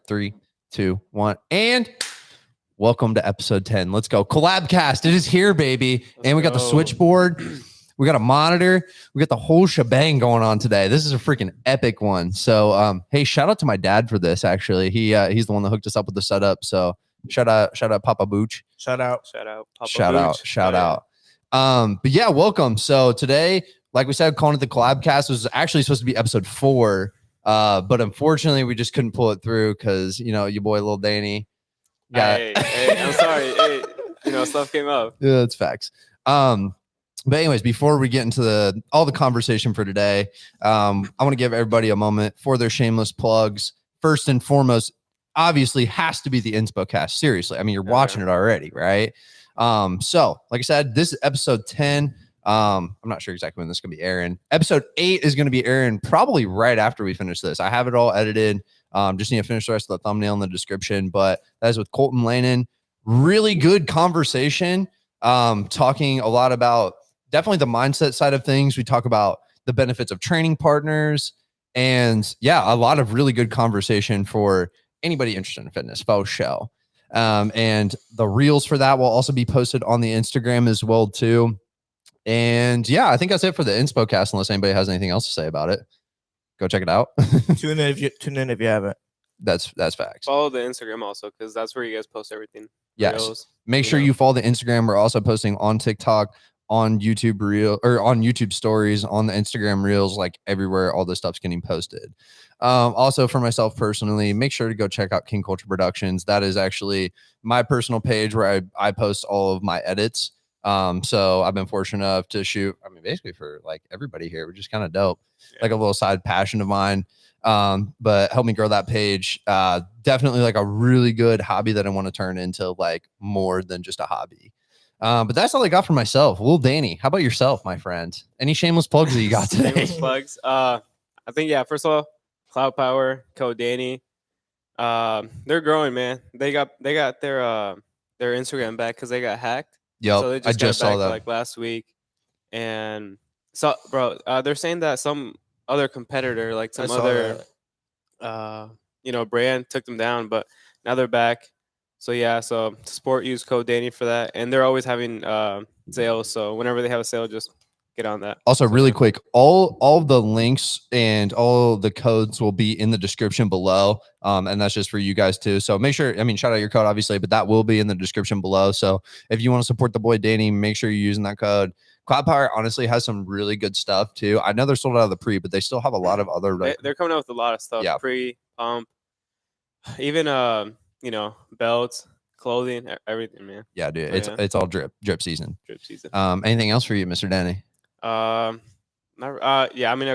3, 2, 1, and welcome to episode 10. Let's go. CollabCast. It is here, baby. And we got the switchboard. We got a monitor. We got the whole shebang going on today. This is a freaking epic one. So, hey, shout out to my dad for this. Actually, he's the one that hooked us up with the setup. So, shout out, Papa Buche. Shout out, Papa shout out. But yeah, welcome. So today, like we said, calling it the CollabCast was actually supposed to be episode 4, but unfortunately, we just couldn't pull it through because your boy, Lil Danny. Hey, I'm sorry. Hey, stuff came up. Yeah, it's facts. But anyways, before we get into all the conversation for today, I want to give everybody a moment for their shameless plugs. First and foremost, obviously, has to be the InspoCast. Seriously, I mean, you're watching it already, right? So, like I said, this is episode 10. I'm not sure exactly when this is going to be airing. Episode 8 is going to be airing probably right after we finish this. I have it all edited. Just need to finish the rest of the thumbnail in the description. But that is with Colton Lannon. Really good conversation. Talking a lot about definitely the mindset side of things. We talk about the benefits of training partners. And yeah, a lot of really good conversation for anybody interested in fitness, faux show. And the reels for that will also be posted on the Instagram as well too. And yeah, I think that's it for the InspoCast, unless anybody has anything else to say about it. Go check it out. Tune in if you haven't. That's facts. Follow the Instagram also, because that's where you guys post everything. Yes. Reels, Make sure you follow the Instagram. We're also posting on TikTok, on YouTube on YouTube stories, on the Instagram reels, like everywhere all this stuff's getting posted. Also for myself personally, make sure to go check out KingCultureProductions. That is actually my personal page where I post all of my edits. So I've been fortunate enough to shoot, basically for like everybody here, which is kind of dope. Yeah. Like a little side passion of mine. But help me grow that page. Definitely like a really good hobby that I want to turn into like more than just a hobby. But that's all I got for myself. Lil Danny, how about yourself, my friend? Any shameless plugs that you got today? Shameless plugs. I think, first of all, CloutPwr, code Danny. They're growing, man. They got their Instagram back because they got hacked. Yep, so I just saw that like last week. And so, bro, they're saying that some other competitor, like some other brand took them down, but now they're back. So yeah, so support, use code Danny for that, and they're always having sales. So whenever they have a sale, just get on that. Also, really quick, all the links and all the codes will be in the description below, and that's just for you guys too. So make sure, shout out your code obviously, but that will be in the description below. So if you want to support the boy Danny, make sure you're using that code. CloutPwr honestly has some really good stuff too. I know they're sold out of the pre, but they still have a lot of other. They're coming out with a lot of stuff. Yeah. Pre, pump, even belts, clothing, everything, man. Yeah, dude. It's all drip season. Drip season. Anything else for you, Mr. Danny? Of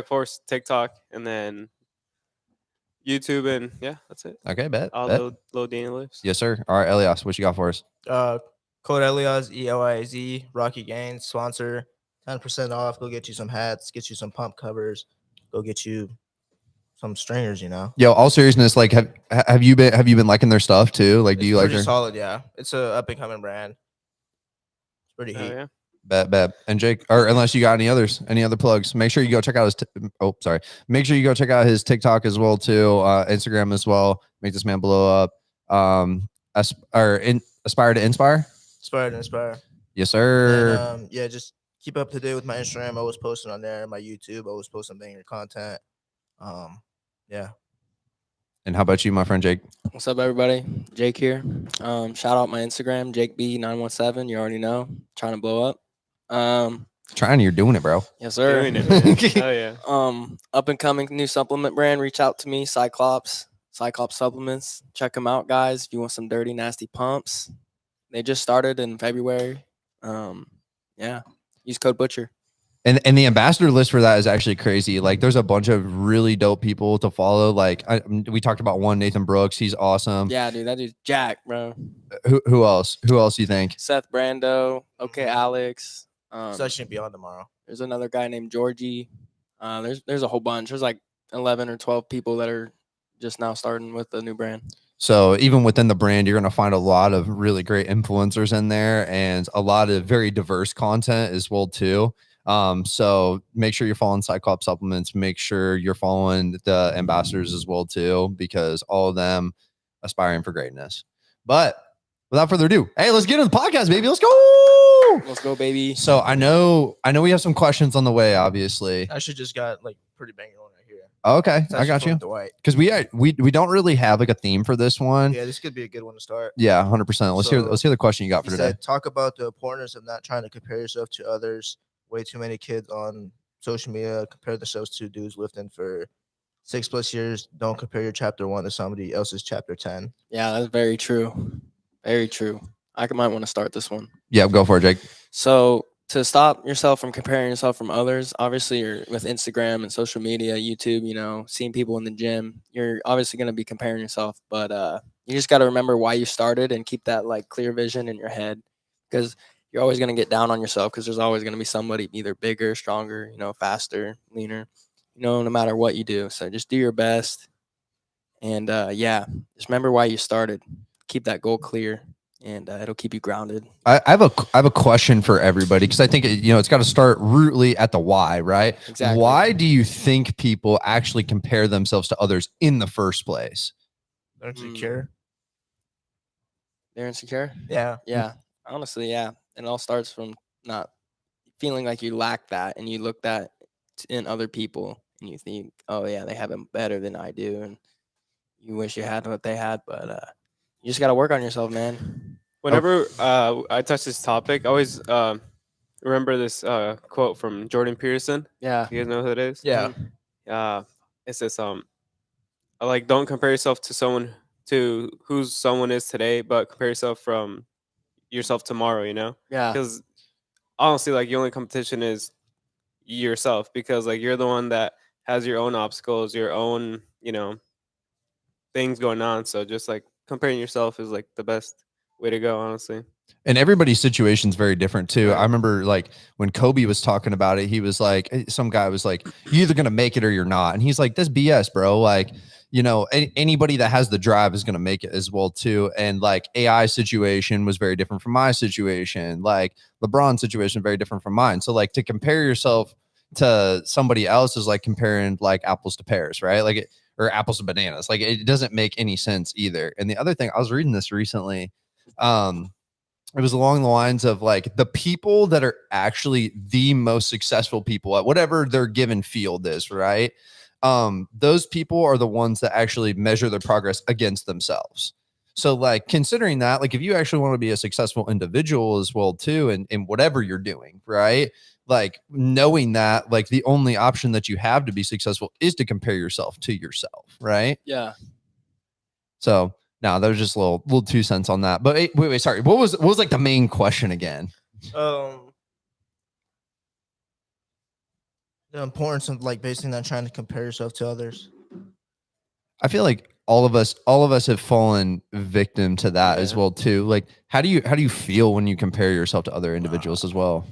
course, TikTok and then YouTube, and yeah, that's it. Okay, bet. Little Danny lives. Yes, sir. All right, Elias, what you got for us? Code Eliaz, ELIAZ, Rocky Gains, sponsor, 10% off. Go get you some hats, get you some pump covers, go get you some stringers, Yo, all seriousness, like have you been liking their stuff too? Like, do you like their solid? Yeah, it's a up and coming brand. It's pretty heat. Yeah. Bet. And Jake, or unless you got any other plugs, make sure you go check out his make sure you go check out his TikTok as well too, Instagram as well. Make this man blow up. Aspire to inspire. Aspire to inspire. Yes, sir. And, just keep up to date with my Instagram. I always posting on there. My YouTube, I always post some banger content. Yeah. And how about you, my friend Jake? What's up, everybody? Jake here. Shout out my Instagram, JakeB917. You already know. Trying to blow up. You're doing it, bro. Yes, sir. Doing it, man. Oh yeah. Up and coming new supplement brand. Reach out to me, Cyclops Supplements. Check them out, guys. If you want some dirty, nasty pumps, they just started in February. Use code Butcher. And the ambassador list for that is actually crazy. Like, there's a bunch of really dope people to follow. Like, we talked about one, Nathan Brooks. He's awesome. Yeah, dude, that dude's Jack, bro. Who else? Who else do you think? Seth Brando. Okay, Alex. So I shouldn't be on tomorrow. There's another guy named Georgie. There's a whole bunch. There's like 11 or 12 people that are just now starting with the new brand. So even within the brand, you're going to find a lot of really great influencers in there and a lot of very diverse content as well too. So make sure you're following Cyclops Supplements. Make sure you're following the ambassadors as well too, because all of them aspiring for greatness. But without further ado, hey, let's get into the podcast, baby. Let's go. Let's go, baby. So I know we have some questions on the way, obviously. I should just got like pretty banging one right here. Okay, It's I actually got from you. Dwight. Because we don't really have like a theme for this one. Yeah, this could be a good one to start. Yeah, 100%. Let's hear the question you got He for today. said, talk about the importance of not trying to compare yourself to others. Way too many kids on social media compare themselves to dudes lifting for 6+ years. Don't compare your chapter 1 to somebody else's chapter 10. Yeah, that's very true. Very true. I might want to start this one. Yeah, go for it, Jake. So to stop yourself from comparing yourself from others, obviously you're with Instagram and social media, YouTube, seeing people in the gym, you're obviously going to be comparing yourself, but you just got to remember why you started and keep that like clear vision in your head, because you're always going to get down on yourself because there's always going to be somebody either bigger, stronger, faster, leaner, no matter what you do. So just do your best. And just remember why you started. Keep that goal clear. And it'll keep you grounded. I have a question for everybody, because I think it's got to start rootly at the why, right? Exactly. Why do you think people actually compare themselves to others in the first place? They're insecure. They're insecure? Yeah. Yeah. Honestly, yeah. And it all starts from not feeling like you lack that, and you look that in other people and you think, oh yeah, they have it better than I do, and you wish you had what they had, but you just got to work on yourself, man. Whenever I touch this topic, I always remember this quote from Jordan Peterson. Yeah. You guys know who it is? Yeah. It says like, don't compare yourself to who someone is today, but compare yourself from yourself tomorrow. Yeah. Because honestly, like, your only competition is yourself, because like you're the one that has your own obstacles, your own things going on. So just like comparing yourself is like the best way to go, honestly. And everybody's situation is very different too. Right. I remember like when Kobe was talking about it, he was like, some guy was like, you're either going to make it or you're not. And he's like, that's BS, bro. Like, anybody that has the drive is going to make it as well too. And like AI situation was very different from my situation. Like LeBron's situation, very different from mine. So like to compare yourself to somebody else is like comparing like apples to pears, right? Like or apples to bananas. Like it doesn't make any sense either. And the other thing, I was reading this recently. It was along the lines of like the people that are actually the most successful people at whatever their given field is, right? Those people are the ones that actually measure their progress against themselves. So like considering that, like if you actually want to be a successful individual as well too, and in whatever you're doing, right? Like knowing that like the only option that you have to be successful is to compare yourself to yourself, right? Yeah. So no, that was just a little 2 cents on that. But wait, sorry. What was like the main question again? The importance of like basically not trying to compare yourself to others. I feel like all of us have fallen victim to that as well too. Like how do you feel when you compare yourself to other individuals as well?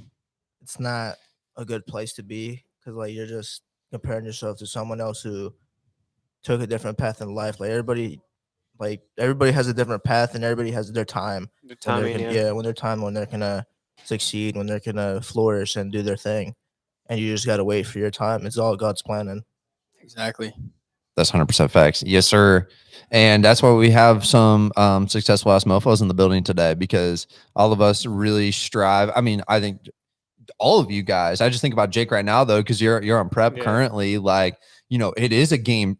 It's not a good place to be, because like you're just comparing yourself to someone else who took a different path in life. Like everybody has a different path, and everybody has their time. The timing, when they're gonna succeed, when they're gonna flourish and do their thing, and you just gotta wait for your time. It's all God's planning. Exactly. That's 100% facts. Yes, sir. And that's why we have some successful ass mofos in the building today, because all of us really strive. I mean, I think all of you guys, I just think about Jake right now though, because you're on prep currently. Like, it is a game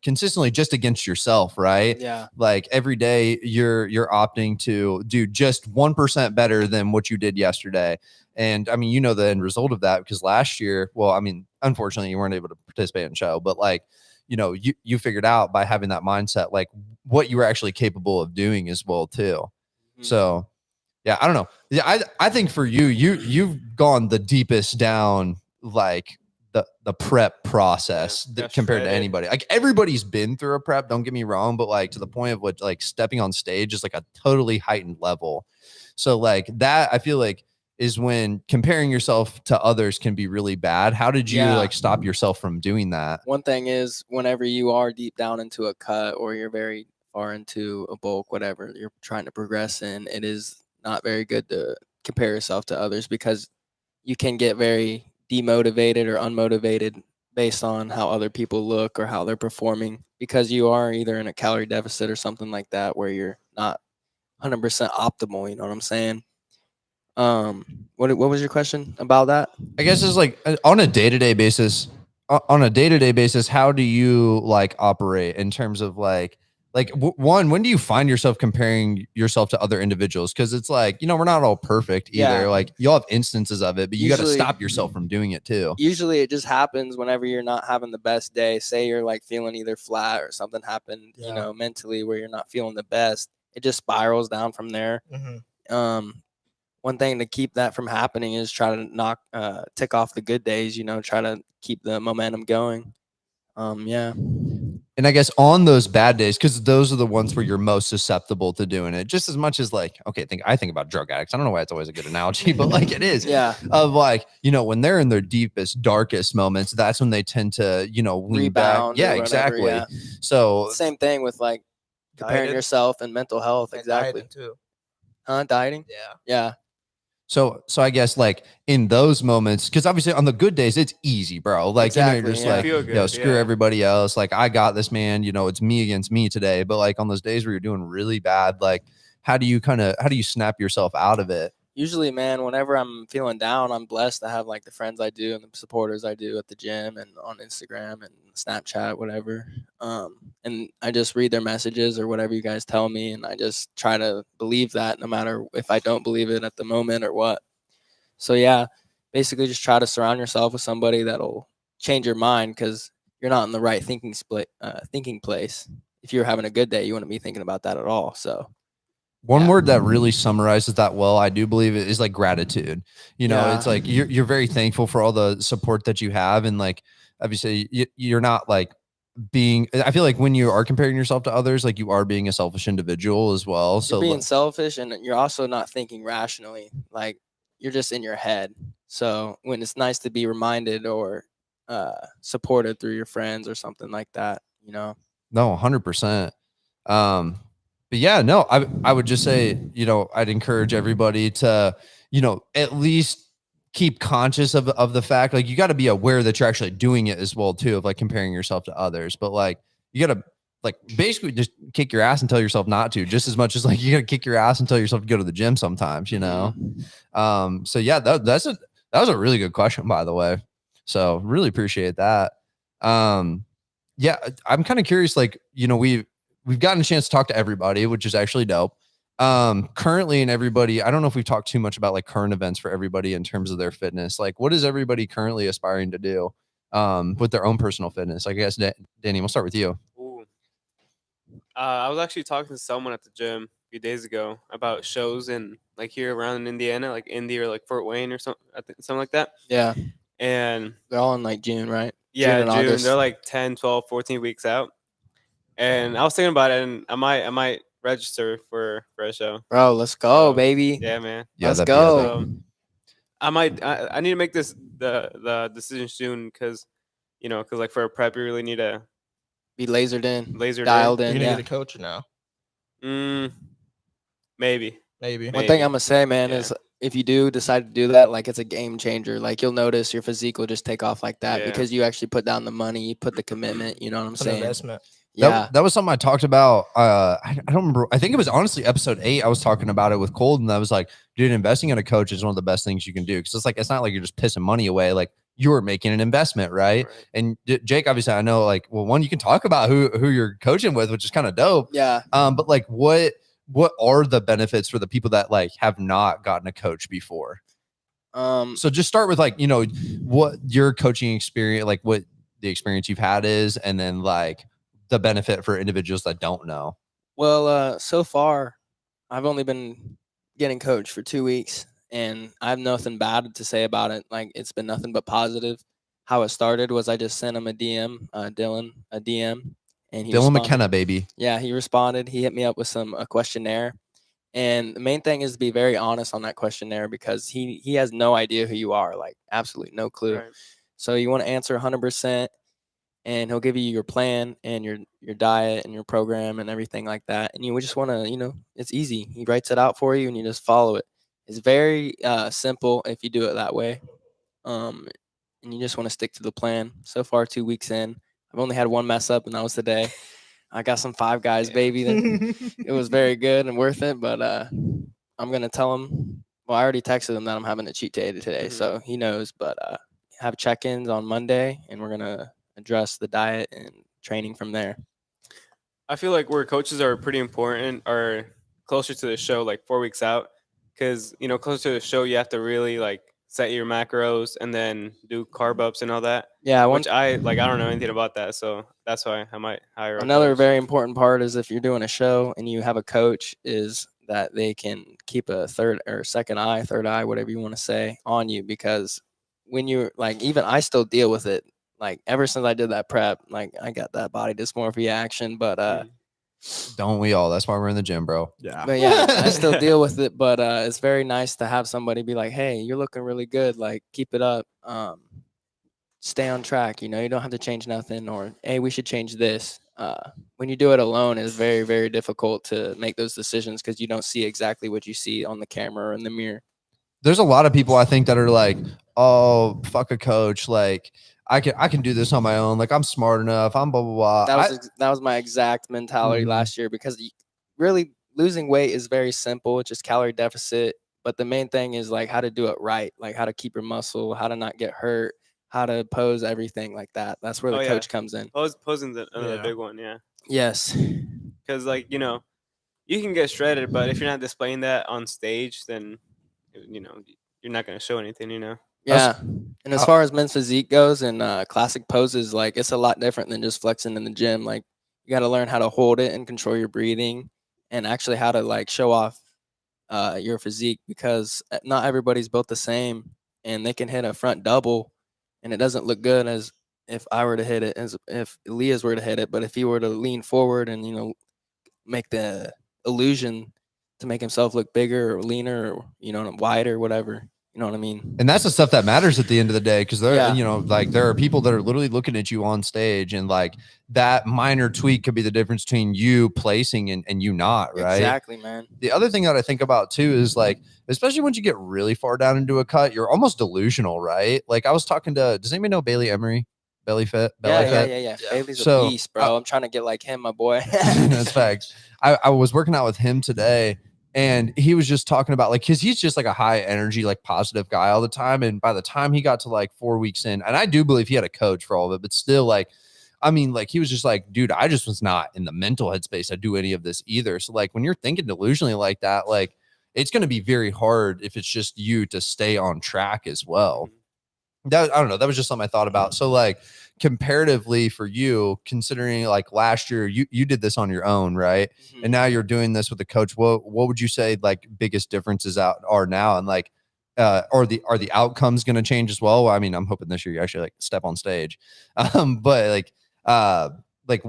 consistently just against yourself, right? Yeah. Like every day you're opting to do just 1% better than what you did yesterday. And I mean, the end result of that, because last year, well, I mean, unfortunately you weren't able to participate in the show, but like, you figured out by having that mindset, like what you were actually capable of doing as well too. Mm-hmm. So yeah, I don't know. Yeah, I think for you've gone the deepest down, like the prep process compared to anybody. Like everybody's been through a prep, don't get me wrong, but like to the point of what like stepping on stage is like a totally heightened level. So like that, I feel like is when comparing yourself to others can be really bad. How did you like stop yourself from doing that? One thing is, whenever you are deep down into a cut, or you're very far into a bulk, whatever you're trying to progress in, it is not very good to compare yourself to others, because you can get very demotivated or unmotivated based on how other people look or how they're performing, because you are either in a calorie deficit or something like that where you're not 100% optimal. You know what I'm saying? What was your question about that? I guess it's like on a day-to-day basis, how do you like operate in terms of like one, when do you find yourself comparing yourself to other individuals? Because it's like, we're not all perfect either. Yeah. Like you'll have instances of it, but you got to Usually- stop yourself from doing it too. Usually it just happens whenever you're not having the best day. Say you're like feeling either flat or something happened, Yeah. mentally where you're not feeling the best. It just spirals down from there. Mm-hmm. One thing to keep that from happening is try to tick off the good days, try to keep the momentum going. Yeah. And I guess on those bad days, because those are the ones where you're most susceptible to doing it, just as much as like, okay, I think about drug addicts. I don't know why it's always a good analogy, but like it is. Yeah. Of like, when they're in their deepest, darkest moments, that's when they tend to, lean back. Rebound or Yeah, whatever, exactly. yeah. So Same thing with like comparing Dieting. yourself and mental health. And Exactly. dieting too. Dieting. Yeah. Yeah. So I guess like in those moments, because obviously on the good days, it's easy, bro. Like, Exactly, you're just yeah. like, Feel good, screw yeah. everybody else. Like, I got this, man. It's me against me today. But like on those days where you're doing really bad, like, how do you snap yourself out of it? Usually, man, whenever I'm feeling down, I'm blessed to have like the friends I do and the supporters I do at the gym and on Instagram and Snapchat, whatever. And I just read their messages or whatever you guys tell me, and I just try to believe that, no matter if I don't believe it at the moment or what. So yeah, basically just try to surround yourself with somebody that'll change your mind, because you're not in the right thinking place. If you're having a good day, you wouldn't be thinking about that at all. So One Yeah. word that really summarizes that well, I do believe, it is like gratitude. Yeah. It's like you're very thankful for all the support that you have, and like obviously you're not like being. I feel like when you are comparing yourself to others, like you are being a selfish individual as well. So you're being like, selfish, and you're also not thinking rationally. Like you're just in your head. So when it's nice to be reminded or supported through your friends or something like that, no, 100%. But yeah, no, I would just say, I'd encourage everybody to, at least keep conscious of the fact, like you got to be aware that you're actually doing it as well too, of like comparing yourself to others. But like you got to like basically just kick your ass and tell yourself not to, just as much as like you got to kick your ass and tell yourself to go to the gym sometimes, So yeah, that was a really good question, by the way. So really appreciate that. Yeah, I'm kind of curious, like, we've gotten a chance to talk to everybody, which is actually dope. Currently, and everybody, I don't know if we've talked too much about like current events for everybody in terms of their fitness. Like, what is everybody currently aspiring to do with their own personal fitness? Like, I guess, Danny, we'll start with you. Ooh. I was actually talking to someone at the gym a few days ago about shows in like here around in Indiana, like Indy or like Fort Wayne or something, something like that. Yeah. And They're all in like June, right? yeah, and June, August. they're like 10, 12, 14 weeks out. And I was thinking about it, and I might register for a show. Bro, let's go, So, baby. Yeah, man. Yeah, Let's that'd be go. epic. I need to make the decision soon, because like for a prep you really need to Be lasered in, laser dialed You're in. gonna Yeah. get a coach now. Maybe. Maybe. One thing I'm gonna say, man, Yeah. is if you do decide to do that, like it's a game changer. Like you'll notice your physique will just take off like that Yeah. because you actually put down the money, you put the commitment. You know what I'm It's an saying? investment. Yeah. That was something I talked about. I don't remember. I think it was honestly episode 8. I was talking about it with Cole, and I was like, dude, investing in a coach is one of the best things you can do. Cause it's like, it's not like you're just pissing money away. Like you're making an investment. Right. And Jake, obviously I know, like, well, one, you can talk about who you're coaching with, which is kind of dope. Yeah. But like, what are the benefits for the people that like have not gotten a coach before? So just start with like, what your coaching experience, like what the experience you've had is, and then like the benefit for individuals that don't know. Well, so far, I've only been getting coached for 2 weeks, and I have nothing bad to say about it. Like it's been nothing but positive. How it started was I just sent him a DM, Dylan, a DM, and he Dylan responded. McKenna, baby. Yeah, he responded. He hit me up with a questionnaire. And the main thing is to be very honest on that questionnaire, because he has no idea who you are, like absolutely no clue. Right. So you want to answer 100%, and he'll give you your plan and your diet and your program and everything like that. And you just want to, it's easy. He writes it out for you and you just follow it. It's very simple if you do it that way. and you just want to stick to the plan. So far, 2 weeks in, I've only had one mess up, and that was today. I got some Five Guys, baby. It was very good and worth it, but I'm gonna tell him. Well, I already texted him that I'm having a cheat day today, so he knows. But have check-ins on Monday, and we're gonna address the diet and training from there. I feel like where coaches are pretty important are closer to the show, like 4 weeks out, because closer to the show you have to really like set your macros and then do carb ups and all that. Yeah, Which I don't know anything about that, so that's why I might hire another coach. very important part is if you're doing a show and you have a coach, is that they can keep a third eye, whatever you want to say, on you, because when you're like, even I still deal with it. Like ever since I did that prep, like I got that body dysmorphia action, but Don't we all? That's why we're in the gym, bro. Yeah. but yeah, I still deal with it. But it's very nice to have somebody be like, "Hey, you're looking really good. Like, keep it up. Stay on track. You don't have to change nothing." Or, "Hey, we should change this." When you do it alone, it's very, very difficult to make those decisions because you don't see exactly what you see on the camera or in the mirror. There's a lot of people I think that are like, oh, fuck a coach. Like, I can do this on my own. Like, I'm smart enough. I'm blah, blah, blah. That was my exact mentality last year, because really losing weight is very simple. It's just calorie deficit. But the main thing is like how to do it right, like how to keep your muscle, how to not get hurt, how to pose, everything like that. That's where the coach comes in. Posing's another big one, yeah. Yes. Because you can get shredded, but if you're not displaying that on stage, then you're not going to show anything. Yeah. And as far as men's physique goes and classic poses, like it's a lot different than just flexing in the gym. Like you got to learn how to hold it and control your breathing, and actually how to like show off your physique, because not everybody's built the same, and they can hit a front double and it doesn't look good as if I were to hit it, as if Eliaz were to hit it. But if he were to lean forward and make the illusion to make himself look bigger or leaner or wider, whatever, you know what I mean? And that's the stuff that matters at the end of the day, because there, Yeah. like there are people that are literally looking at you on stage, and like that minor tweak could be the difference between you placing and you not, right? Exactly, man. The other thing that I think about too is like, especially once you get really far down into a cut, you're almost delusional, right? Like I was talking to, does anybody know Bailey Emery? Belly Fit? Yeah. Bailey's So, a beast, bro. I'm trying to get like him, my boy. That's facts. I was working out with him today, and he was just talking about like, because he's just like a high energy, like positive guy all the time. And by the time he got to like 4 weeks in, and I do believe he had a coach for all of it, but still, like, I mean, like he was just like, dude, I just was not in the mental headspace to do any of this either. So like when you're thinking delusionally like that, like it's going to be very hard if it's just you to stay on track as well. That, I don't know. That was just something I thought about. So like comparatively for you, considering like last year, you did this on your own, right? And now you're doing this with a coach. What would you say like biggest differences are now? And like, are the outcomes going to change as well? I mean, I'm hoping this year you actually like step on stage. But like,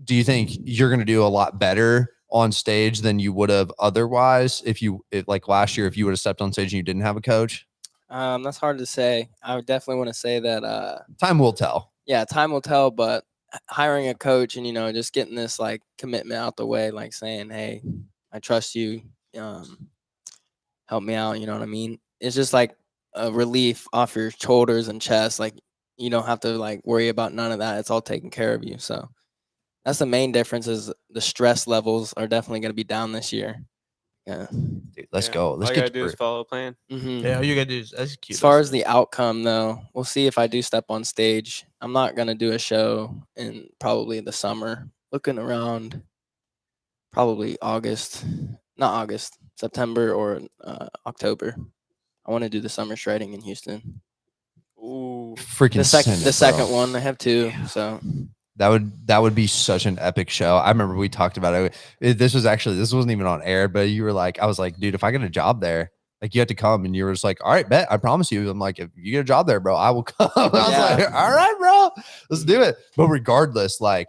do you think you're going to do a lot better on stage than you would have otherwise if like last year, if you would have stepped on stage and you didn't have a coach? That's hard to say. I would definitely want to say that time will tell. Yeah, time will tell, but hiring a coach and just getting this like commitment out the way, like saying, "Hey, I trust you. Help me out." You know what I mean? It's just like a relief off your shoulders and chest. Like you don't have to like worry about none of that. It's all taken care of you. So that's the main difference. Is the stress levels are definitely going to be down this year. Yeah. Dude, let's go. Let's all you gotta do is follow a plan. Yeah, all you gotta do is execute. As far as the outcome, though, we'll see if I do step on stage. I'm not gonna do a show in probably the summer. Looking around, probably September or October. I want to do the summer shredding in Houston. Ooh, freaking the second one. I have two, so. That would be such an epic show. I remember we talked about it. This wasn't even on air, but you were like, I was like, dude, if I get a job there, like you have to come. And you were just like, all right, bet. I promise you. I'm like, if you get a job there, bro, I will come. I was like, all right, bro, let's do it. But regardless, like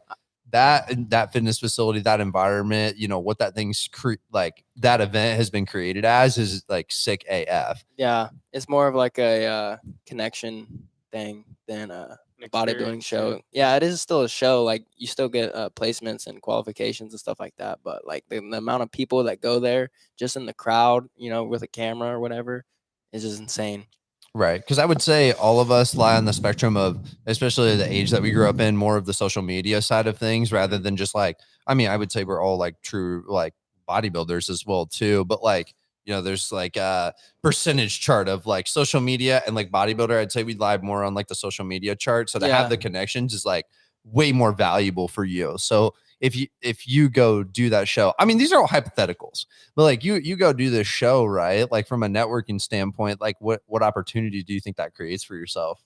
that fitness facility, that environment, what that thing's like that event has been created as is like sick AF. Yeah. It's more of like a connection thing than a bodybuilding show. Yeah, it is still a show. Like you still get placements and qualifications and stuff like that, but like the amount of people that go there just in the crowd, with a camera or whatever, is just insane. Right. Because I would say all of us lie on the spectrum of, especially the age that we grew up in, more of the social media side of things rather than just like, I mean, I would say we're all like true like bodybuilders as well too. But like, there's like a percentage chart of like social media and like bodybuilder. I'd say we lie more on like the social media chart. So to have the connections is like way more valuable for you. So if you go do that show, I mean, these are all hypotheticals, but like you go do this show, right? Like from a networking standpoint, like what opportunity do you think that creates for yourself?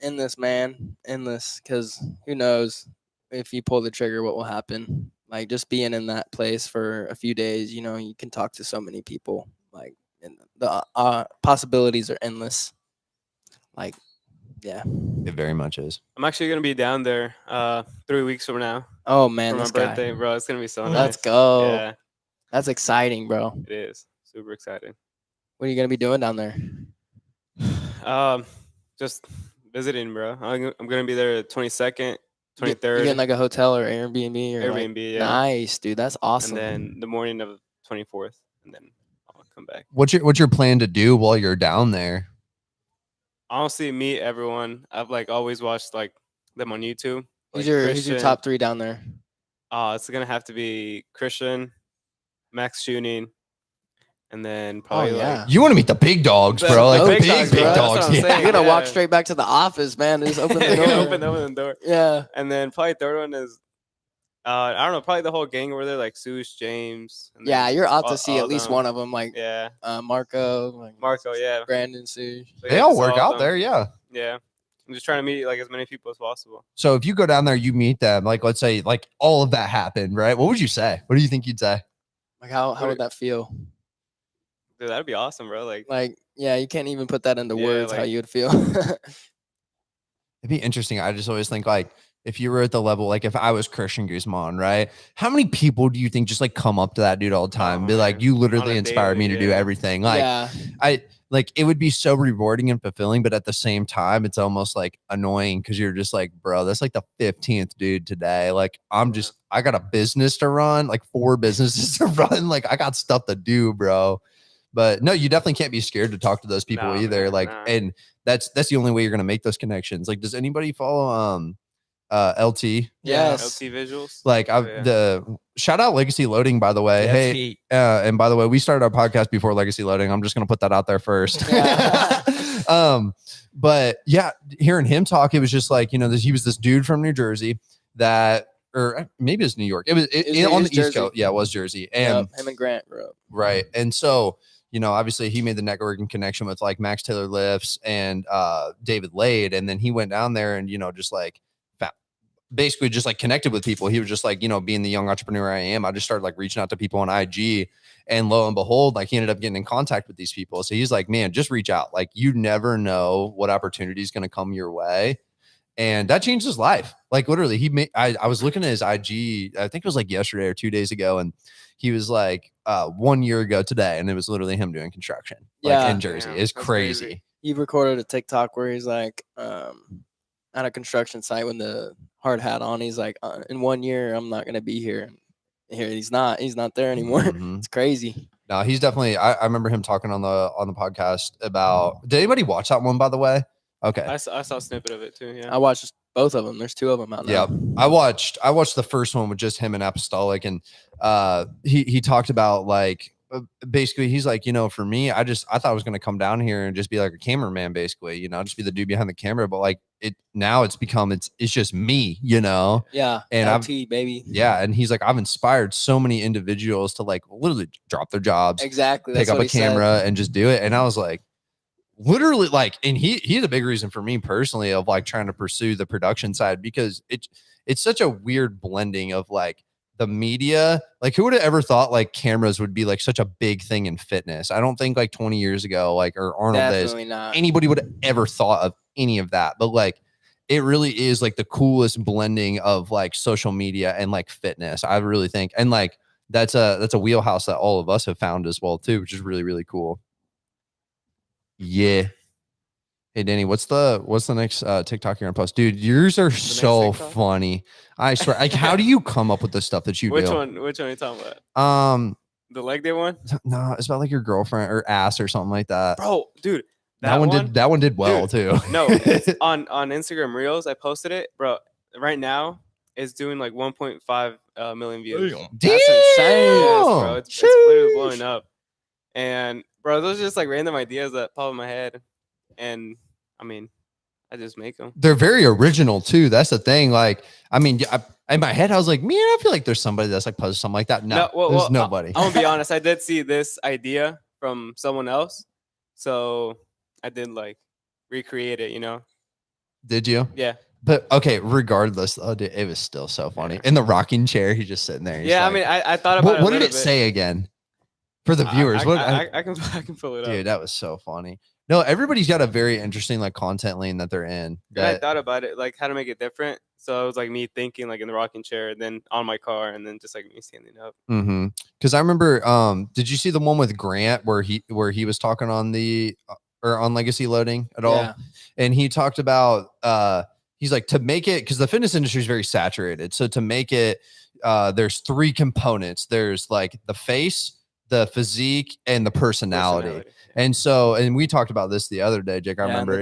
Endless, man. Endless. Because who knows if you pull the trigger, what will happen? Like just being in that place for a few days, you can talk to so many people. Like and the possibilities are endless. Like, yeah. It very much is. I'm actually gonna be down there 3 weeks from now Oh man, for my this birthday, guy. bro. It's gonna be so nice. Let's go. Yeah, That's exciting, bro. it is super exciting. What are you gonna be doing down there? Just visiting, bro. I'm gonna be there the 22nd, You 23rd, getting like a hotel or Airbnb or like- Airbnb. Yeah, Nice, dude. That's awesome. and then the morning of 24th, and then I'll come back. What's your plan to do while you're down there? Honestly, meet everyone. I've like always watched like them on YouTube. who's Like your Christian. top 3 down there? It's gonna have to be Christian, Max Tuning, and then probably yeah. You want to meet the big dogs, The- bro. Like the the big big dogs, bro. That's dogs. what I'm Yeah. saying. You're gonna walk Yeah. straight back to the office, man. Just open the door. open the door. Yeah. And then probably third one is I don't know, probably the whole gang over there, like Sush, James. And Yeah, then you're out all- to see all at least them. one of them, like Yeah, Marco, like Marco. Yeah, Brandon, Sue. So, They yeah, all just work of out them. there, yeah. Yeah, I'm just trying to meet like as many people as possible. So if you go down there, you meet them, like let's say like all of that happened, right? What would you say? What do you think you'd say? Like how would that feel? Dude, that'd be awesome, bro. Like, yeah, you can't even put that into Yeah, words how like- you would feel. It'd be interesting. I just always think like if you were at the level, like if I was Christian Guzman, right? How many people do you think just like come up to that dude all the time and be like, man. you On literally a inspired me daily, to do yeah. everything? Like yeah. I like it would be so rewarding and fulfilling, but at the same time, it's almost like annoying because you're just like, bro, that's like the 15th dude today. Like I got a business to run, like 4 businesses to run. Like I got stuff to do, bro. But no, you definitely can't be scared to talk to those people Nah, either. man, Like, nah. and that's the only way you're gonna make those connections. Like, does anybody follow LT? Yes. LT visuals. Like Oh, yeah. the shout out Legacy Loading, by the way. Yeah, Hey, heat. and by the way, we started our podcast before Legacy Loading. I'm just gonna put that out there first. Yeah. But yeah, hearing him talk, it was just like, he was this dude from New Jersey that, or maybe it's New York. It was on the East Jersey. Coast. Yeah, it was Jersey. And Yep, him and Grant were up. right. And so, obviously he made the networking connection with like Max Taylor Lifts and David Lade. And then he went down there and, just like basically just like connected with people. He was just like, being the young entrepreneur I am, I just started like reaching out to people on IG, and lo and behold, like he ended up getting in contact with these people. So he's like, man, just reach out. Like you never know what opportunity is going to come your way. And that changed his life. Like literally I was looking at his IG, I think it was like yesterday or 2 days ago. And he was like 1 year ago today. And it was literally him doing construction like in Jersey. Damn, It's that's crazy. crazy. He recorded a TikTok where he's like at a construction site with the hard hat on. He's like, in 1 year, I'm not gonna be here. Here he's not there anymore. Mhm. It's crazy. No, he's definitely. I remember him talking on the podcast about. Did anybody watch that one? By the way, okay. I saw a snippet of it too. Yeah. I watched both of them. There's 2 of them out now. Yeah, I watched the first one with just him and Apostolic, and he talked about like basically he's like, for me, I thought I was gonna come down here and just be like a cameraman, basically, just be the dude behind the camera, but like now it's become it's just me, Yeah. And LT, baby. yeah, and he's like, I've inspired so many individuals to like literally drop their jobs, Exactly. pick That's up what a he said. camera and just do it. And I was like, literally like, and he's a big reason for me personally of like trying to pursue the production side, because it's such a weird blending of like the media. Like who would have ever thought like cameras would be like such a big thing in fitness? I don't think like 20 years ago, like, or Arnold days, Definitely not. anybody would have ever thought of any of that. But like, it really is like the coolest blending of like social media and like fitness, I really think. And like, that's a wheelhouse that all of us have found as well too, which is really, really cool. Yeah. Hey Danny, what's the next TikTok you're gonna post? Dude, yours are so TikTok? funny. I swear. Like, how do you come up with the stuff that you Which do? one are you talking about? The leg day one? No, it's about like your girlfriend or ass or something like that. Bro, dude, That one did well too. No, it's on Instagram Reels. I posted it, bro. Right now, it's doing like 1.5 million views. Damn. That's insane. Yes, bro. It's literally blowing up. And bro, those are just like random ideas that pop in my head. And I mean, I just make them. They're very original too. That's the thing. Like, I mean, in my head, I was like, man, I feel like there's somebody that's like posted something like that. No, there's nobody. I'm gonna be honest. I did see this idea from someone else, so I did like recreate it. You know? Did you? Yeah. But okay, regardless, dude, it was still so funny. In the rocking chair, he's just sitting there. Yeah, like, I mean, I thought about it. What did it say again? For the viewers, I can pull it up. Dude, that was so funny. No, everybody's got a very interesting like content lane that they're in. And I thought about it, like how to make it different. So it was like me thinking like in the rocking chair, then on my car, and then just like me standing up. Mm-hmm. Because I remember, did you see the one with Grant where he was talking on the or on legacy loading at all? Yeah. And he talked about he's like, to make it, because the fitness industry is very saturated. So to make it, there's 3 components. There's like the face, the physique, and the personality. And so, and we talked about this the other day, Jake. I remember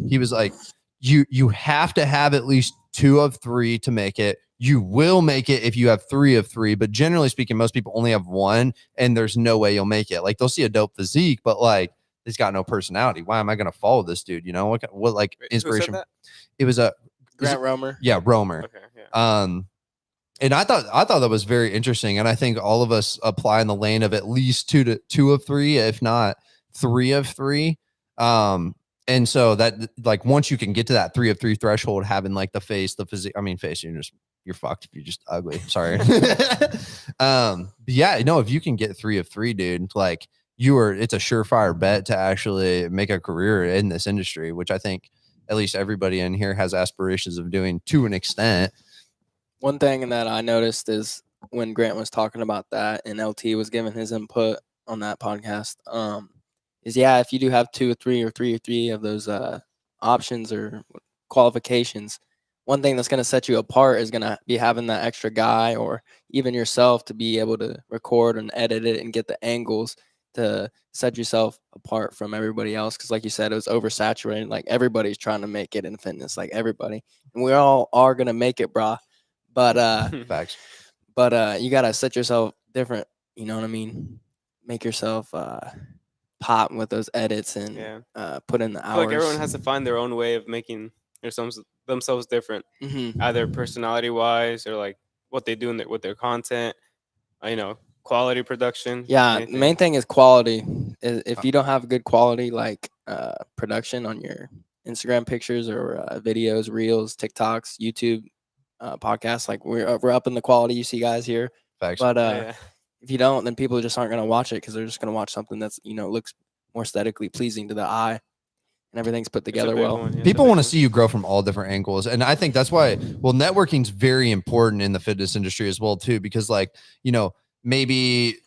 he was like, you have to have at least 2 of 3 to make it. You will make it if you have 3 of 3, but generally speaking, most people only have 1, and there's no way you'll make it. Like they'll see a dope physique, but like he's got no personality. Why am I going to follow this dude? You know what like inspiration? It was a Grant Romer. Yeah, Romer. Okay, yeah. And I thought that was very interesting, and I think all of us apply in the lane of at least 2 of 3, if not 3 of 3. And so that like once you can get to that 3 of 3 threshold, having like the face, the physique, I mean face, you're fucked if you're just ugly. Sorry. But yeah, no, if you can get 3 of 3, dude, like it's a surefire bet to actually make a career in this industry, which I think at least everybody in here has aspirations of doing to an extent. One thing that I noticed is when Grant was talking about that and LT was giving his input on that podcast, is if you do have 2 or 3 or 3 or 3 of those options or qualifications, one thing that's going to set you apart is going to be having that extra guy or even yourself to be able to record and edit it and get the angles to set yourself apart from everybody else. Because like you said, it was oversaturated. Like everybody's trying to make it in fitness, like everybody. And we all are going to make it, brah. But Facts. But you gotta set yourself different. You know what I mean? Make yourself pop with those edits and put in the hours. I feel like everyone has to find their own way of making themselves different, either personality wise or like what they do with their content. Quality production. Yeah, anything. The main thing is quality. If you don't have good quality like production on your Instagram pictures or videos, reels, TikToks, YouTube. Podcasts, like we're up in the quality you see guys here. Facts. But if you don't, then people just aren't going to watch it because they're just going to watch something that's looks more aesthetically pleasing to the eye and everything's put together well. People want to see you grow from all different angles, and I think that's why networking's very important in the fitness industry as well too, because like maybe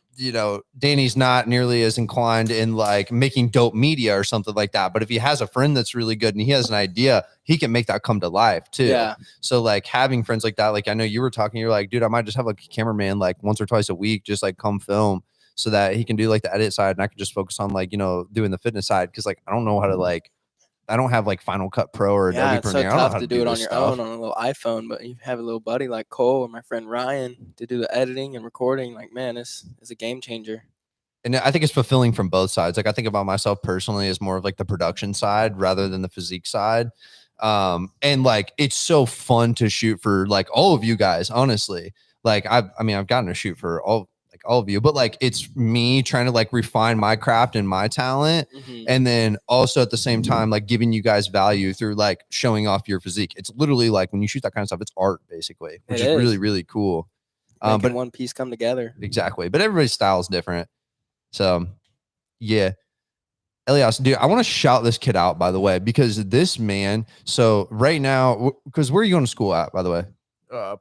Danny's not nearly as inclined in like making dope media or something like that. But if he has a friend that's really good and he has an idea, he can make that come to life too. Yeah. So like having friends like that, like I know you were talking, you're like, dude, I might just have like a cameraman like once or twice a week, just like come film so that he can do like the edit side and I can just focus on like, doing the fitness side. Cause like, I don't know how to I don't have like Final Cut Pro or Adobe Premiere. It's so tough to do it on your own on a little iPhone, but you have a little buddy like Cole or my friend Ryan to do the editing and recording. Like, man, it's a game changer. And I think it's fulfilling from both sides. Like I think about myself personally as more of like the production side rather than the physique side. And like, it's so fun to shoot for like all of you guys, honestly. Like I've gotten to shoot for all of you, but like it's me trying to like refine my craft and my talent. And then also at the same time, like giving you guys value through like showing off your physique. It's literally like when you shoot that kind of stuff, it's art basically, which is really, really cool. But one piece come together. Exactly. But everybody's style is different. So yeah. Elias, dude, I want to shout this kid out, by the way, because this man, so right now, because where are you going to school at, by the way?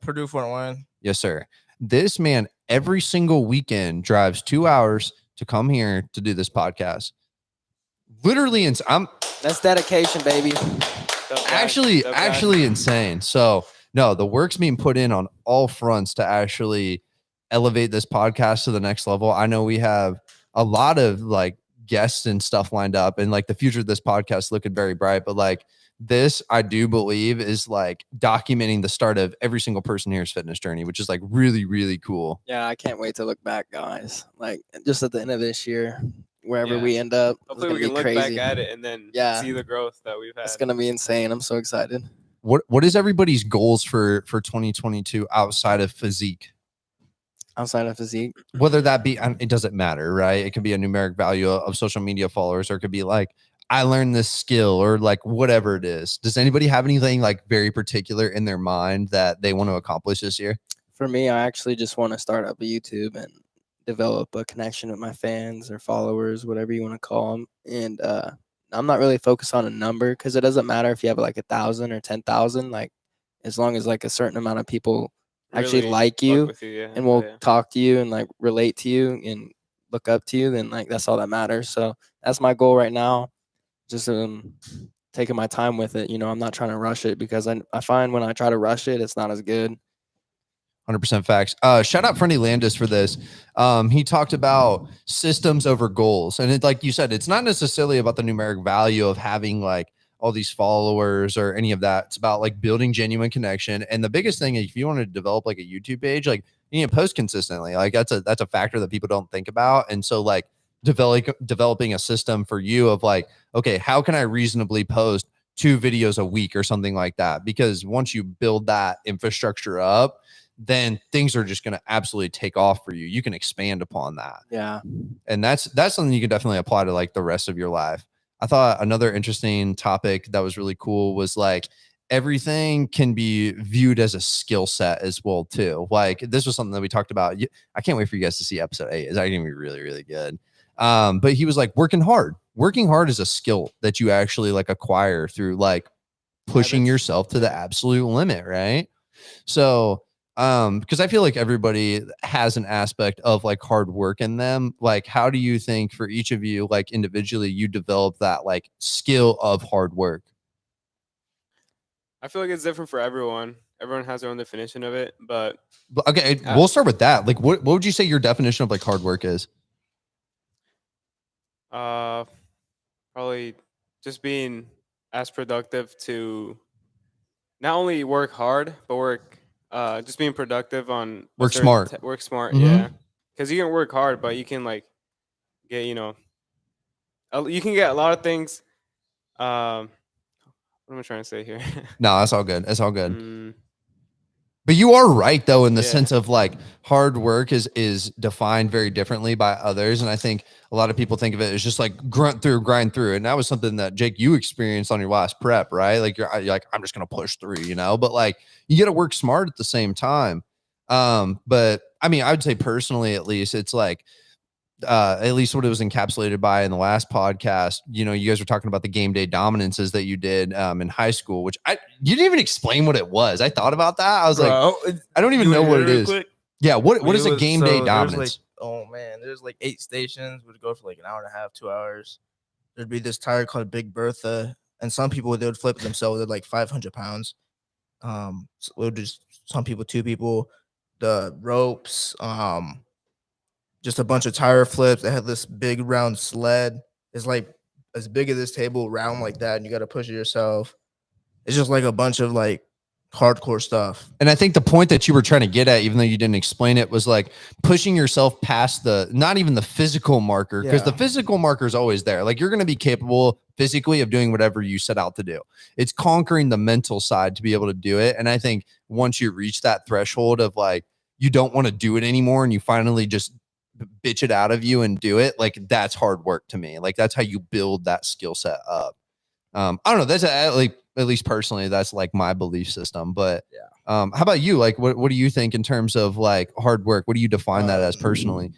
Purdue Fort Wayne. Yes, sir. This man every single weekend drives 2 hours to come here to do this podcast. Literally, that's dedication, baby. Actually insane. So no, the work's being put in on all fronts to actually elevate this podcast to the next level. I know we have a lot of like guests and stuff lined up, and like the future of this podcast looking very bright. But like this, I do believe is like documenting the start of every single person here's fitness journey, which is like really, really cool. Yeah, I can't wait to look back, guys. Like just at the end of this year, wherever Yeah. we end up, it's Hopefully, gonna we be can look crazy. back at it and then Yeah. see the growth that we've had. It's gonna be insane. I'm so excited. What is everybody's goals for 2022 outside of physique? Outside of physique, Whether that be, it doesn't matter, right? It could be a numeric value of social media followers, or it could be like, I learned this skill, or like whatever it is. Does anybody have anything like very particular in their mind that they want to accomplish this year? for me, I actually just want to start up a YouTube and develop a connection with my fans or followers, whatever you want to call them. And I'm not really focused on a number because it doesn't matter if you have like 1,000 or 10,000. Like as long as like a certain amount of people actually Really like fuck you with you, and will yeah. talk to you and like relate to you and look up to you, then like that's all that matters. So that's my goal right now. Just taking my time with it. You know, I'm not trying to rush it because I find when I try to rush it, it's not as good. 100% facts. Shout out Freddie Landis for this. He talked about systems over goals. And it, like you said, it's not necessarily about the numeric value of having like all these followers or any of that. It's about like building genuine connection. And the biggest thing, if you want to develop like a YouTube page, like you need to post consistently. Like that's a factor that people don't think about. And so like developing a system for you of like, okay, how can I reasonably post 2 videos a week or something like that? Because once you build that infrastructure up, then things are just going to absolutely take off for you. You can expand upon that. Yeah. And that's something you can definitely apply to like the rest of your life. I thought another interesting topic that was really cool was like everything can be viewed as a skill set as well too. Like this was something that we talked about. I can't wait for you guys to see episode 8. It's going to be really, really good. But he was like working hard is a skill that you actually like acquire through like pushing yourself to the absolute limit. Right. So, because I feel like everybody has an aspect of like hard work in them. Like, how do you think for each of you, like individually, you develop that like skill of hard work? I feel like it's different for everyone. Everyone has their own definition of it, but Okay, we'll start with that. Like, what would you say your definition of like hard work is? probably just being as productive to not only work hard, but work just being productive on a Work certain smart. work smart, Mhm. yeah. Because you can work hard, but you can like get you can get a lot of things. What am I trying to say here? No, that's all good. That's all good. Mm, But you are right though, in the Yeah. sense of like hard work is defined very differently by others. And I think a lot of people think of it as just like grunt through, grind through. And that was something that Jake, you experienced on your last prep, right? Like you're like, I'm just going to push through, but like you got to work smart at the same time. But I mean, I would say personally, at least it's like, at least what it was encapsulated by in the last podcast, you guys were talking about the game day dominances that you did in high school, which you didn't even explain what it was. I thought about that. I was like, I don't even know what it is. Quick? Yeah. What is a game day There's dominance? oh man, there's like 8 stations. Would go for like an hour and a half, 2 hours. There'd be this tire called Big Bertha, and some people they would flip it themselves. They're like 500 pounds. So it would just some people, 2 people, the ropes, just a bunch of tire flips. They had this big round sled. It's like as big as this table, round like that, and you got to push it yourself. It's just like a bunch of like hardcore stuff. And I think the point that you were trying to get at, even though you didn't explain it, was like pushing yourself past not even the physical marker, because the physical marker is always there. Like you're going to be capable physically of doing whatever you set out to do. It's conquering the mental side to be able to do it. And I think once you reach that threshold of like, you don't want to do it anymore and you finally just bitch it out of you and do it, like that's hard work to me. Like that's how you build that skill set up. I don't know. That's at least personally, that's like my belief system. But how about you? Like, what do you think in terms of like hard work? What do you define that as personally?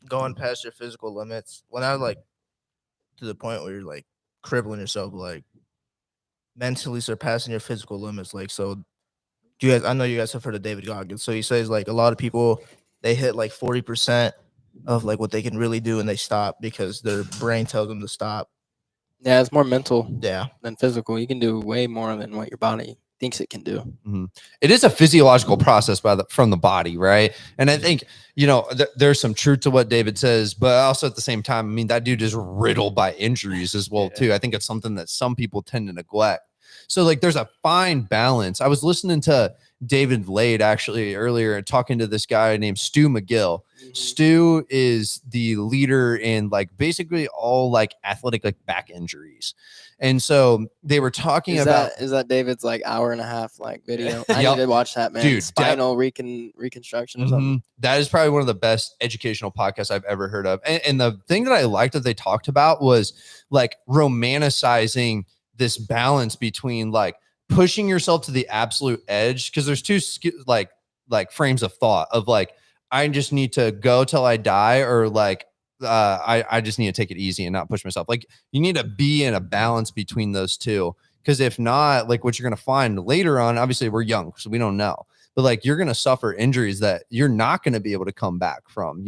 Going past your physical limits. When I like to the point where you're like crippling yourself, like mentally surpassing your physical limits. Like, so I know you guys have heard of David Goggins. So he says like a lot of people, they hit like 40% of like what they can really do and they stop because their brain tells them to stop. Yeah, it's more mental Yeah. than physical. You can do way more than what your body thinks it can do. It is a physiological process from the body, right? And I think, there's some truth to what David says, but also at the same time, I mean, that dude is riddled by injuries as well, too. I think it's something that some people tend to neglect. So like there's a fine balance. I was listening to David Lade actually earlier and talking to this guy named Stu McGill. Stu is the leader in like basically all like athletic like back injuries. And so they were talking about is that David's like hour and a half like video? I Yep. need to watch that, man. Dude, Spinal reconstruction or something. That is probably one of the best educational podcasts I've ever heard of. And the thing that I liked that they talked about was like romanticizing this balance between like pushing yourself to the absolute edge, because there's two like frames of thought of like I just need to go till I die, or like I just need to take it easy and not push myself. Like you need to be in a balance between those two, because if not, like what you're going to find later on, obviously we're young, so we don't know, but like you're going to suffer injuries that you're not going to be able to come back from,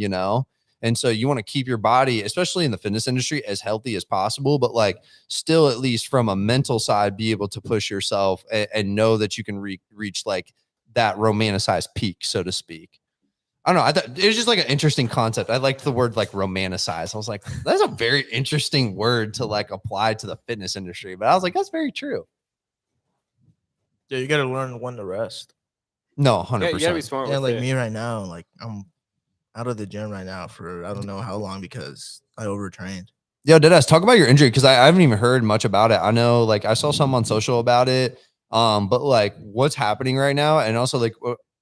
And so you want to keep your body, especially in the fitness industry, as healthy as possible, but like still, at least from a mental side, be able to push yourself and know that you can reach like that romanticized peak, so to speak. I don't know. I thought it was just like an interesting concept. I liked the word like romanticize. I was like, that's a very interesting word to like apply to the fitness industry. But I was like, that's very true. Yeah, you got to learn when to rest. No, 100%. Yeah, you gotta be smart. Yeah, with like it. me right now, like I'm out of the gym right now for I don't know how long because I overtrained. Yo, Deadass, talk about your injury, because I haven't even heard much about it. I know, like, I saw some on social about it, but like, what's happening right now, and also like,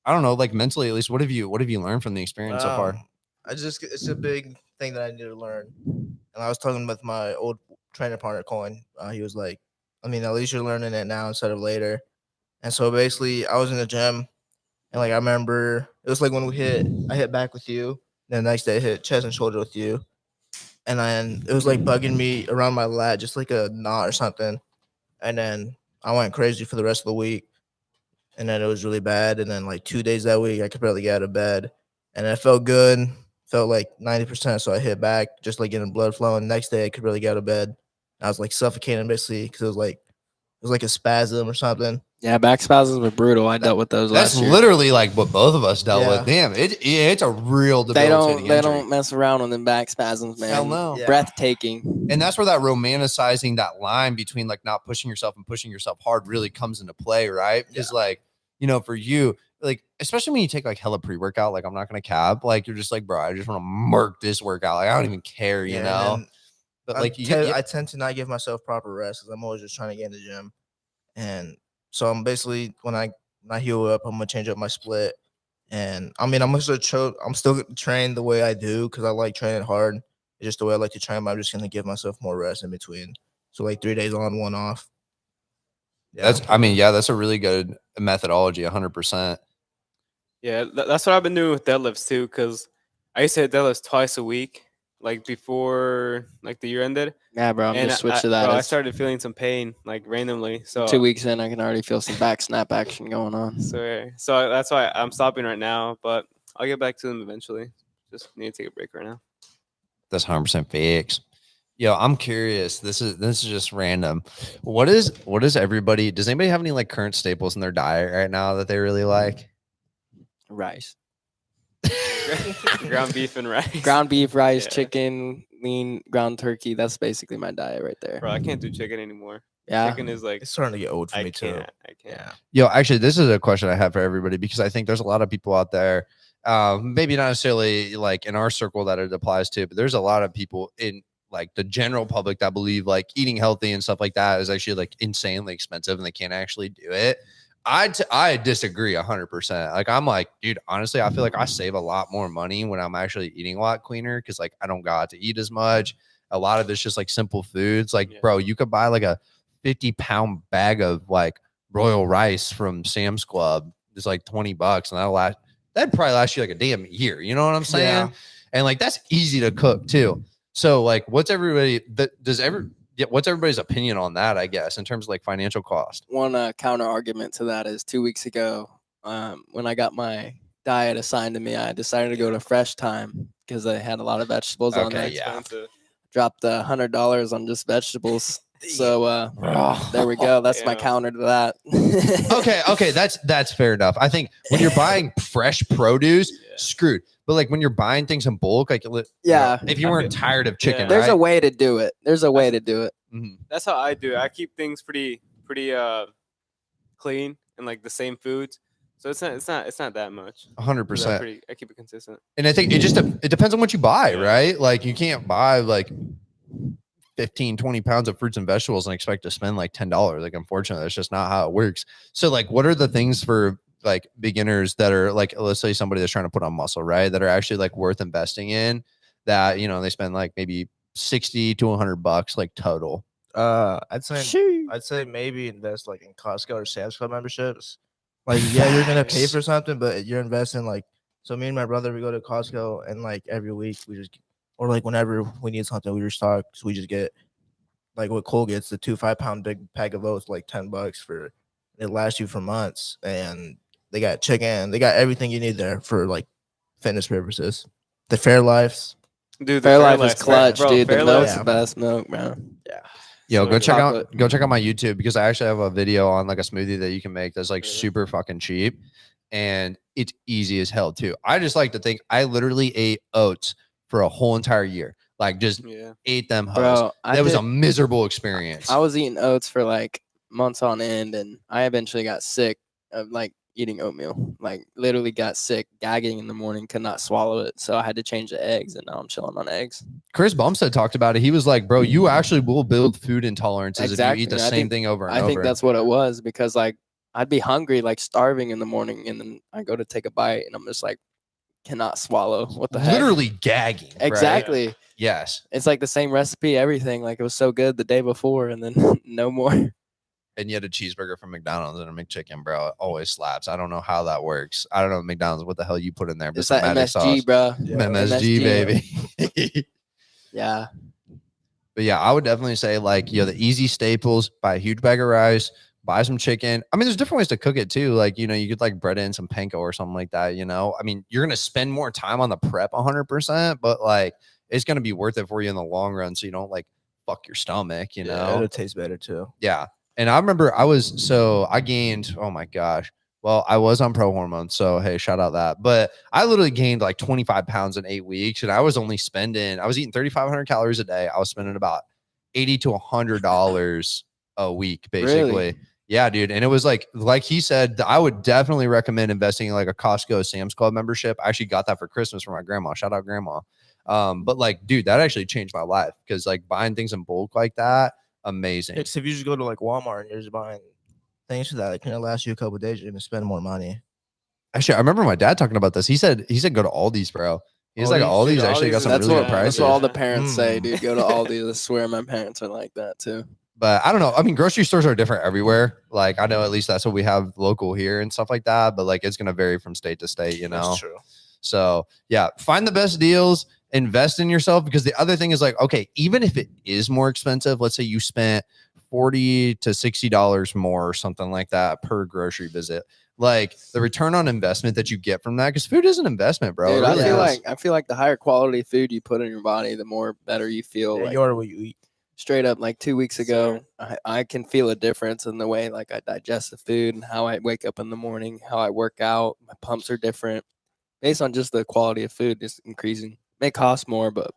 I don't know, like mentally at least, what have you learned from the experience so far? It's a big thing that I need to learn. And I was talking with my old trainer partner, Colin. He was like, I mean, at least you're learning it now instead of later. And so basically, I was in the gym, and like I remember it was like when I hit back with you. Then the next day I hit chest and shoulder with you. And then it was like bugging me around my lat, just like a knot or something. And then I went crazy for the rest of the week. And then it was really bad. And then like 2 days that week, I could barely get out of bed. And it felt good, felt like 90%. So I hit back, just like getting blood flowing. Next day, I could barely get out of bed. I was like suffocating basically because it was like a spasm or something. Yeah, back spasms were brutal. I dealt with those That's last year. literally like what both of us dealt Yeah. with. Damn, it's a real They debilitating don't injury. mess around on them back spasms, man. Hell no. Yeah. Breathtaking. And that's where that romanticizing that line between like not pushing yourself and pushing yourself hard really comes into play, right? Because like, for you, like, especially when you take like hella pre-workout, like I'm not gonna cap, like you're just like, bro, I just want to murk this workout. Like I don't even care, you know. But like I tend to not give myself proper rest because I'm always just trying to get in the gym. And so I'm basically when I heal up, I'm gonna change up my split. And I mean, I'm still trained the way I do because I like training hard. It's just the way I like to train, but I'm just gonna give myself more rest in between. So like 3 days on, 1 off. Yeah. That's a really good methodology, 100%. Yeah, that's what I've been doing with deadlifts too. Because I used to hit deadlifts twice a week, like before like the year ended. Yeah, bro. I'm And just switched to that. Bro, I started feeling some pain like randomly. So 2 weeks in, I can already feel some back snap action going on. So that's why I'm stopping right now. But I'll get back to them eventually. Just need to take a break right now. That's 100% fix. Yo, I'm curious. This is just random. Does anybody have any like current staples in their diet right now that they really like? Rice. Ground beef and rice. Ground beef, rice, Yeah. chicken, lean ground turkey. That's basically my diet right there. Bro, I can't do chicken anymore. Yeah. Chicken is like It's starting to get old for I me too. can't. Yeah. Yo, actually, this is a question I have for everybody, because I think there's a lot of people out there, maybe not necessarily like in our circle that it applies to, but there's a lot of people in like the general public that believe like eating healthy and stuff like that is actually like insanely expensive and they can't actually do it. I disagree 100%. Like I'm like, dude, honestly, I feel like I save a lot more money when I'm actually eating a lot cleaner, because like I don't got to eat as much. A lot of it's just like simple foods. Like, bro, you could buy like a 50-pound bag of like royal rice from Sam's Club. It's like $20, and that'd probably last you like a damn year. You know what I'm saying? Yeah. And like that's easy to cook too. So like, what's everybody's opinion on that, I guess, in terms of like financial cost? One counter argument to that is 2 weeks ago, when I got my diet assigned to me, I decided to go to Fresh Time because I had a lot of vegetables on there. Yeah. Dropped $100 on just vegetables. So there we go. That's my Yeah. counter to that. Okay, that's fair enough. I think when you're buying fresh produce, Yeah. screwed. But like when you're buying things in bulk, like Yeah. if you weren't tired of chicken, There's right? a way to do it. There's a way to do it. Mhm. That's how I do it. I keep things pretty clean and like the same foods. So it's not that much. 100%. I keep it consistent. And I think it depends on what you buy, Yeah. right? Like you can't buy like 15, 20 pounds of fruits and vegetables and expect to spend like $10. Like, unfortunately, that's just not how it works. So like, what are the things for like beginners that are like, let's say somebody that's trying to put on muscle, right? That are actually like worth investing in that, they spend like maybe 60 to $100 like total. I'd say maybe invest like in Costco or Sam's Club memberships. Like, yeah, you're gonna pay for something, but you're investing. Like, so me and my brother, we go to Costco, and like every week we just, or like whenever we need something, we restock. So we just get like what Cole gets, the 2 5-pound big pack of oats, like $10 for. It lasts you for months, and they got chicken, they got everything you need there for like fitness purposes. The Fairlifes, Dude, the Fairlife is clutch, bro, dude. The Fairlife- milk's Yeah. the best milk, bro. Yo, So go good. check Chocolate. out my YouTube because I actually have a video on like a smoothie that you can make that's like Really? super fucking cheap and it's easy as hell too. I just like to think I literally ate oats for a whole entire year. Like just Yeah. ate them hoes. Bro, That was a miserable experience. I was eating oats for like months on end, and I eventually got sick of like eating oatmeal. Like literally got sick, gagging in the morning, could not swallow it. So I had to change the eggs, and now I'm chilling on eggs. Chris Bumstead talked about it. He was like, bro, you actually will build food intolerances if Exactly. you eat the And I same think- thing over and I over. think that's what it was, because like I'd be hungry, like starving in the morning, and then I go to take a bite, and I'm just like cannot swallow. What the heck? literally gagging. right? Exactly. Yes. It's like the same recipe, everything. Like it was so good the day before, and then no more. And yet a cheeseburger from McDonald's and a McChicken, bro, it always slaps. I don't know how that works. I don't know McDonald's what the hell you put in there, but It's some that magic MSG, sauce. bro. Yeah. MSG, baby. Yeah. But yeah, I would definitely say like, the easy staples, buy a huge bag of rice, buy some chicken. I mean, there's different ways to cook it too. Like, you could like bread in some panko or something like that, I mean, you're going to spend more time on the prep 100%, but like, it's going to be worth it for you in the long run. So you don't like fuck your stomach, yeah, it'll taste better too. Yeah. And I remember I gained, oh my gosh. Well, I was on pro hormones. So, hey, shout out that. But I literally gained like 25 pounds in 8 weeks. And I was eating 3,500 calories a day. I was spending about $80 to $100 a week, basically. Really? Yeah, dude. And it was like he said, I would definitely recommend investing in like a Costco Sam's Club membership. I actually got that for Christmas for my grandma. Shout out grandma. But like, dude, that actually changed my life because like buying things in bulk like that, amazing. If you just go to like Walmart and you're just buying things for that, it can last you a couple of days. You're gonna spend more money. Actually, I remember my dad talking about this. He said go to Aldi's, bro. He's like Aldi's, Aldi's dude, actually got Aldi's some is- That's really what, good that's prices. what all the parents say, Mm. dude. Go to Aldi. I swear my parents are like that too. But I don't know. I mean, grocery stores are different everywhere. Like I know at least that's what we have local here and stuff like that. But like it's gonna vary from state to state, That's true. So yeah, find the best deals, invest in yourself, because the other thing is like, okay, even if it is more expensive, let's say you spent $40 to $60 more or something like that per grocery visit. Like the return on investment that you get from that, because food is an investment, bro. Dude, It really I is. feel like the higher quality food you put in your body, the more better you feel. Yeah, like, you are what you eat. straight up, like 2 weeks ago, I can feel a difference in the way like I digest the food and how I wake up in the morning, how I work out. My pumps are different based on just the quality of food is increasing. May cost more, but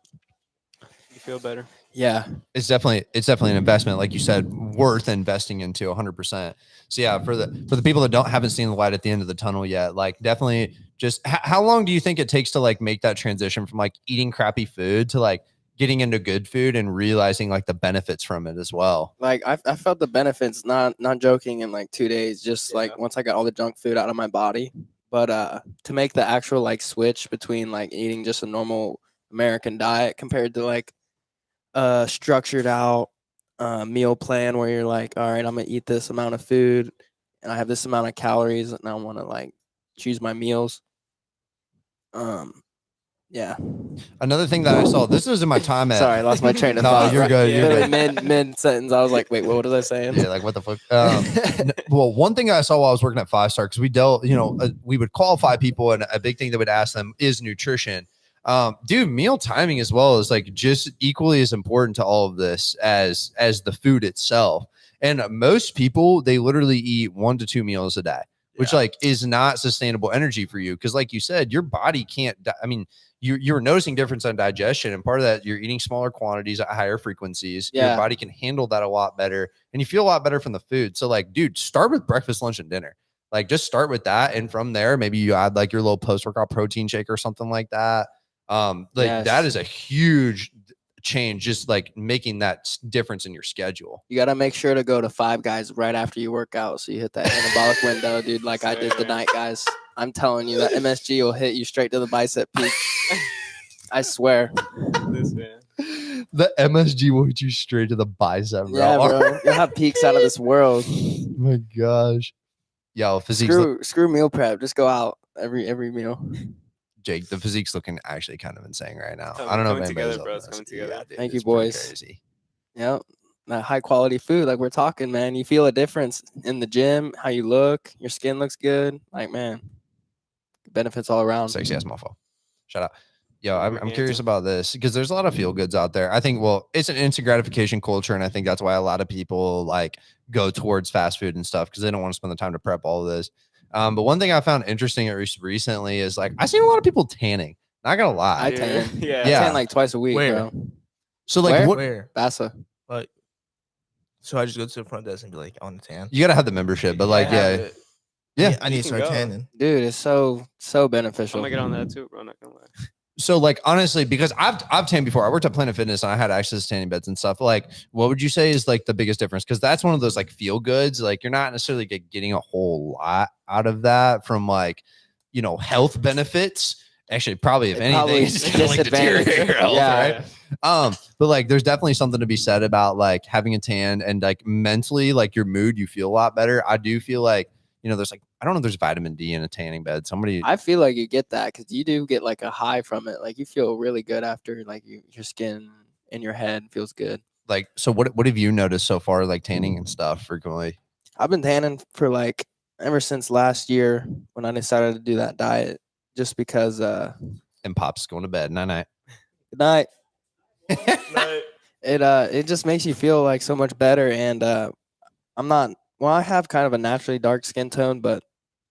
You feel better. yeah, It's definitely an investment, like you said, worth investing into 100%. So yeah, for the people that haven't seen the light at the end of the tunnel yet, like definitely just how long do you think it takes to like make that transition from like eating crappy food to like getting into good food and realizing like the benefits from it as well? like I felt the benefits, not joking, in like 2 days, just Yeah. like once I got all the junk food out of my body. But to make the actual like switch between like eating just a normal American diet compared to like structured out meal plan where you're like, all right, I'm gonna eat this amount of food and I have this amount of calories and I want to like choose my meals. Yeah. Another thing that I saw, this was in my time at Sorry, I lost my train of No, thought. you're good, you're Literally good. mid sentence, I was like, wait, what was I saying? yeah, like what the fuck? Well, one thing I saw while I was working at 5 Star, because we dealt, we would qualify people, and a big thing that we'd ask them is nutrition. Dude, meal timing as well is like just equally as important to all of this as the food itself. And most people, they literally eat 1 to 2 meals a day, which like is not sustainable energy for you. Cause like you said, your body can't, I mean, you're noticing difference on digestion, and part of that, you're eating smaller quantities at higher frequencies. Your Yeah. body can handle that a lot better, and you feel a lot better from the food. So like, dude, start with breakfast, lunch, and dinner. Like just start with that. And from there, maybe you add like your little post-workout protein shake or something like that. Like that Yes. is a huge change, just like making that difference in your schedule. You got to make sure to go to Five Guys right after you work out, so you hit that anabolic window, dude, like I did tonight, guys. I'm telling you, that MSG will hit you straight to the bicep peak. I swear. This man. The MSG will hit you straight to the bicep, bro. Yeah, bro. You'll have peaks out of this world. Oh my gosh. Yo, physique. Screw meal prep. Just go out every meal. Jake, the physique's looking actually kind of insane right now. Oh, I don't know if coming anybody's together, bro. up It's this. coming together. Yeah, dude, Thank you, it's pretty boys. crazy. Yep. That high quality food, like we're talking, man. You feel a difference in the gym, how you look, your skin looks good. Like, man, benefits all around. Sexy ass mofo. Shout out. Yo, Super I'm curious handsome. about this because there's a lot of feel goods out there. I think, well, it's an instant gratification culture, and I think that's why a lot of people like go towards fast food and stuff because they don't want to spend the time to prep all of this. But one thing I found interesting recently is like I seen a lot of people tanning. Not gonna lie. I tan. Yeah. I Yeah. tan like twice a week, Where? bro. So like, Where? what Where? Bassa. Like, so I just go to the front desk and be like, on the tan. you gotta have the membership, but like, I have yeah, it. Yeah. I need You to can start go. tanning. Dude, it's so I'm beneficial. gonna get on that too, bro. I'm not gonna lie. So like honestly, because I've tanned before. I worked at Planet Fitness and I had access to tanning beds and stuff. Like, what would you say is like the biggest difference? Because that's one of those like feel goods. Like you're not necessarily getting a whole lot out of that from like, you know, health benefits. Actually, probably if It anything, probably it's gonna like disadvantage- deteriorate your health, Yeah. right? But like there's definitely something to be said about like having a tan and like mentally, like your mood, you feel a lot better. I do feel like, you know, there's like, I don't know if there's vitamin D in a tanning bed. Somebody I feel like you get that because you do get like a high from it. Like you feel really good after, like your skin and your head feels good. like, so what have you noticed so far, like tanning and stuff frequently? I've been tanning for like ever since last year when I decided to do that diet, just because. And Pop's going to bed. Night. Good night. It just makes you feel like so much better, and I'm not. Well, I have kind of a naturally dark skin tone, but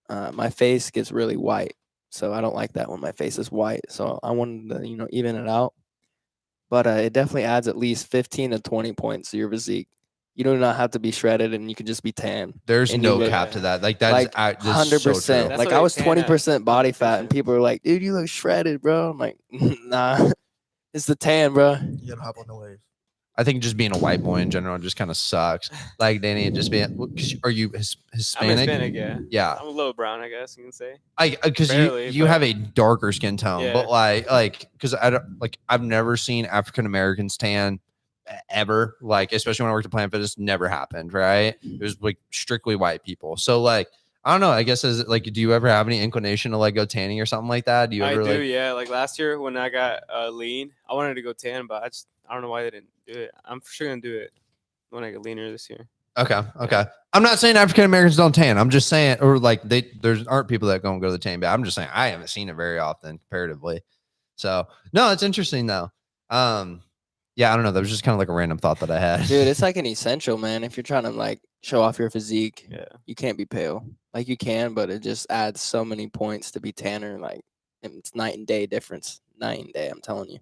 my face gets really white, so I don't like that when my face is white. So I wanted to, even it out. But it definitely adds at least 15 to 20 points to your physique. You do not have to be shredded, and you can just be tan. There's And you no look- cap to that. Like that's Like that's 100%. So true. That's Like what I they was tan at, 20% body fat, and 100%. people were like, "Dude, you look shredded, bro." I'm like, "Nah, it's the tan, bro." You gotta hop on the wave. I think just being a white boy in general just kind of sucks. Like Danny, just being. Are you I'm Hispanic? Hispanic, yeah. Yeah, I'm a little brown, I guess you can say. because Barely, you but- have a darker skin tone, Yeah. but like because I don't like I've never seen African Americans tan ever. Like especially when I worked at Planet Fitness, never happened. Right? It was like strictly white people. So like I don't know. I guess is it like do you ever have any inclination to like go tanning or something like that? Do you I ever do, like? yeah. Like last year when I got lean, I wanted to go tan, but I don't know why they didn't do it. I'm for sure gonna do it when I get leaner this year. Okay. I'm not saying African Americans don't tan. I'm just saying, or like there's aren't people that go to the tan, but I'm just saying I haven't seen it very often comparatively. So no, it's interesting though. Yeah, I don't know. That was just kind of like a random thought that I had. Dude, it's like an essential, man. If you're trying to like show off your physique, Yeah. you can't be pale. Like you can, but it just adds so many points to be tanner. Like it's night and day difference. Night and day, I'm telling you.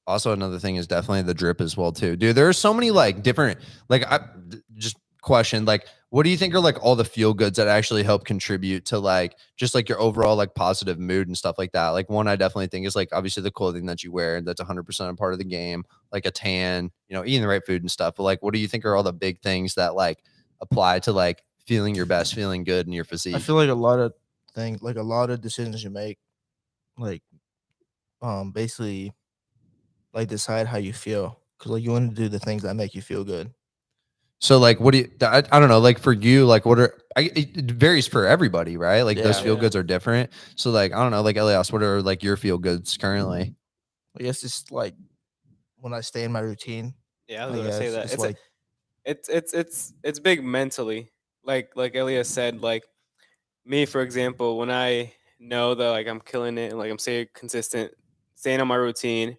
Also, another thing is definitely the drip as well too, dude. There are so many like different like just question like what do you think are like all the feel goods that actually help contribute to like just like your overall like positive mood and stuff like that? Like one I definitely think is like obviously the clothing that you wear, that's 100% a part of the game, like a tan, you know, eating the right food and stuff. But like what do you think are all the big things that like apply to like feeling your best, feeling good in your physique? I feel like a lot of things, like a lot of decisions you make, like, basically, like decide how you feel, because like you want to do the things that make you feel good. So like, what do you? I don't know. Like for you, like what are? It varies for everybody, right? Like those Yeah. feel goods are different. So like, I don't know. Like Elias, what are like your feel goods currently? I guess it's like when I stay in my routine. Yeah, I was I gonna say guess that. it's like It's big mentally. Like Elias said, like me, for example, when I know that like I'm killing it and like I'm staying consistent, staying on my routine,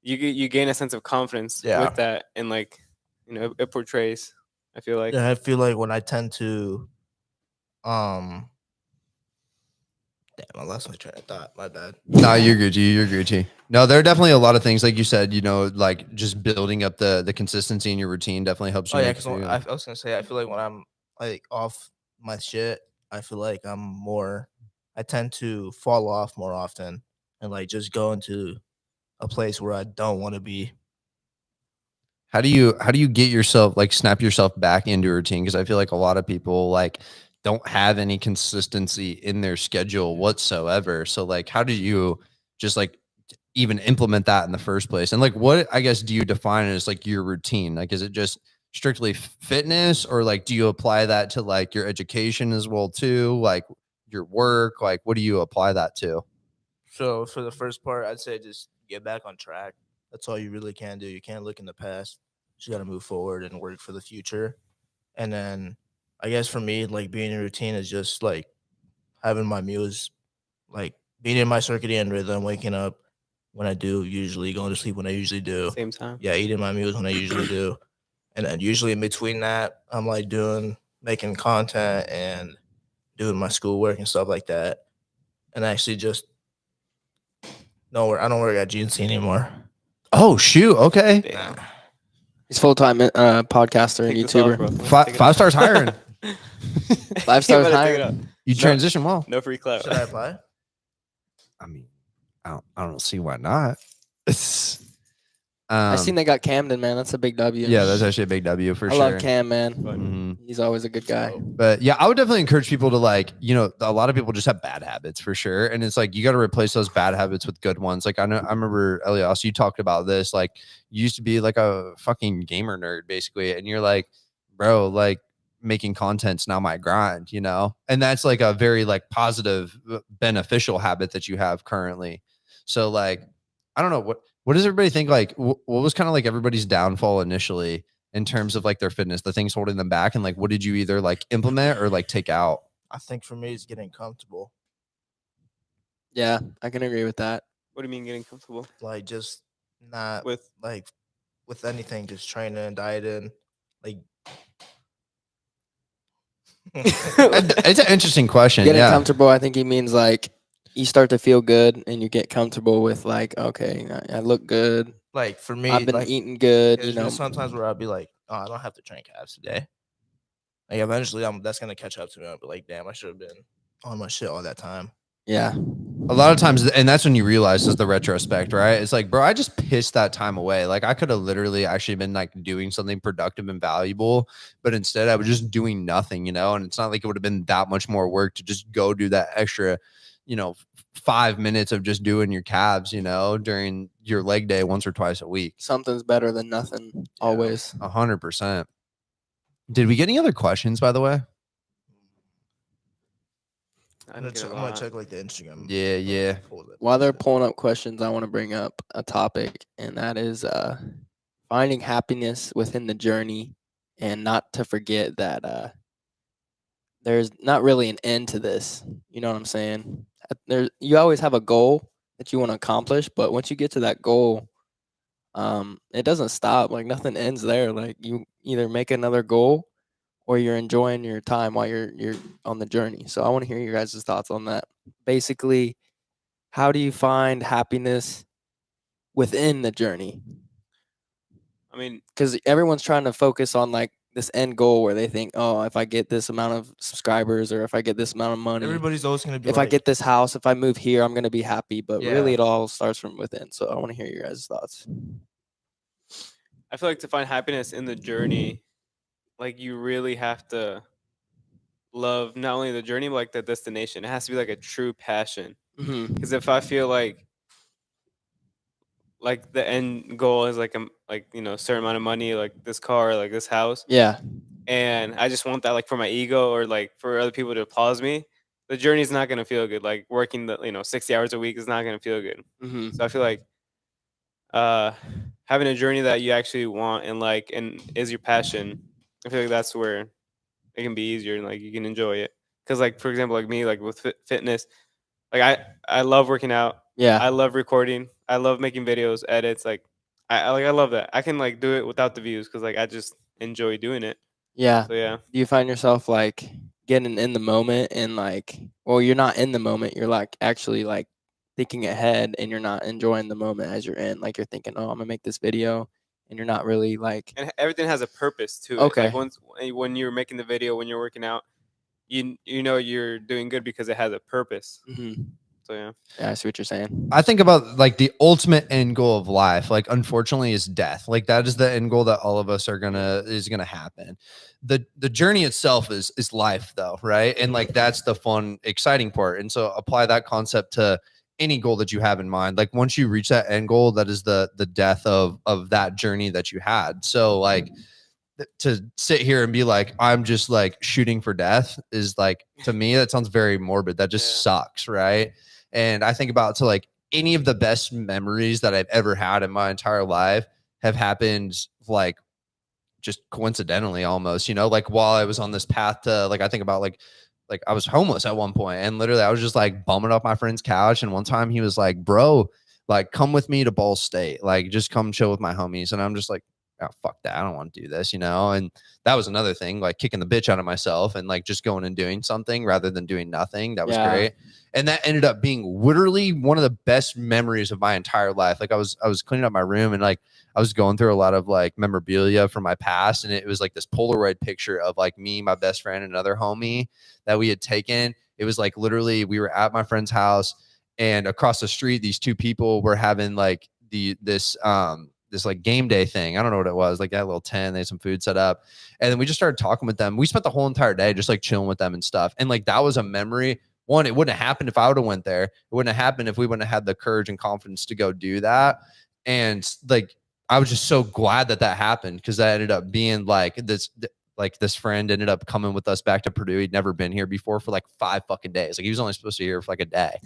you gain a sense of confidence Yeah. with that, and like it portrays. I feel like Yeah, I feel like when I tend to, damn, I lost my train of thought. My bad. No, you're Gucci. You're Gucci. No, there are definitely a lot of things, like you said, like just building up the consistency in your routine definitely helps you. Oh yeah, make because it I was gonna say, I feel like when I'm like off my shit, I feel like I tend to fall off more often and like just go into a place where I don't want to be. How do you get yourself, like, snap yourself back into a routine? Because I feel like a lot of people like don't have any consistency in their schedule whatsoever. So like, how do you just like even implement that in the first place? And like, what, I guess, do you define as like your routine? Like, is it just strictly fitness, or like do you apply that to like your education as well too? Like your work, like what do you apply that to? So for the first part, I'd say just get back on track. That's all you really can do. You can't look in the past. You just got to move forward and work for the future. And then I guess for me, like being in routine is just like having my meals, like being in my circadian rhythm, waking up when I do, usually going to sleep when I usually do. same time. Yeah, eating my meals when I usually do. And then usually in between that, I'm like making content and doing my schoolwork and stuff like that. And actually just I don't work at GNC anymore. Oh shoot, okay. Damn. He's full-time podcaster and Take this off, bro. YouTuber. Come on, Five, take it five off. stars hiring. 5 stars better take it hiring. off. You No. transition well. No free clout. Should I apply? I mean, I don't see why not. I seen they got Camden, man. That's a big W. Yeah, that's actually a big W for I sure. love Cam, man. Mhm. He's always a good guy. But yeah, I would definitely encourage people to like, a lot of people just have bad habits for sure. And it's like, you got to replace those bad habits with good ones. Like I remember Elias, you talked about this, like you used to be like a fucking gamer nerd basically. And you're like, bro, like making content's now my grind, and that's like a very like positive, beneficial habit that you have currently. So like, I don't know what does everybody think? Like, what was kind of like everybody's downfall initially in terms of like their fitness, the things holding them back, and like what did you either like implement or like take out? I think for me, it's getting comfortable. Yeah, I can agree with that. What do you mean getting comfortable Like just not with? like with anything, just training and dieting. Like It's an interesting question. Getting Yeah. comfortable, I think he means like you start to feel good and you get comfortable with like, okay, I look good. like for me, I've been like, eating good, there's been sometimes where I'll be like, oh, I don't have to train calves today. Like eventually, that's gonna catch up to me. I'll be like, damn, I should have been on my shit all that time. Yeah. A lot of times, and that's when you realize is the retrospect, right? It's like, bro, I just pissed that time away. Like I could have literally actually been like doing something productive and valuable, but instead I was just doing nothing, and it's not like it would have been that much more work to just go do that extra, 5 minutes of just doing your calves, during your leg day once or twice a week. Something's better than nothing, always. 100%. Did we get any other questions, by the way? I'm gonna check like the Instagram. Yeah. While they're pulling up questions, I want to bring up a topic, and that is finding happiness within the journey, and not to forget that there's not really an end to this. You know what I'm saying? You always have a goal that you want to accomplish, but once you get to that goal, it doesn't stop. Like nothing ends there. Like you either make another goal or you're enjoying your time while you're on the journey. So I want to hear your guys' thoughts on that. Basically, how do you find happiness within the journey? I mean, Because everyone's trying to focus on like this end goal where they think, oh, if I get this amount of subscribers or if I get this amount of money, Everybody's always gonna be. if I get this house, if I move here, I'm gonna be happy. But really, Yeah. it all starts from within. So I want to hear your guys' thoughts. I feel like to find happiness in the journey, like you really have to love not only the journey but like the destination. It has to be like a true passion. Mm-hmm. Because if I feel like the end goal is like a certain amount of money, like this car, like this house, Yeah. and I just want that like for my ego or like for other people to applaud me, the journey is not gonna feel good. Like working 60 hours a week is not gonna feel good. Mm-hmm. So I feel like having a journey that you actually want and like and is your passion, I feel like that's where it can be easier and like you can enjoy it. Because like for example, like me, like with fitness, Like I love working out. Yeah. I love recording. I love making videos, edits. Like I love that. I can like do it without the views because like I just enjoy doing it. Yeah. So yeah. Do you find yourself like getting in the moment and like, well, you're not in the moment. You're like actually like thinking ahead and you're not enjoying the moment as you're in. Like you're thinking, oh, I'm gonna make this video, and you're not really like, And everything has a purpose to it. Okay. Like when you're making the video, when you're working out, you know you're doing good because it has a purpose. Mhm. So yeah. Yeah, I see what you're saying. I think about like the ultimate end goal of life, like unfortunately is death. Like that is the end goal that all of us are is gonna happen. The journey itself is life though, right? And like that's the fun, exciting part. And so apply that concept to any goal that you have in mind. Like once you reach that end goal, that is the death of that journey that you had. So like to sit here and be like, I'm just like shooting for death is like, to me, that sounds very morbid. That just sucks, right? And I think about to like any of the best memories that I've ever had in my entire life have happened like just coincidentally almost, you know, like while I was on this path to like, I think about like I was homeless at one point and literally I was just like bumming up my friend's couch. And one time he was like, bro, like come with me to Ball State, like just come chill with my homies. And I'm just like, oh, fuck that. I don't want to do this, you know? And that was another thing, like kicking the bitch out of myself and like just going and doing something rather than doing nothing. That was great. And that ended up being literally one of the best memories of my entire life. Like I was cleaning up my room and like I was going through a lot of like memorabilia from my past. And it was like this Polaroid picture of like me, my best friend, another homie that we had taken. It was like literally we were at my friend's house and across the street, these two people were having like this like game day thing. I don't know what it was. Like that little tent, they had some food set up. And then we just started talking with them. We spent the whole entire day just like chilling with them and stuff. And like that was a memory. One, it wouldn't have happened if I would have went there. It wouldn't have happened if we wouldn't have had the courage and confidence to go do that. And like I was just so glad that happened because that ended up being like this friend ended up coming with us back to Purdue. He'd never been here before for like 5 fucking days. Like he was only supposed to be here for like a day.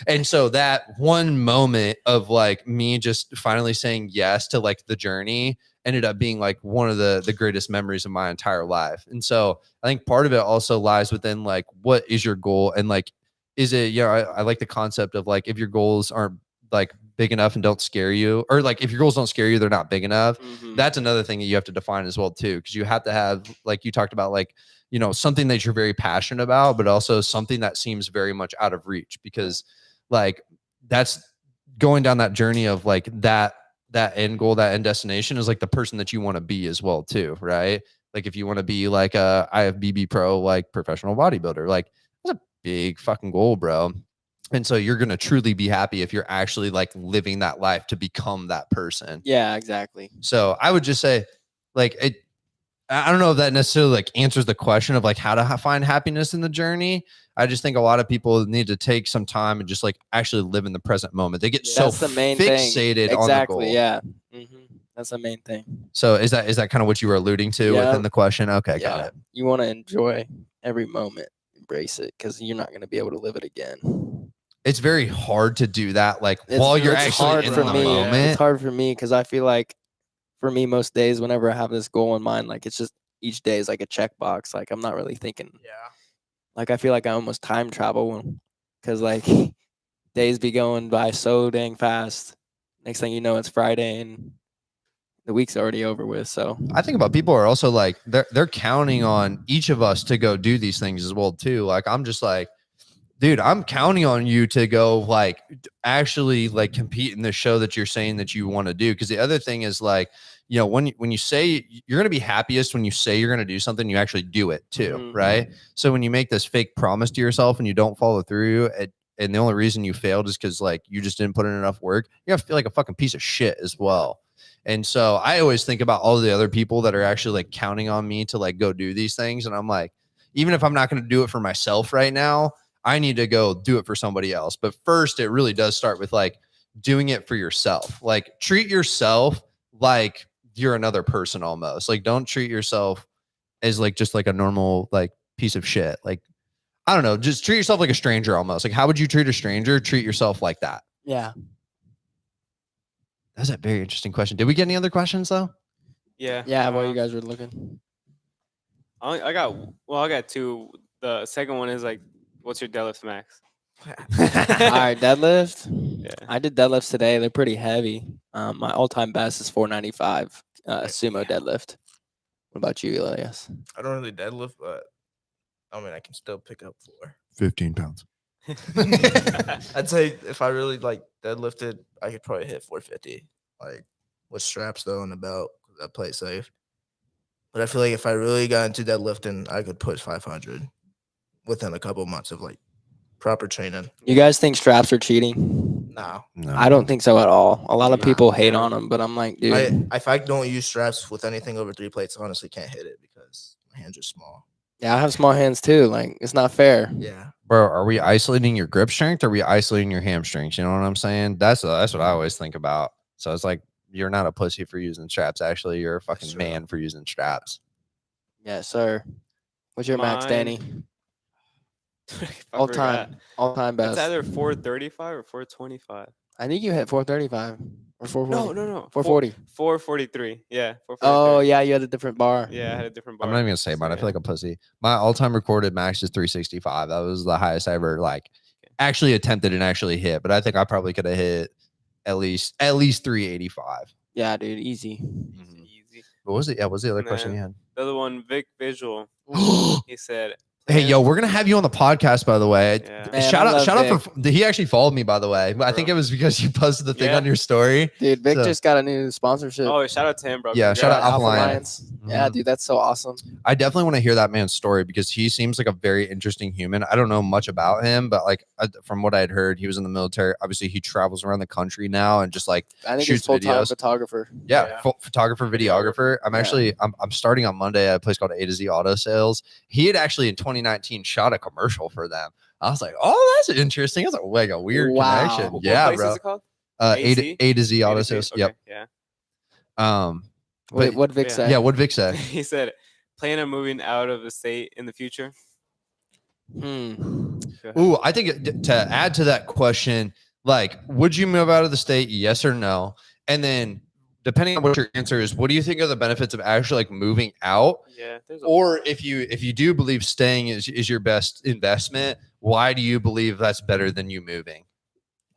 And so that one moment of like me just finally saying yes to like the journey ended up being like one of the greatest memories of my entire life. And so I think part of it also lies within like, what is your goal? And like, is it, you know, I like the concept of like, if your goals aren't like big enough and don't scare you, or like if your goals don't scare you, they're not big enough. That's another thing that you have to define as well too, because you have to have, like you talked about, like, you know, something that you're very passionate about, but also something that seems very much out of reach, because like that's going down that journey of like that end goal, that end destination is like the person that you want to be as well too, right? Like if you want to be like a IFBB pro, like professional bodybuilder, like that's a big fucking goal, bro. And so you're going to truly be happy if you're actually like living that life to become that person. Yeah, exactly. So I would just say like, I don't know if that necessarily like answers the question of like how to find happiness in the journey. I just think a lot of people need to take some time and just like actually live in the present moment. They get so That's the main fixated thing. on the goal. Exactly. Yeah. That's the main thing. So is that kind of what you were alluding to within the question? Okay, got it. You want to enjoy every moment, embrace it, because you're not going to be able to live it again. It's very hard to do that, like while you're actually in the moment. It's hard for me because I feel like for me, most days, whenever I have this goal in mind, like it's just each day is like a checkbox. Like I'm not really thinking. Yeah. Like I feel like I almost time travel because like days be going by so dang fast. Next thing you know, it's Friday and the week's already over with. So I think about people are also like they're counting on each of us to go do these things as well too. Like I'm just like, dude, I'm counting on you to go like actually like compete in the show that you're saying that you want to do. Because the other thing is like, you know, when you say you're going to be happiest when you say you're going to do something, you actually do it too, right? So when you make this fake promise to yourself and you don't follow through, and the only reason you failed is because like you just didn't put in enough work, you have to feel like a fucking piece of shit as well. And so I always think about all the other people that are actually like counting on me to like go do these things. And I'm like, even if I'm not going to do it for myself right now, I need to go do it for somebody else. But first, it really does start with like doing it for yourself. Like treat yourself like you're another person almost. Like don't treat yourself as like just like a normal like piece of shit. Like, I don't know, just treat yourself like a stranger almost. Like how would you treat a stranger? Treat yourself like that. yeah. That's a very interesting question. Did we get any other questions though? Yeah. Yeah, while you guys were looking. I got two. The second one is like, what's your deadlift max? All right, deadlift. Yeah. I did deadlifts today. They're pretty heavy. My all-time best is 495 sumo deadlift. What about you, Elias? I don't really deadlift, but I mean, I can still pick up 15 pounds. I'd say if I really like deadlifted, I could probably hit 450, like with straps though and a belt. I play it safe. But I feel like if I really got into deadlifting, I could push 500 within a couple months of like proper training. You guys think straps are cheating? No, I don't think so at all. A lot of Nah, people hate on them, but I'm like, dude. if I don't use straps with anything over 3 plates, I honestly can't hit it because my hands are small. Yeah, I have small hands too. Like, it's not fair. Yeah. Bro, are we isolating your grip strength or are we isolating your hamstrings? You know what I'm saying? That's what I always think about. So it's like, you're not a pussy for using straps. Actually, you're a fucking man for using straps. Yes, sir. What's your max, Danny? All time best. It's either 435 or 425. I think you hit 435 or 440. No. 440. 443. Yeah. 443. Oh, yeah, you had a different bar. Yeah, I had a different bar. I'm not even gonna say mine. I feel like a pussy. My all-time recorded max is 365. That was the highest I ever actually attempted and actually hit. But I think I probably could have hit at least 385. Yeah, dude, easy. Easy. What was it? Yeah, what was the other question you had? The other one, Vic Visual. He said, Hey, yo, we're gonna have you on the podcast, by the way. Yeah. Man, shout I love out for he actually followed me, by the way. But I think it was because you posted the thing on your story. Dude, Vic So- just got a new sponsorship. oh, shout out to him, bro. Yeah, shout out Congrats. Alpha Lions. Yeah, dude, that's so awesome. I definitely want to hear that man's story because he seems like a very interesting human. I don't know much about him, but from what I had heard, he was in the military. Obviously, he travels around the country now and just I think he's shoots full-time videos. photographer. Yeah. Photographer, videographer. I'm starting on Monday at a place called A to Z Auto Sales. He had actually in 2019 shot a commercial for them. I was like, oh, that's interesting. It's like a weird Wow. connection. What Yeah, place bro. is it called? A to Z Auto Sales. Okay, Yep. Yeah. Wait, But- what Vic said? Yeah, what'd Vic say? He said, plan on moving out of the state in the future. Hmm. Go ahead. Ooh, I think to add to that question, would you move out of the state? Yes or no? And then depending on what your answer is, what do you think are the benefits of actually moving out? Yeah. Or if you do believe staying is your best investment, why do you believe that's better than you moving?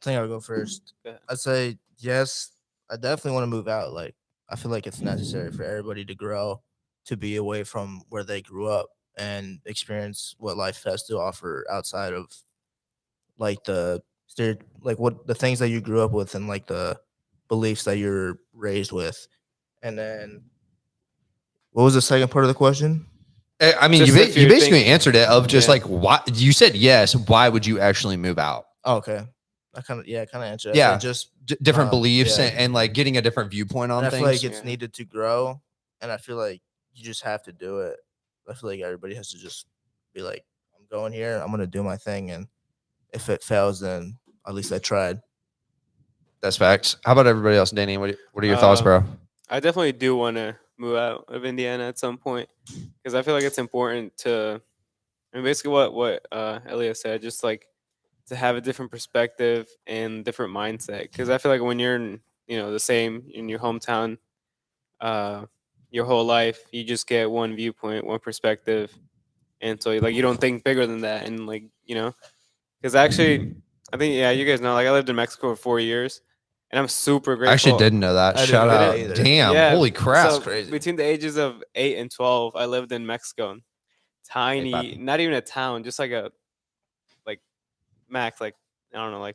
I think I'll go first. Go ahead. I'd say yes. I definitely want to move out. Like, I feel like it's necessary for everybody to grow, to be away from where they grew up and experience what life has to offer outside of what the things that you grew up with and the beliefs that you're raised with. And then what was the second part of the question? I mean, Just if you you're basically thinking- answered it of just Yeah. why you said yes. Why would you actually move out? Oh, okay. I kind of answered. I Yeah. said just Different beliefs yeah. and getting a different viewpoint on and I things. feel like it's Yeah. needed to grow, and I feel like you just have to do it. I feel like everybody has to just be like, I'm going here, I'm gonna do my thing, and if it fails, then at least I tried. That's facts. How about everybody else, Danny? What are your thoughts, bro? I definitely do want to move out of Indiana at some point because I feel like it's important to, basically what Elias said, just to have a different perspective and different mindset. Because I feel like when you're in, the same in your hometown, your whole life, you just get one viewpoint, one perspective, and so you don't think bigger than that, and because actually, I think you guys know, I lived in Mexico for 4 years. And I'm super grateful. I actually didn't know that. I didn't Shout know that out. either. Damn. Yeah, Holy crap. So crazy. between the ages of 8 and 12, I lived in Mexico. Tiny, papi. not even a town, just max, I don't know,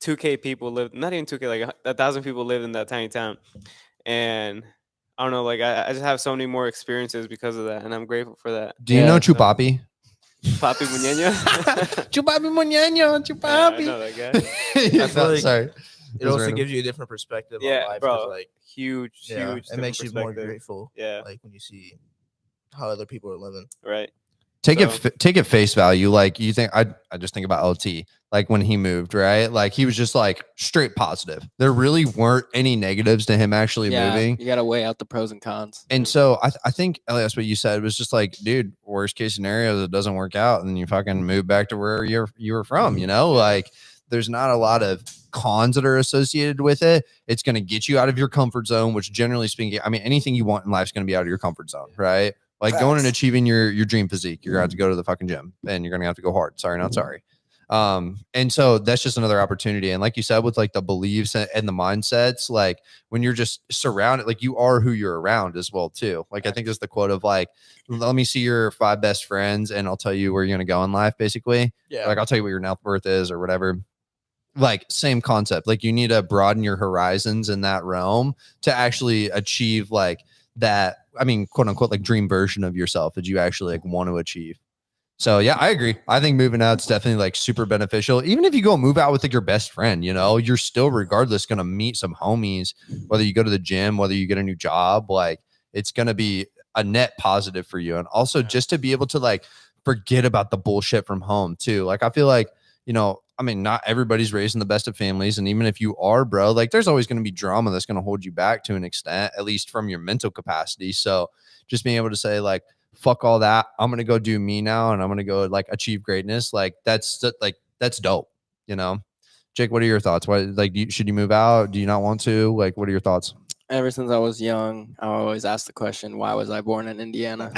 2K people lived, not even 2K, 1,000 people lived in that tiny town. And I don't know, I just have so many more experiences because of that. And I'm grateful for that. Do you Yeah, know so- Chupapi? Papi Muñeño. Chupapi Muñeño. Yeah, I Chupapi. know that guy. Yeah, I feel like sorry. It was also random. gives you a different perspective Yeah, on life. bro. 'Cause, Huge, yeah, huge. it different makes you more perspective. grateful. Yeah. When you see how other people are living. Right. Take So- it take it face value. You think I just think about LT, when he moved, right? He was just straight positive. There really weren't any negatives to him actually moving. You got to weigh out the pros and cons. And so I think Elias, what you said was just dude, worst case scenario, it doesn't work out, and then you fucking move back to where you were from. There's not a lot of cons that are associated with it. It's going to get you out of your comfort zone, which generally speaking, I mean, anything you want in life is going to be out of your comfort zone, right? Going and Facts. achieving your dream physique, you're going to have to go to the fucking gym and you're going to have to go hard. Sorry, not sorry. And so that's just another opportunity. And like you said, with like the beliefs and the mindsets, like when you're just surrounded, like you are who you're around as well too. Like I think there's the quote of like, let me see your 5 best friends and I'll tell you where you're going to go in life, basically. Yeah. Like I'll tell you what your net worth is or whatever. Like same concept. Like you need to broaden your horizons in that realm to actually achieve like that. I mean, quote unquote, like dream version of yourself that you actually like want to achieve. So yeah, I agree. I think moving out's definitely like super beneficial. Even if you go move out with like your best friend, you know, you're still regardless going to meet some homies, whether you go to the gym, whether you get a new job, like it's going to be a net positive for you. And also just to be able to like forget about the bullshit from home too. Like I feel like, you know, I mean, not everybody's raised in the best of families. And even if you are, bro, like there's always going to be drama that's going to hold you back to an extent, at least from your mental capacity. So just being able to say like, fuck all that. I'm going to go do me now. And I'm going to go like achieve greatness. Like that's dope. You know, Jake, what are your thoughts? What, like, should you move out? Do you not want to? Like, what are your thoughts? Ever since I was young, I always asked the question, why was I born in Indiana?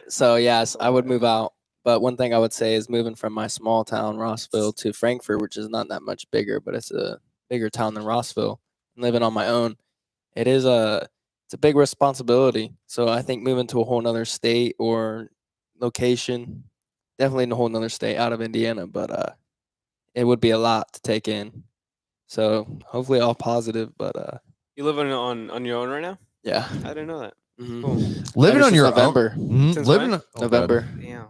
So yes, I would move out. But one thing I would say is moving from my small town, Rossville, to Frankfurt, which is not that much bigger, but it's a bigger town than Rossville, and living on my own, it's a big responsibility. So I think moving to a whole nother state or location, definitely in a whole nother state out of Indiana, but it would be a lot to take in. So hopefully all positive, but You living on your own right now? yeah. I didn't know that. Mhm. Cool. Living Ever on since your November. own, Since living when? November. Damn.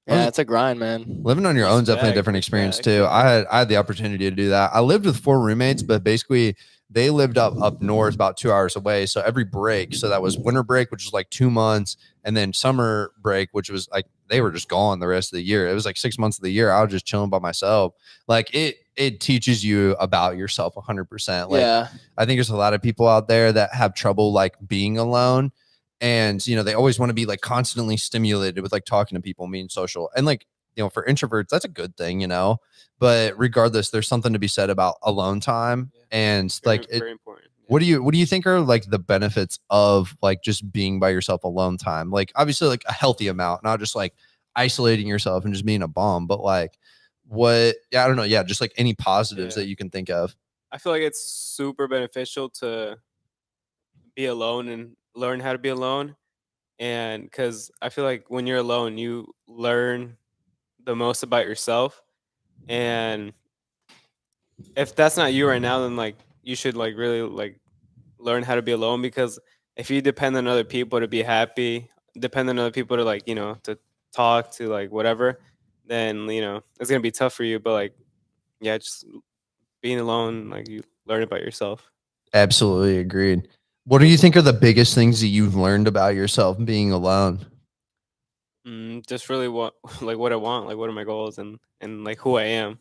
Yeah, it's a grind, man. Living on your own is definitely a Respect, different experience respect, too. yeah. I had the opportunity to do that. I lived with 4 roommates, but basically they lived up north about 2 hours away. So every break, so that was winter break, which was like 2 months, and then summer break, which was like they were just gone the rest of the year. It was like 6 months of the year. I was just chilling by myself. Like it teaches you about yourself 100%. Like Yeah. I think there's a lot of people out there that have trouble like being alone. And, you know, they always want to be like constantly stimulated with like talking to people, being social. And like, you know, for introverts, that's a good thing, you know, but regardless, there's something to be said about alone time. And Very, like, very important. Yeah. what do you think are like the benefits of like just being by yourself alone time? Like obviously like a healthy amount, not just like isolating yourself and just being a bomb, but like I don't know. Yeah. Just like any positives Yeah. that you can think of. I feel like it's super beneficial to be alone and learn how to be alone. And because I feel like when you're alone, you learn the most about yourself. And if that's not you right now, then like you should like really like learn how to be alone, because if you depend on other people to be happy, depend on other people to like, you know, to talk to like whatever, then, you know, it's going to be tough for you. But like, yeah, just being alone, like you learn about yourself. Absolutely agreed. What do you think are the biggest things that you've learned about yourself being alone? Just really what like what I want, like what are my goals, and like who I am.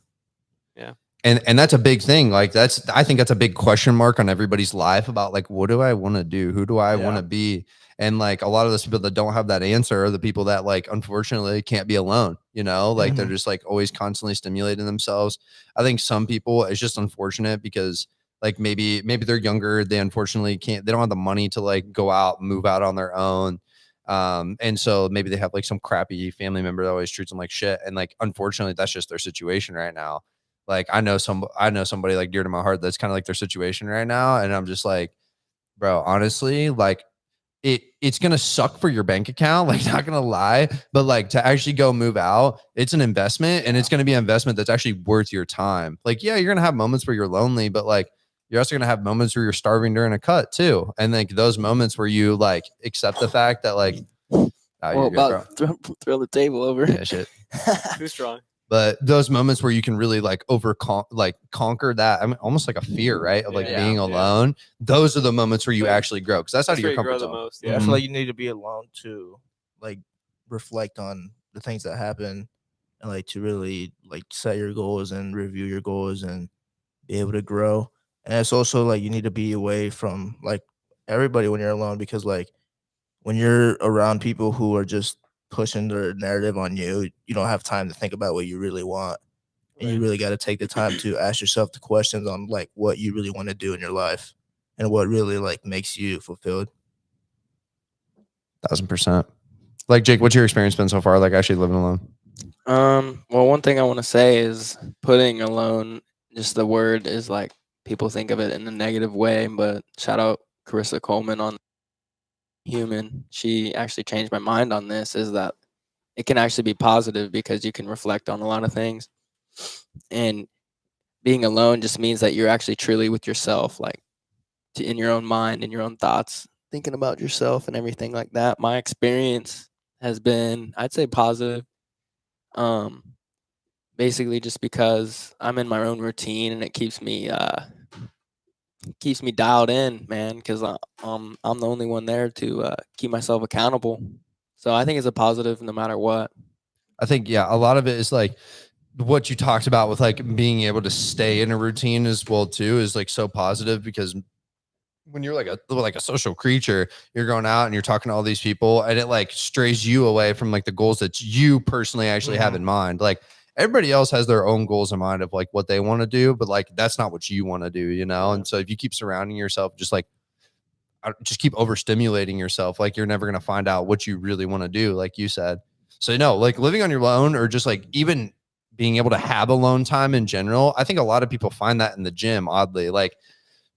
Yeah. And that's a big thing. Like I think that's a big question mark on everybody's life about like, what do I want to do? Who do I want to be? And like a lot of those people that don't have that answer are the people that like, unfortunately can't be alone, you know, like they're just like always constantly stimulating themselves. I think some people, it's just unfortunate because like maybe they're younger. They unfortunately they don't have the money to like go out, move out on their own. And so maybe they have like some crappy family member that always treats them like shit. And like, unfortunately, that's just their situation right now. Like I know somebody like dear to my heart that's kind of like their situation right now. And I'm just like, bro, honestly, like it's gonna suck for your bank account, like not gonna lie, but like to actually go move out, it's an investment, and it's gonna be an investment that's actually worth your time. Like, yeah, you're gonna have moments where you're lonely, but like you're also gonna have moments where you're starving during a cut too. And like those moments where you like accept the fact that like Well, you're good, bro. about throw the table over. Yeah, shit. Too strong. But those moments where you can really like conquer that, I mean, almost like a fear, right? Of like Yeah, being yeah. alone. Those are the moments where you Like, actually grow, because that's out That's of where your you grow comfort the zone. most. Yeah, Yeah. I Mhm. feel like you need to be alone to like reflect on the things that happen and like to really like set your goals and review your goals and be able to grow. And it's also like you need to be away from like everybody when you're alone, because like when you're around people who are just pushing their narrative on you, you don't have time to think about what you really want. And you Right. really got to take the time to ask yourself the questions on like what you really want to do in your life and what really like makes you fulfilled. 1000%. Like Jake, what's your experience been so far? Like actually living alone? Well, one thing I want to say is putting alone, just the word is like people think of it in a negative way, but shout out Carissa Coleman on Human. She actually changed my mind on this, is that it can actually be positive because you can reflect on a lot of things. And being alone just means that you're actually truly with yourself, like in your own mind, in your own thoughts, thinking about yourself and everything like that. My experience has been, I'd say, positive. Basically just because I'm in my own routine and it keeps me dialed in, man, because I'm the only one there to keep myself accountable. So I think it's a positive no matter what. I think, yeah, a lot of it is like what you talked about with like being able to stay in a routine as well too is like so positive, because when you're like a social creature, you're going out and you're talking to all these people, and it like strays you away from like the goals that you personally actually have in mind. Like everybody else has their own goals in mind of like what they want to do, but like that's not what you want to do, you know? Yeah. And so if you keep surrounding yourself, just keep overstimulating yourself, like you're never going to find out what you really want to do, like you said. So no, like living on your own, or just like even being able to have alone time in general, I think a lot of people find that in the gym, oddly. Like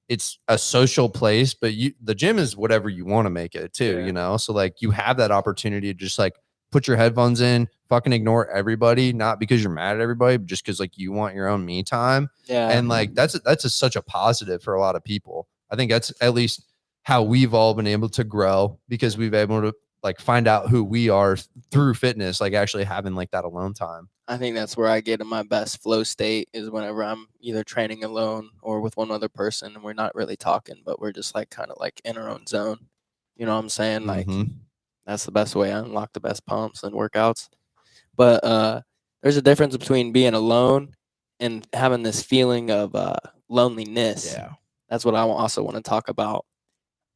it's a social place, but the gym is whatever you want to make it too, Yeah. you know? So like you have that opportunity to just like put your headphones in, fucking ignore everybody, not because you're mad at everybody, but just because like you want your own me time. Yeah. And like that's such a positive for a lot of people. I think that's at least how we've all been able to grow, because we've been able to like find out who we are through fitness, like actually having like that alone time. I think that's where I get in my best flow state, is whenever I'm either training alone or with one other person and we're not really talking, but we're just like kind of like in our own zone. You know what I'm saying? Like that's the best way I unlock the best pumps and workouts. But there's a difference between being alone and having this feeling of loneliness. Yeah. That's what I also want to talk about.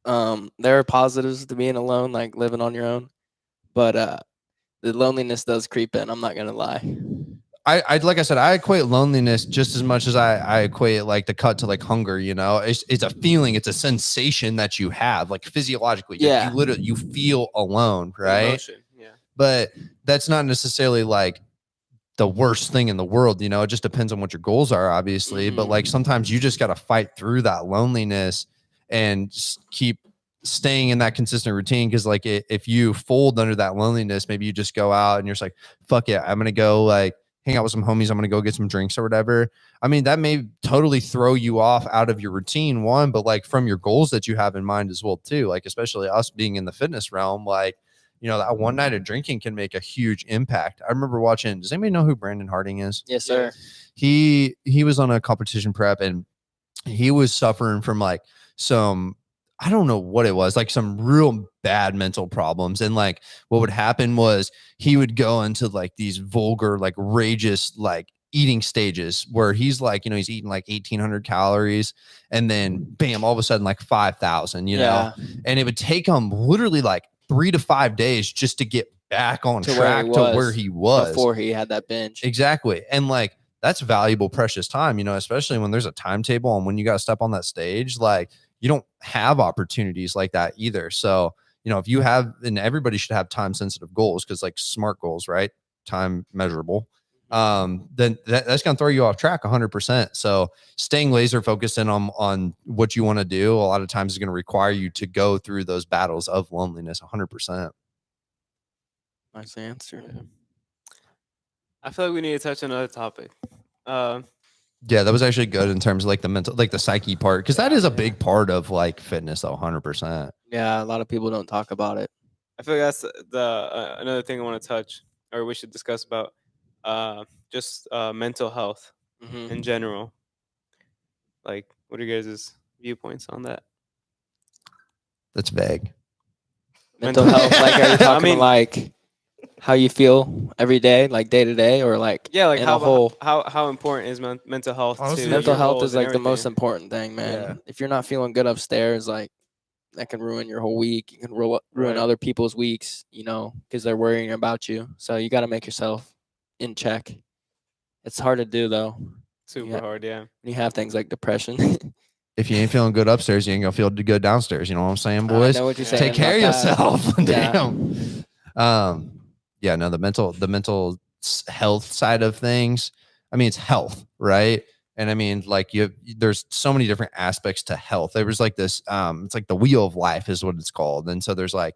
There are positives to being alone, like living on your own, but the loneliness does creep in. I'm not gonna lie. I like I said, I equate loneliness just as much as I equate like the cut to like hunger, you know. It's a feeling, it's a sensation that you have, like physiologically. Like, Yeah. you literally you feel alone, right? Emotion. Yeah. But that's not necessarily like the worst thing in the world, you know. It just depends on what your goals are, obviously. But like sometimes you just gotta fight through that loneliness and just keep staying in that consistent routine. Because like if you fold under that loneliness, maybe you just go out and you're just like, fuck yeah, I'm gonna go like hang out with some homies, I'm gonna go get some drinks or whatever. I mean, that may totally throw you off out of your routine, one, but like from your goals that you have in mind as well too. Like especially us being in the fitness realm, like, you know, that one night of drinking can make a huge impact. I remember watching, does anybody know who Brandon Harding is? Yes, sir. He was on a competition prep, and he was suffering from like some, I don't know what it was, like some real bad mental problems. And like what would happen was he would go into like these vulgar, like rageous, like eating stages where he's like, you know, he's eating like 1,800 calories, and then bam, all of a sudden like 5,000, you know, and it would take him literally like 3 to 5 days just to get back on track to where he was before he had that binge. Exactly. And like that's valuable, precious time, you know, especially when there's a timetable on when you got to step on that stage. Like you don't have opportunities like that either. So, you know, if you have, and everybody should have time sensitive goals, because like smart goals, right? Time measurable. Then that's going to throw you off track 100%. So staying laser focused in on what you want to do, a lot of times is going to require you to go through those battles of loneliness 100%. Nice answer. Yeah. I feel like we need to touch on another topic. Yeah, that was actually good in terms of like the mental, like the psyche part, because that is a big part of like fitness, though, 100%. Yeah, a lot of people don't talk about it. I feel like that's the another thing I want to touch, or we should discuss about, just mental health in general. Like, what are your guys' viewpoints on that? That's vague. Mental health, like, are you talking like how you feel every day, like day to day, or like like in a whole? How important is mental health? Honestly, to Mental your health goals is and like the most everything? important thing, man. Yeah. If you're not feeling good upstairs, like that can ruin your whole week. You can ruin Right. other people's weeks, you know, because they're worrying about you. So you got to make yourself in check. It's hard to do though. Super hard, yeah. When you have things like depression. If you ain't feeling good upstairs, you ain't gonna feel good downstairs. You know what I'm saying, boys? I know what you're Yeah. saying. Take care of about that. yourself. Yeah. Damn. Yeah, no, the mental health side of things, I mean, it's health, right? And I mean, like there's so many different aspects to health. There was like this, it's like the wheel of life is what it's called. And so there's like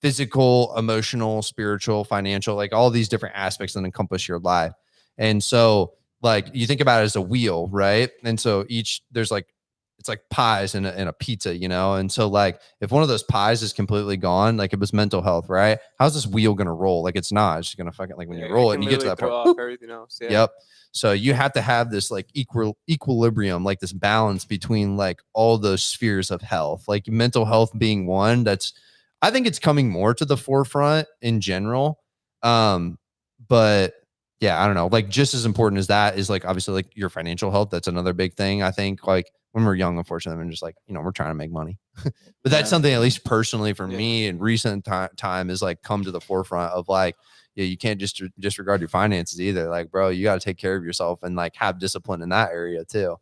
physical, emotional, spiritual, financial, like all these different aspects that encompass your life. And so like you think about it as a wheel, right? And so there's like, it's like pies in a pizza, you know? And so like, if one of those pies is completely gone, like it was mental health, right? How's this wheel going to roll? Like it's not, it's just going to fucking, like when you roll it and you get to that part, off everything else. Yeah. yep. So you have to have this like equilibrium, like this balance between like all those spheres of health, like mental health being one that's, I think it's coming more to the forefront in general. But yeah, I don't know, like just as important as that is like, obviously like your financial health. That's another big thing. I think like when we're young, unfortunately, I'm just like, you know, we're trying to make money, but that's something at least personally for me in recent time is like come to the forefront of like, yeah, you can't just disregard your finances either. Like, bro, you got to take care of yourself and like have discipline in that area too.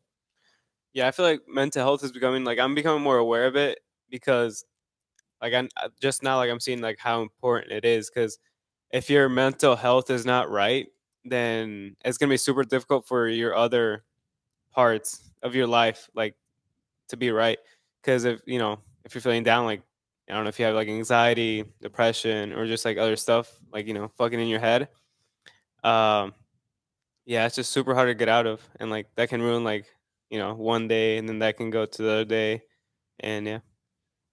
Yeah, I feel like mental health is becoming like I'm becoming more aware of it because like I'm just now like I'm seeing like how important it is because if your mental health is not right, then it's gonna be super difficult for your other parts of your life like to be right. Because if if you're feeling down, like I don't know if you have like anxiety, depression, or just like other stuff like fucking in your head. Um, yeah, it's just super hard to get out of, and like that can ruin like one day, and then that can go to the other day, and yeah.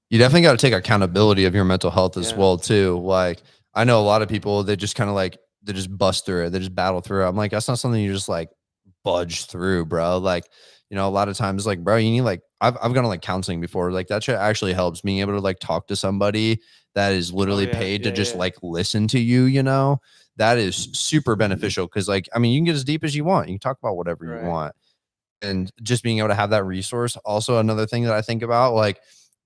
You definitely got to take accountability of your mental health as Yeah. well too. Like I know a lot of people, they just kind of like, they just bust through it. They just battle through it. I'm like, that's not something you just like budge through, bro. Like, you know, a lot of times like, bro, you need like, I've gone to like counseling before. Like that shit actually helps, being able to like talk to somebody that is literally paid to just like listen to you, you know, that is super beneficial. Cause like, I mean, you can get as deep as you want. You can talk about whatever you want. And just being able to have that resource. Also, another thing that I think about, like,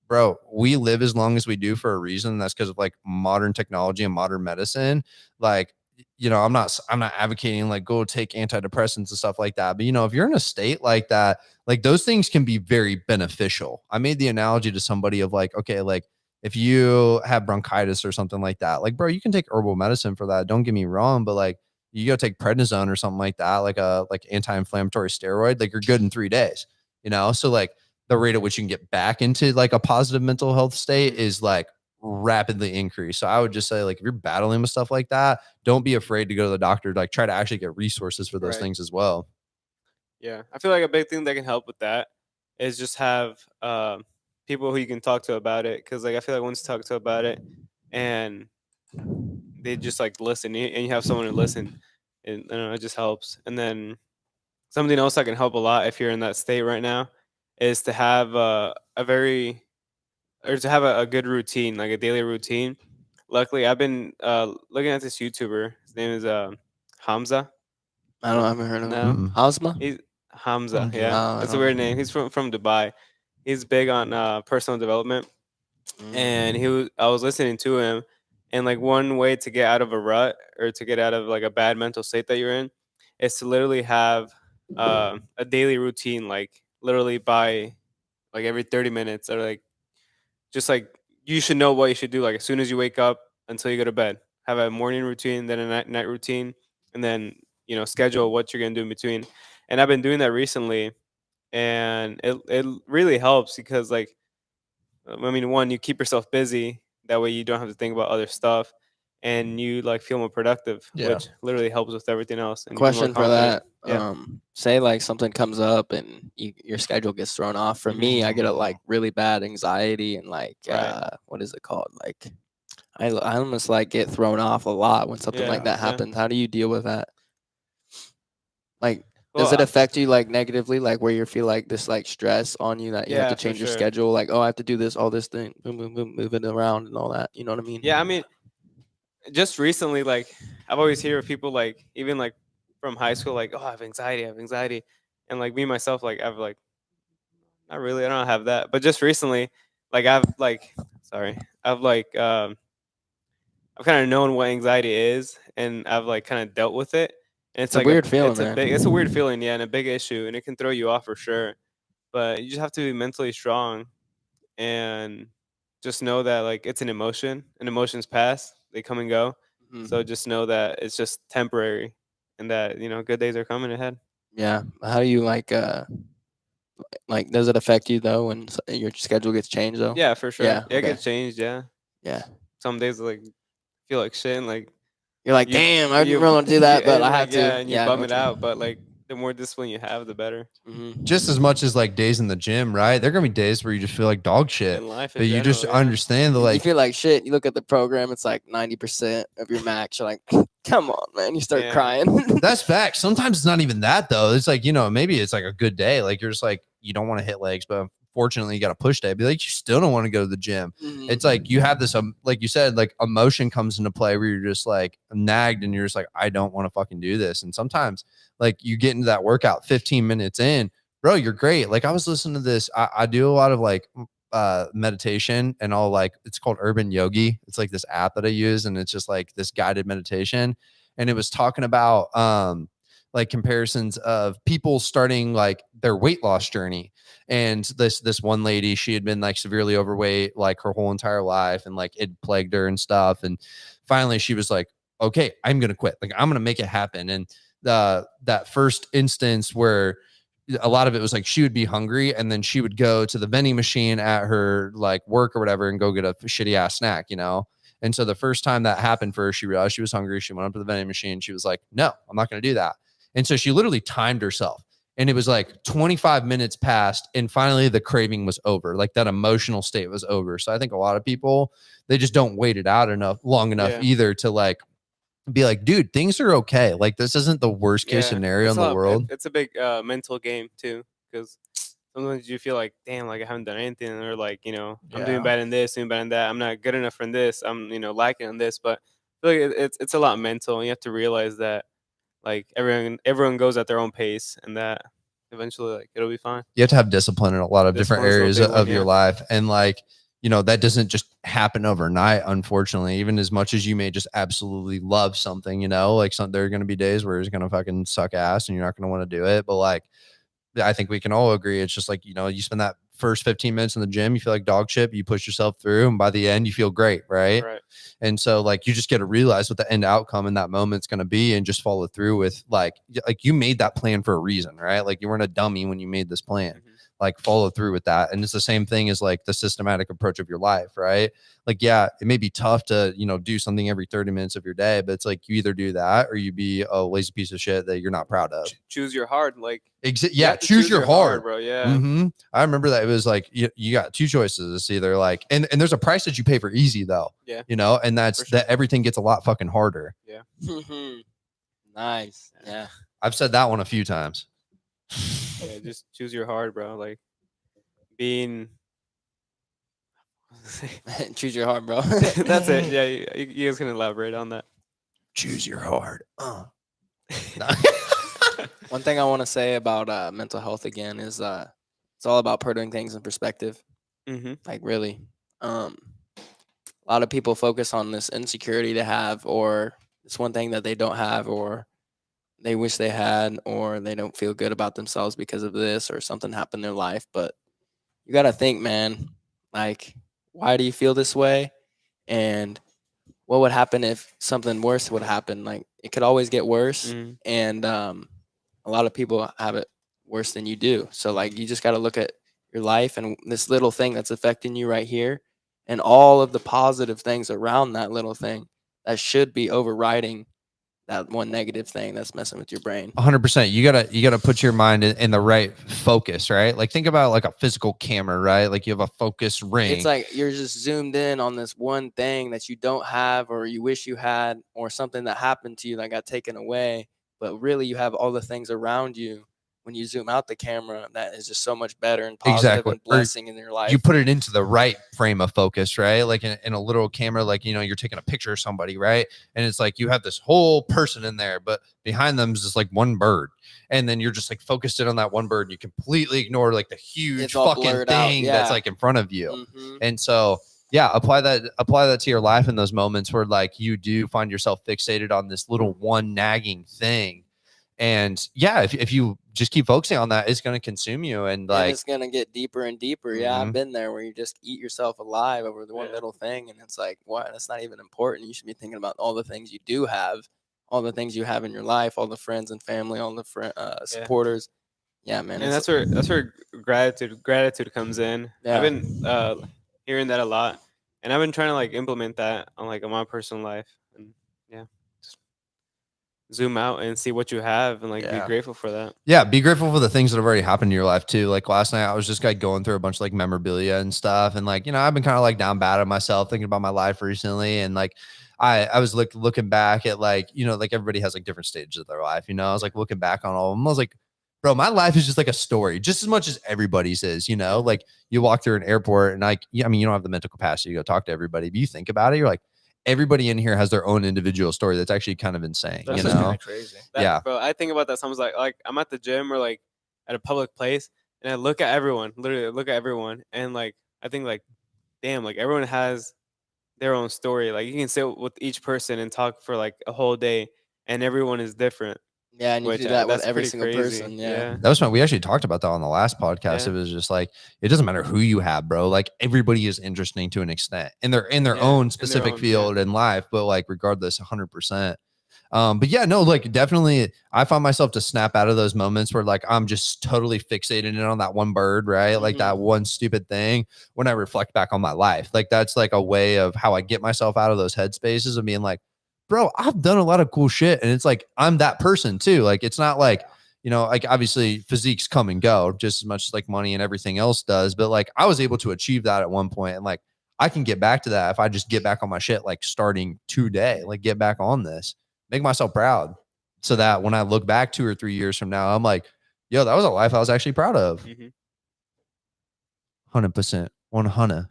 bro, we live as long as we do for a reason. That's because of like modern technology and modern medicine. Like, you know, I'm not advocating like go take antidepressants and stuff like that. But you know, if you're in a state like that, like those things can be very beneficial. I made the analogy to somebody of like, okay, like if you have bronchitis or something like that, like, bro, you can take herbal medicine for that. Don't get me wrong, but like you go take prednisone or something like that, like a anti-inflammatory steroid, like you're good in 3 days, you know? So like the rate at which you can get back into like a positive mental health state is like rapidly increased. So I would just say like if you're battling with stuff like that, don't be afraid to go to the doctor. Like try to actually get resources for those things as well. Yeah, I feel like a big thing that can help with that is just have people who you can talk to about it. Because like I feel like once you talk to about it and they just like listen, and you have someone to listen, and I don't know, it just helps. And then something else that can help a lot if you're in that state right now is to have a good routine, like a daily routine. Luckily, I've been looking at this YouTuber. His name is Hamza. I haven't heard of No, him. Hazma? he's Hamza. Hamza. Yeah, Oh, I that's a don't weird know. name. He's from Dubai. He's big on personal development, and I was listening to him, and like one way to get out of a rut or to get out of like a bad mental state that you're in is to literally have a daily routine, like literally by like every 30 minutes or like just like you should know what you should do like as soon as you wake up until you go to bed. Have a morning routine, then a night routine, and then schedule what you're gonna do in between. And I've been doing that recently, and it really helps because like I mean, one, you keep yourself busy. That way, you don't have to think about other stuff, and you like feel more productive, Yeah. which literally helps with everything else. And you feel more Question for confident. that. Yeah. Say like something comes up and your schedule gets thrown off. For me, I get a like really bad anxiety and like what is it called? Like I almost like get thrown off a lot when something like that happens. How do you deal with that? Like does it affect you like negatively, like where you feel like this like stress on you that you have to for change your sure. schedule? Like, oh, I have to do this, all this thing, boom, boom, boom, move it around and all that. You know what I mean? Yeah, I mean, just recently, like I've always hear of people like even like from high school, like, oh, I have anxiety, and like me myself, like I've like not really, I don't have that, but just recently, like I've like I've kind of known what anxiety is, and I've like kind of dealt with it. And it's a like weird feeling, it's a weird feeling, yeah, and a big issue, and it can throw you off for sure. But you just have to be mentally strong and just know that like it's an emotion, and emotions pass, they come and go. So just know that it's just temporary, and that good days are coming ahead. Yeah. How do you like does it affect you though when your schedule gets changed though? Yeah, for sure. Yeah, It okay. gets changed. Yeah. Yeah. Some days like feel like shit, and like You're like, you damn, I didn't really want to do that, but and, I like, have to. yeah, and you I bum know it what you out. But like the more discipline you have, the better. Just as much as like days in the gym, right? There are gonna be days where you just feel like dog shit, In life, in but you just general, yeah. understand the you like. feel like shit. You look at the program, it's like 90% of your max. You're like, come on, man. You start Yeah. crying. That's fact. Sometimes it's not even that though. It's like, maybe it's like a good day. Like you're just like, you don't want to hit legs, but unfortunately you got a push day. Be like, you still don't want to go to the gym. Mhm. It's like you have this, like you said, like emotion comes into play where you're just like nagged and you're just like, I don't want to fucking do this. And sometimes like you get into that workout 15 minutes in, bro, you're great. Like I was listening to this. I do a lot of like meditation and all, like it's called Urban Yogi. It's like this app that I use, and it's just like this guided meditation. And it was talking about like comparisons of people starting like their weight loss journey. And this one lady, she had been like severely overweight like her whole entire life, and like it plagued her and stuff. And finally she was like, okay, I'm gonna quit. Like I'm gonna make it happen. And that first instance where a lot of it was like she would be hungry and then she would go to the vending machine at her like work or whatever and go get a shitty ass snack, And so the first time that happened for her, she realized she was hungry. She went up to the vending machine. She was like, no, I'm not going to do that. And so she literally timed herself, and it was like 25 minutes passed, and finally the craving was over. Like that emotional state was over. So I think a lot of people, they just don't wait it out long enough either to like be like, dude, things are okay. Like this isn't the worst case scenario in the world. It's a big mental game too, because sometimes you feel like, damn, like I haven't done anything, or like, I'm doing bad in this, doing bad in that. I'm not good enough in this. I'm, lacking in this. But I feel like it's a lot mental. And you have to realize that like everyone goes at their own pace, and that eventually like it'll be fine. You have to have discipline in a lot of different areas of your life. And like, that doesn't just happen overnight, unfortunately. Even as much as you may just absolutely love something, like there are going to be days where it's going to fucking suck ass and you're not going to want to do it. But like, I think we can all agree. It's just like, you spend that first 15 minutes in the gym, you feel like dog shit, but you push yourself through, and by the end you feel great. Right. And so like, you just get to realize what the end outcome in that moment's going to be, and just follow through with like you made that plan for a reason, right? Like you weren't a dummy when you made this plan. Like follow through with that. And it's the same thing as like the systematic approach of your life, right? Like, yeah, it may be tough to, do something every 30 minutes of your day, but it's like you either do that or you be a lazy piece of shit that you're not proud of. Choose your hard. Like, choose your hard, bro. Yeah. I remember that it was like, you got two choices. It's either like, and there's a price that you pay for easy though. Yeah. And that's that everything gets a lot fucking harder. Yeah. Nice. Yeah. I've said that one a few times. Yeah, just choose your hard, bro. Like being choose your hard, bro. That's it. Yeah, you guys can elaborate on that. Choose your hard. One thing I want to say about mental health again is it's all about putting things in perspective. Like really, a lot of people focus on this insecurity they have, or this one thing that they don't have, or they wish they had, or they don't feel good about themselves because of this, or something happened in their life. But you got to think, man, like, why do you feel this way? And what would happen if something worse would happen? Like, it could always get worse. And a lot of people have it worse than you do. So like, you just got to look at your life and this little thing that's affecting you right here, and all of the positive things around that little thing that should be overriding that one negative thing that's messing with your brain. 100%. You gotta put your mind in the right focus, right? Like think about like a physical camera, right? Like you have a focus ring. It's like you're just zoomed in on this one thing that you don't have, or you wish you had, or something that happened to you that got taken away. But really, you have all the things around you when you zoom out the camera that is just so much better and positive and blessing in your life. You put it into the right frame of focus, right? Like in a little camera, like, you're taking a picture of somebody, right? And it's like you have this whole person in there, but behind them is just like one bird. And then you're just like focused in on that one bird. And you completely ignore like the huge fucking thing that's like in front of you. And so, yeah, apply that to your life in those moments where like you do find yourself fixated on this little one nagging thing. And yeah, if you just keep focusing on that, it's going to consume you. And And like, it's gonna get deeper and deeper. Yeah, Mhm. I've been there where you just eat yourself alive over the one little thing, and it's like, what? That's not even important. You should be thinking about all the things you do have, all the things you have in your life, all the friends and family, all the supporters. Yeah, man. And It's, that's where gratitude comes in. Yeah. I've been hearing that a lot, and I've been trying to like implement that on like on my personal life, and yeah, just zoom out and see what you have and like be Yeah. grateful for that. yeah, be grateful for the things that have already happened in your life too. Like last night, I was just like going through a bunch of like memorabilia and stuff. And like, I've been kind of like down bad at myself thinking about my life recently. And like, I was looking back at like, like everybody has like different stages of their life. I was like looking back on all of them. I was like, bro, my life is just like a story, just as much as everybody's is, like you walk through an airport and like, you don't have the mental capacity to go talk to everybody. But you think about it, you're like, everybody in here has their own individual story. That's actually kind of insane, That's That's kind of crazy. Yeah. Bro, I think about that sometimes. Like I'm at the gym or like at a public place, and I look at everyone. Literally, look at everyone, and like I think like, damn, like everyone has their own story. Like you can sit with each person and talk for like a whole day, and everyone is different. yeah, and you Which, do that with that's every pretty single crazy. person. Yeah. That was fun. We actually talked about that on the last podcast. Yeah. It was just like, it doesn't matter who you have, bro. Like everybody is interesting to an extent in their Yeah, own in specific their own, field in life. But like, regardless, 100%. But yeah, no, like definitely I find myself to snap out of those moments where like, I'm just totally fixated in on that one bird, right? Like Mhm. that one stupid thing when I reflect back on my life. Like that's like a way of how I get myself out of those headspaces of being like, bro, I've done a lot of cool shit. And it's like, I'm that person too. Like, it's not like, like obviously physiques come and go just as much as like money and everything else does. But like, I was able to achieve that at one point, and like, I can get back to that if I just get back on my shit, like starting today, like get back on this, make myself proud. So that when I look back 2 or 3 years from now, I'm like, yo, that was a life I was actually proud of. Mhm. 100%. 100.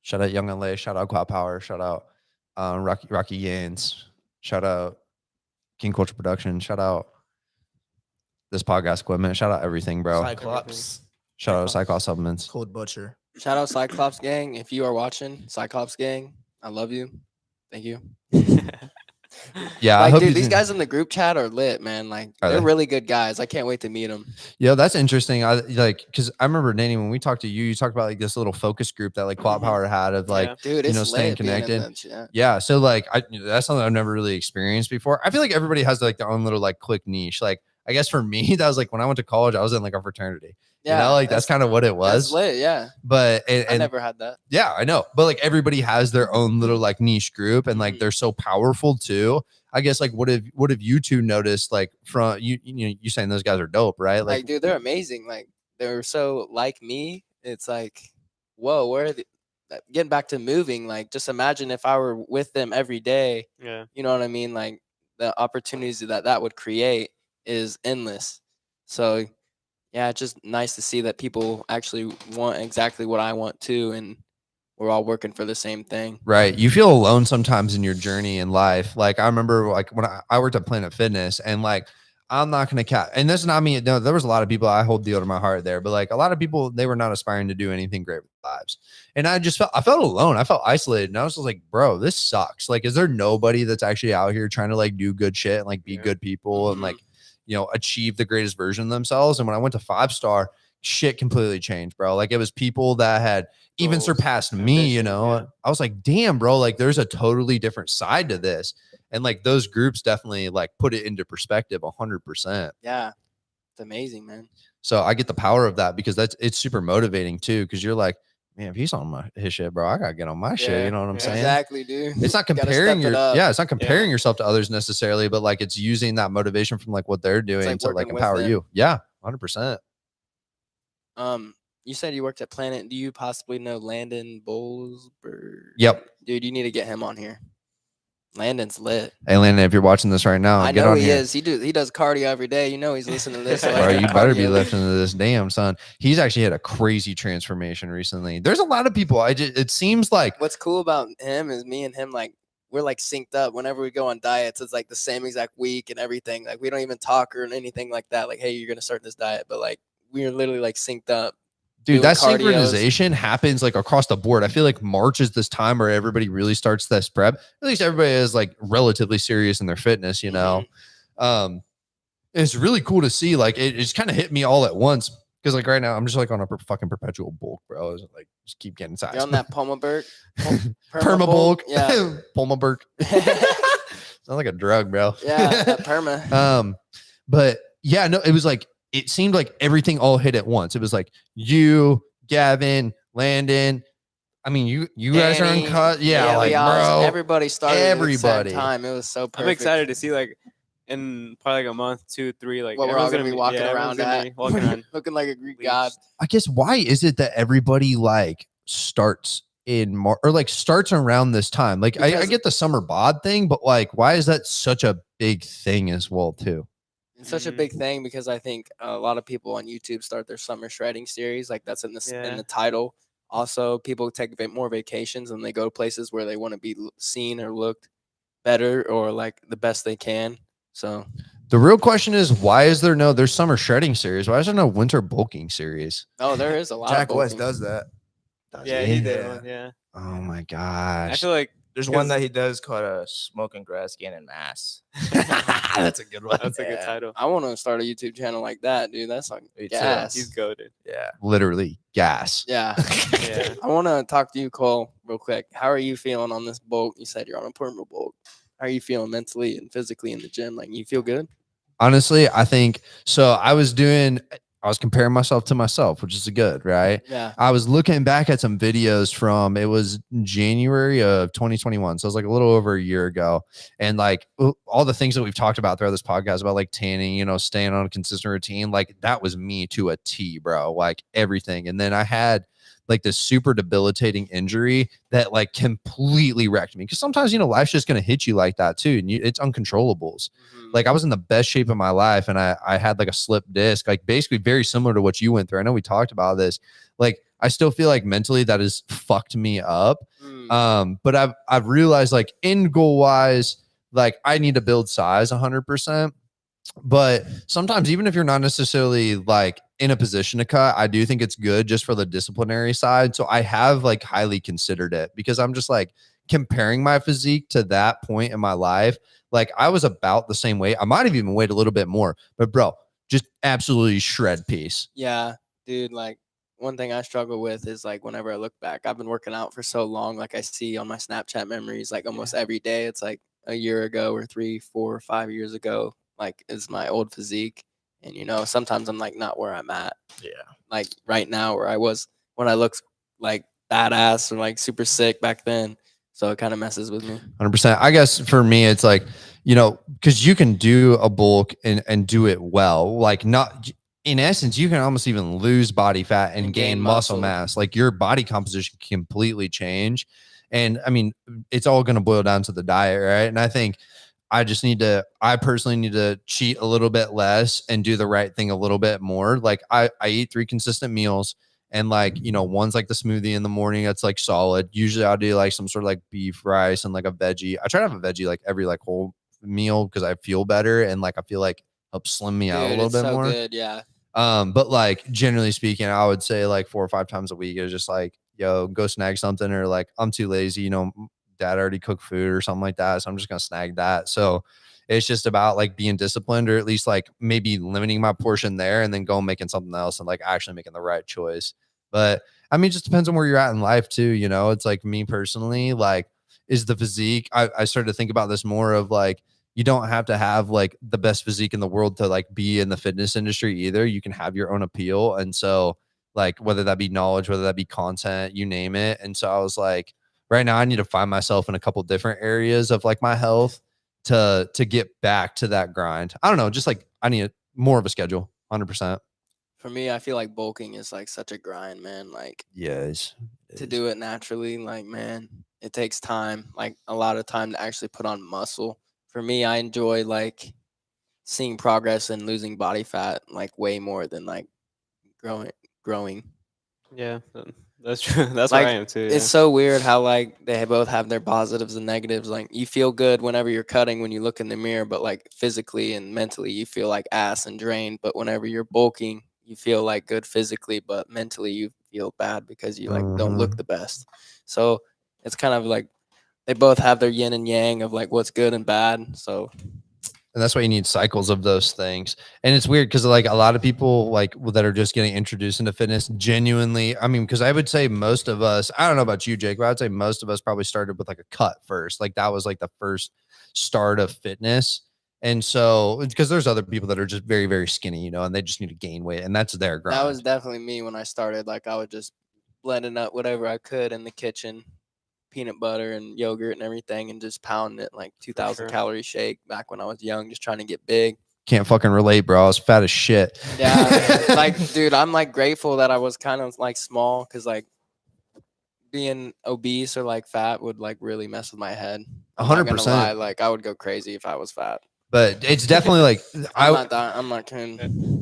Shout out Young LA. Shout out KloutPwr. Shout out Rocky Gaines. Shout out KingCultureProductions. Shout out this podcast equipment. Shout out everything, bro. Cyclops. Shout out Cyclops Supplements. Cole Buche. Shout out Cyclops gang. If you are watching, Cyclops gang, I love you. Thank you. Yeah, I Like, hope dude, you these do- guys in the group chat are lit, man. Like, Are they're they? really good guys. I can't wait to meet them. Yeah, that's interesting. I like because I remember Danny when we talked to you, you talked about like this little focus group that like KloutPwr had of like Yeah. Dude, you it's know, staying lit being in connected. the chat. Yeah, so like that's something I've never really experienced before. I feel like everybody has like their own little like click niche. Like I guess for me, that was like when I went to college, I was in like a fraternity. Yeah, Like that's kind of what it That's was. lit, yeah. But I and never had that. yeah, I know. But like everybody has their own little like niche group, and like Mhm. they're so powerful too. I guess like what have you two noticed like from you saying those guys are dope, right? Like, dude, they're amazing. Like, they're so like me. It's like, whoa, where are getting back to moving? Like, just imagine if I were with them every day. Yeah. You know what I mean? Like, the opportunities that would create is endless. So, yeah, it's just nice to see that people actually want exactly what I want too, and we're all working for the same thing. Right. You feel alone sometimes in your journey in life. Like I remember like when I worked at Planet Fitness, and like I'm not gonna cap, and this is not me. No, there was a lot of people I hold dear to my heart there, but like a lot of people, they were not aspiring to do anything great with their lives. And I felt alone. I felt isolated. And I was just like, bro, this sucks. Like, is there nobody that's actually out here trying to like do good shit and like be Yeah. good people and Mhm. like, achieve the greatest version of themselves? And when I went to 5-star, shit completely changed, bro. Like it was people that had even Goals, surpassed me, ambitions, yeah. I was like, damn, bro, like there's a totally different side to this. And like those groups definitely like put it into perspective 100%. Yeah, it's amazing, man. So I get the power of that because it's super motivating too. Cause you're like, man, if he's on his shit, bro, I gotta get on my shit. Yeah, You know what I'm yeah. saying? Exactly, dude. It's not Gotta comparing step it up. it's not comparing yourself to others necessarily, but like it's using that motivation from like what they're doing like to like working with empower them. you. Yeah, 100%. You said you worked at Planet. Do you possibly know Landon Bowlesberg? Yep. Dude, you need to get him on here. Landon's lit. Hey, Landon, if you're watching this right now, I get know on he here. is. He does cardio every day. You know he's listening to this. so I Bro, do you better be cardio. listening to this, damn son. He's actually had a crazy transformation recently. There's a lot of people. It seems like What's cool about him is me and him, like, we're like synced up. Whenever we go on diets, it's like the same exact week and everything. Like, we don't even talk or anything like that. Like, hey, you're gonna start this diet, but like we're literally like synced up. dude, doing that cardios. synchronization happens like across the board. I feel like March is this time where everybody really starts this prep. At least everybody is like relatively serious in their fitness, Mm-hmm. it's really cool to see. Like it just kind of hit me all at once. Because like right now, I'm just like on a fucking perpetual bulk, bro. It's like just keep getting size. You're on that Perma-bulk. Perma bulk. Yeah. Perma-bulk. Sounds like a drug, bro. Yeah, that perma. But yeah, no, it was like it seemed like everything all hit at once. It was like you, Gavin, Landon. I mean, you guys are Danny, uncut. Yeah, like bro. Everybody started at the everybody. same time. It was so perfect. I'm excited to see like in probably like a month, 2, 3, like What we're all everyone's gonna be walking everyone's around gonna at, be walking around looking like a Greek bleached. god. I guess why is it that everybody like starts in March or like starts around this time? Like I Because- get the summer bod thing, but like why is that such a big thing as well too? It's such a big thing because I think a lot of people on YouTube start their summer shredding series. Like that's in the in Yeah. the title. Also, people take more vacations and they go places where they want to be seen or looked better or like the best they can. So The real question is why is there's summer shredding series? Why is there no winter bulking series? there is a lot. Jack of West bulking. does that. Yeah, he did Yeah. one. Yeah. Oh my I gosh. feel like There's one that he does called smoking grass gaining mass. That's a good one. that's a good Yeah. title. I want to start a YouTube channel like that, dude. That's like Me too. gas. He's goaded. Yeah. Literally gas. Yeah. Yeah. I want to talk to you, Cole, real quick. How are you feeling on this bulk? You said you're on a perma bulk. How are you feeling mentally and physically in the gym? Like, you feel good? Honestly, I think so. I was comparing myself to myself, which is good, right? Yeah. I was looking back at some videos from it was January of 2021. So it was like a little over a year ago. And like all the things that we've talked about throughout this podcast about like tanning, staying on a consistent routine, like that was me to a T, bro. Like everything. And then I had like this super debilitating injury that like completely wrecked me. Cause sometimes, life's just going to hit you like that too. And it's uncontrollables. Like I was in the best shape of my life and I had like a slip disc, like basically very similar to what you went through. I know we talked about this. Like I still feel like mentally that has fucked me up. But I've realized like end goal wise, like I need to build size 100%. But sometimes even if you're not necessarily like in a position to cut, I do think it's good just for the disciplinary side. So I have like highly considered it because I'm just like comparing my physique to that point in my life. Like I was about the same weight. I might have even weighed a little bit more, but bro, just absolutely shred piece. Yeah, dude. Like one thing I struggle with is like whenever I look back, I've been working out for so long. Like I see on my Snapchat memories, like almost every day, it's like a year ago or 3, 4, 5 years ago, like is my old physique. And sometimes I'm like not where I'm at. Yeah. Like right now where I was when I looked like badass or like super sick back then. So it kind of messes with me. 100%. I guess for me, it's like, because you can do a bulk and do it well. Like not in essence, you can almost even lose body fat and gain muscle mass. Like your body composition can completely change. And I mean, it's all going to boil down to the diet, right? And I think I personally need to cheat a little bit less and do the right thing a little bit more. Like I eat 3 consistent meals. And like, one's like the smoothie in the morning. That's like solid. Usually I'll do like some sort of like beef rice and like a veggie. I try to have a veggie like every like whole meal because I feel better. And like, I feel like helps slim me out a little bit so more. Good, yeah. But like generally speaking, I would say like 4 or 5 times a week is just like, yo, go snag something or like I'm too lazy, dad already cooked food or something like that. So I'm just going to snag that. So it's just about like being disciplined or at least like maybe limiting my portion there and then go making something else and like actually making the right choice. But I mean, it just depends on where you're at in life too. It's like me personally, like is the physique. I started to think about this more of like, you don't have to have like the best physique in the world to like be in the fitness industry either. You can have your own appeal. And so like, whether that be knowledge, whether that be content, you name it. And so I was like, right now I need to find myself in a couple different areas of like my health to get back to that grind. I don't know. Just like I need more of a schedule. 100%. For me, I feel like bulking is like such a grind, man. Like Yes. to do it naturally, like man, it takes time, like a lot of time to actually put on muscle. For me, I enjoy like seeing progress and losing body fat like way more than like growing. Yeah, that's true. That's Like, where I am too. Yeah. It's so weird how like they both have their positives and negatives. Like you feel good whenever you're cutting when you look in the mirror, but like physically and mentally you feel like ass and drained. But whenever you're bulking, you feel like good physically, but mentally you feel bad because you like don't look the best. So it's kind of like they both have their yin and yang of like what's good and bad. So And that's why you need cycles of those things. And it's weird because like a lot of people like that are just getting introduced into fitness genuinely. I mean, because I would say most of us, I don't know about you, Jake, but I'd say most of us probably started with like a cut first. Like that was like the first start of fitness. And so because there's other people that are just very, very skinny, you know, and they just need to gain weight, and that's their grind. That was definitely me when I started. Like I would just blending up whatever I could in the kitchen, peanut butter and yogurt and everything, and just pounding it like 2,000 sure. calorie shake back when I was young, just trying to get big. Can't fucking relate, bro. I was fat as shit. Yeah, like dude, I'm like grateful that I was kind of like small, because like being obese or like fat would like really mess with my head. I'm not gonna 100%. lie, like I would go crazy if I was fat. But it's definitely like I'm not kidding.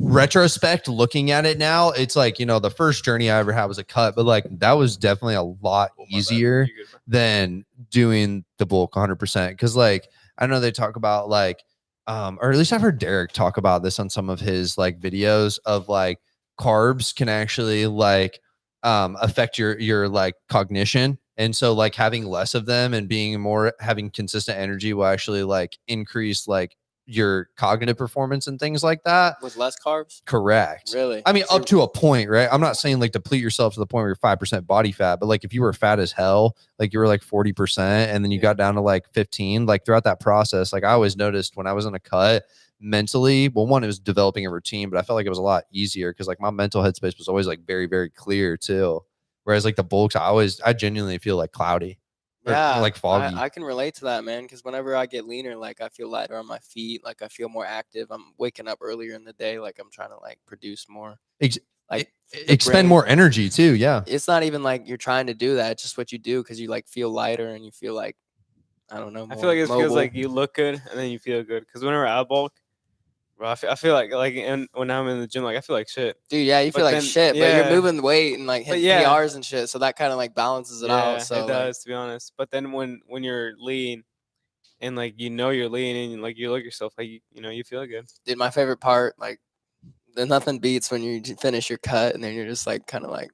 retrospect looking at it now, it's like, you know, the first journey I ever had was a cut, but like that was definitely a lot easier than doing the bulk 100%. Because like I know they talk about like or at least I've heard Derek talk about this on some of his like videos of like carbs can actually like affect your like cognition. And so like having less of them and being more having consistent energy will actually like increase like your cognitive performance and things like that. With less carbs? Correct. Really? I mean, up to a point, right? I'm not saying like deplete yourself to the point where you're 5% body fat, but like if you were fat as hell, like you were like 40% and then you got down to like 15, like throughout that process, like I always noticed when I was in a cut mentally, well, one, it was developing a routine, but I felt like it was a lot easier because like my mental headspace was always like very, very clear too. Whereas like the bulks, I genuinely feel like cloudy. Yeah, like foggy. I can relate to that, man, because whenever I get leaner, like I feel lighter on my feet, like I feel more active. I'm waking up earlier in the day, like I'm trying to like produce more. Like expend brain- more energy too. Yeah. It's not even like you're trying to do that. It's just what you do because you like feel lighter and you feel like, I don't know. I feel like it feels like you look good and then you feel good. Because whenever I bulk, bro, I feel like when I'm in the gym, like I feel like shit. Dude, yeah, you feel like shit, but you're moving weight and like hitting PRs and shit, so that kind of like balances it out. So it does, to be honest. But then when you're lean and like you're lean and like you look yourself, like you know you feel good. Dude, my favorite part, like, nothing beats when you finish your cut and then you're just like kind of like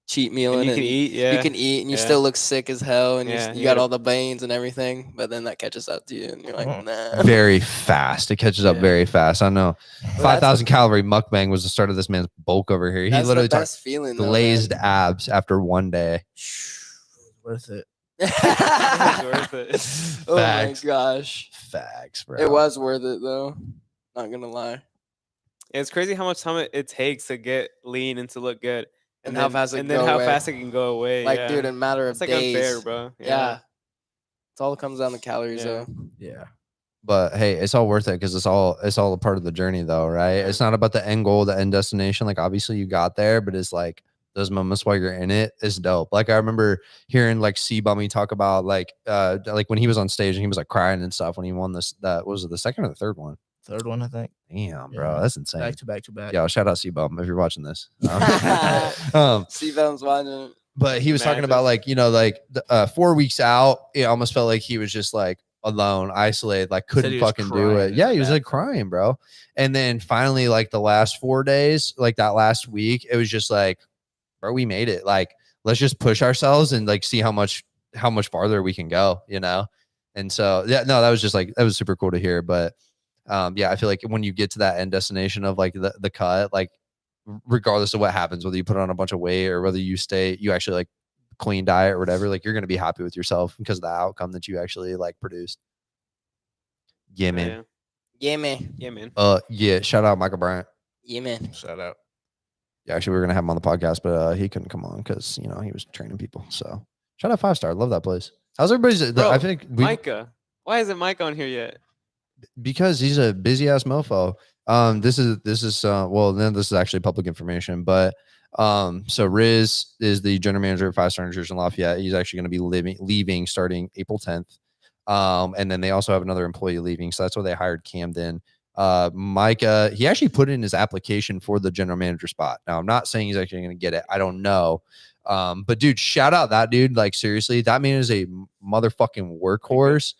cheat mealing. And you can eat, yeah. You can eat and you still look sick as hell and you got all the veins and everything, but then that catches up to you and you're like, nah. Very fast. It catches up very fast. I know. 5,000 calorie mukbang was the start of this man's bulk over here. He literally the best feeling, glazed abs after one day. Worth it. It's worth it. Oh my gosh. Facts, bro. It was worth it though. Not gonna lie. It's crazy how much time it takes to get lean and to look good. And how fast it can go away. Like, dude, in a matter of it's like days. unfair, bro. Yeah. It's all comes down to calories, though. Yeah. But hey, it's all worth it because it's all a part of the journey, though, right? It's not about the end goal, the end destination. Like, obviously, you got there, but it's like those moments while you're in it is dope. Like, I remember hearing like C-Bummy talk about like when he was on stage and he was like crying and stuff when he won this. What was it, the second or the third one? Third one, I think. Damn, bro, that's insane. Back to back to back. Yo, shout out C-Bum if you're watching this. C-Bum's watching. But he was talking about like, you know, like 4 weeks out, it almost felt like he was just like alone, isolated, like couldn't fucking do it. Yeah, he was like crying, bro. And then finally, like the last 4 days, like that last week, it was just like, bro, we made it. Like, let's just push ourselves and like see how much farther we can go, you know? And so, yeah, no, that was just like, that was super cool to hear. But yeah, I feel like when you get to that end destination of like the cut, like regardless of what happens, whether you put on a bunch of weight or whether you actually like clean diet or whatever, like you're going to be happy with yourself because of the outcome that you actually like produced. Yeah, man. Yeah, man. Yeah, man. Yeah. Shout out Michael Bryant. Yeah, man. Shout out. Yeah, actually, we were going to have him on the podcast, but he couldn't come on because, you know, he was training people. So shout out 5-Star. Love that place. How's everybody's? Bro, I think Micah. Why isn't Mike on here yet? Because he's a busy ass mofo. This is actually public information, but so Riz is the general manager at 5-Star Nutrition Lafayette. He's actually going to be leaving starting April 10th. And then they also have another employee leaving, so that's why they hired Camden. Micah, he actually put in his application for the general manager spot. Now, I'm not saying he's actually going to get it. I don't know. But dude, shout out that dude. Like, seriously, that man is a motherfucking workhorse.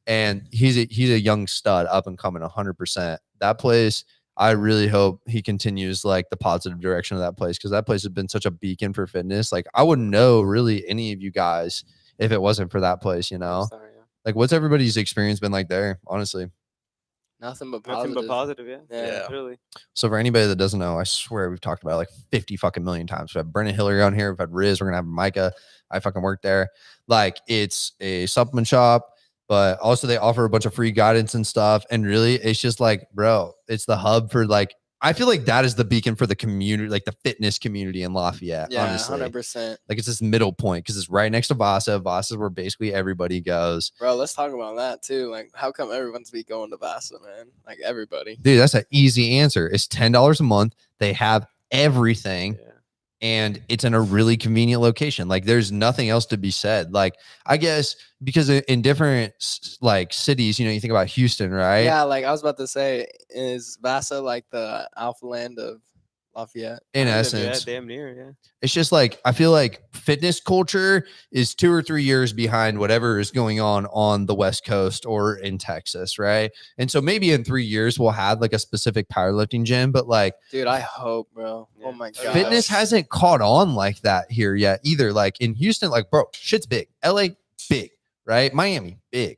And he's a young stud, up and coming 100%. That place, I really hope he continues like the positive direction of that place, because that place has been such a beacon for fitness. Like, I wouldn't know really any of you guys if it wasn't for that place, you know? Like, what's everybody's experience been like there? Honestly. Nothing but Nothing positive. but positive, yeah. Yeah. Really. So for anybody that doesn't know, I swear we've talked about it like 50 fucking million times. We have Brennan Hillary on here. We've had Riz. We're gonna have Micah. I fucking work there. Like, it's a supplement shop, but also they offer a bunch of free guidance and stuff. And really, it's just like, bro, it's the hub for like. I feel like that is the beacon for the community, like the fitness community in Lafayette. Yeah, honestly, 100%. like it's this middle point because it's right next to Vasa. Vasa is where basically everybody goes. Bro, let's talk about that too. Like, how come everyone's be going to Vasa, man? Like, everybody. Dude, that's an easy answer. It's $10 a month. They have everything. Yeah. And it's in a really convenient location. Like, there's nothing else to be said. Like, I guess because in different like cities, you know, you think about Houston, right? Yeah, like I was about to say, is Vasa like the alpha land of Lafayette? In Kind of, essence, yeah, damn near, yeah. it's just like, I feel like fitness culture is 2 or 3 years behind whatever is going on the West Coast or in Texas, right? And so maybe in 3 years we'll have like a specific powerlifting gym, but like, Dude, I hope, bro. Yeah. Oh my god. fitness hasn't caught on like that here yet either. Like in Houston, like, bro, shit's big. LA, big, right? Miami, big.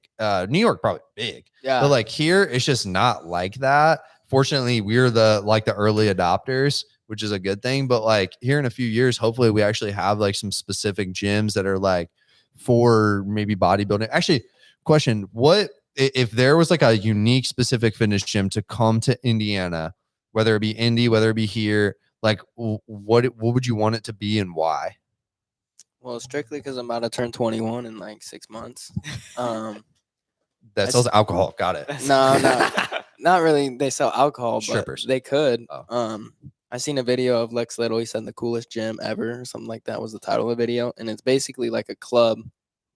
New York, probably big. Yeah. But like here, it's just not like that. Fortunately, we're the early adopters, which is a good thing. But like here in a few years, hopefully we actually have like some specific gyms that are like for maybe bodybuilding. Actually, question, what if there was like a unique specific fitness gym to come to Indiana, whether it be Indy, whether it be here, like what would you want it to be and why? Well, strictly because I'm about to turn 21 in like 6 months. That sells alcohol. Got it. No, not really. They sell alcohol, but Strippers. they could. Oh. I seen a video of Lex Little. He said the coolest gym ever, or something like that was the title of the video, and it's basically like a club,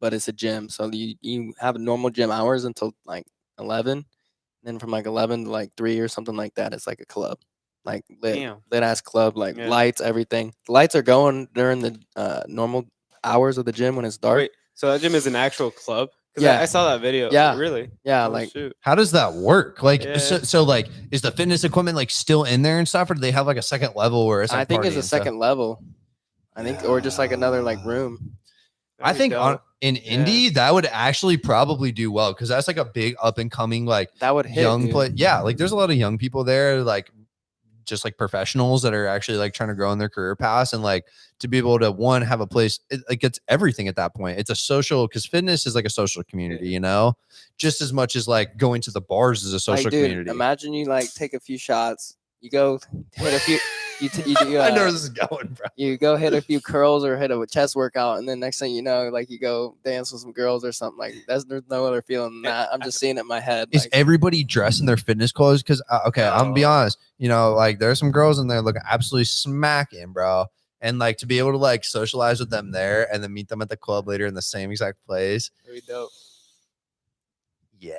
but it's a gym. So you have normal gym hours until like 11, then from like 11 to like 3 or something like that, it's like a club, like lit ass club, like lights, everything. The lights are going during the normal hours of the gym when it's dark. Wait, so that gym is an actual club? Yeah. I saw that video. Yeah. Really? Yeah, Oh, like shoot. How does that work? Like, Yeah. so like, is the fitness equipment like still in there and stuff, or do they have like a second level where it's like I think it's party a and stuff? second level. I think, or just like another like room. I think That'd in Indy that would actually probably do well because that's like a big up and coming like That would hit, young dude. play. Yeah, like there's a lot of young people there, like just like professionals that are actually like trying to grow in their career paths, and like to be able to have a place. Like it's everything at that point. It's a social, because fitness is like a social community, you know, just as much as like going to the bars is a social Like, dude, community. imagine you like take a few shots, you go hit a few, you do, I know where this is going, bro. you go hit a few curls or hit a chest workout, and then next thing you know, like you go dance with some girls or something. Like there's no other feeling than that. I'm just seeing it in my head. Is Like, everybody dressed in their fitness clothes? Because okay, I'm gonna be No. honest. You know, like there's some girls in there looking absolutely smacking, bro. And like to be able to like socialize with them there and then meet them at the club later in the same exact place. Very dope. Yeah.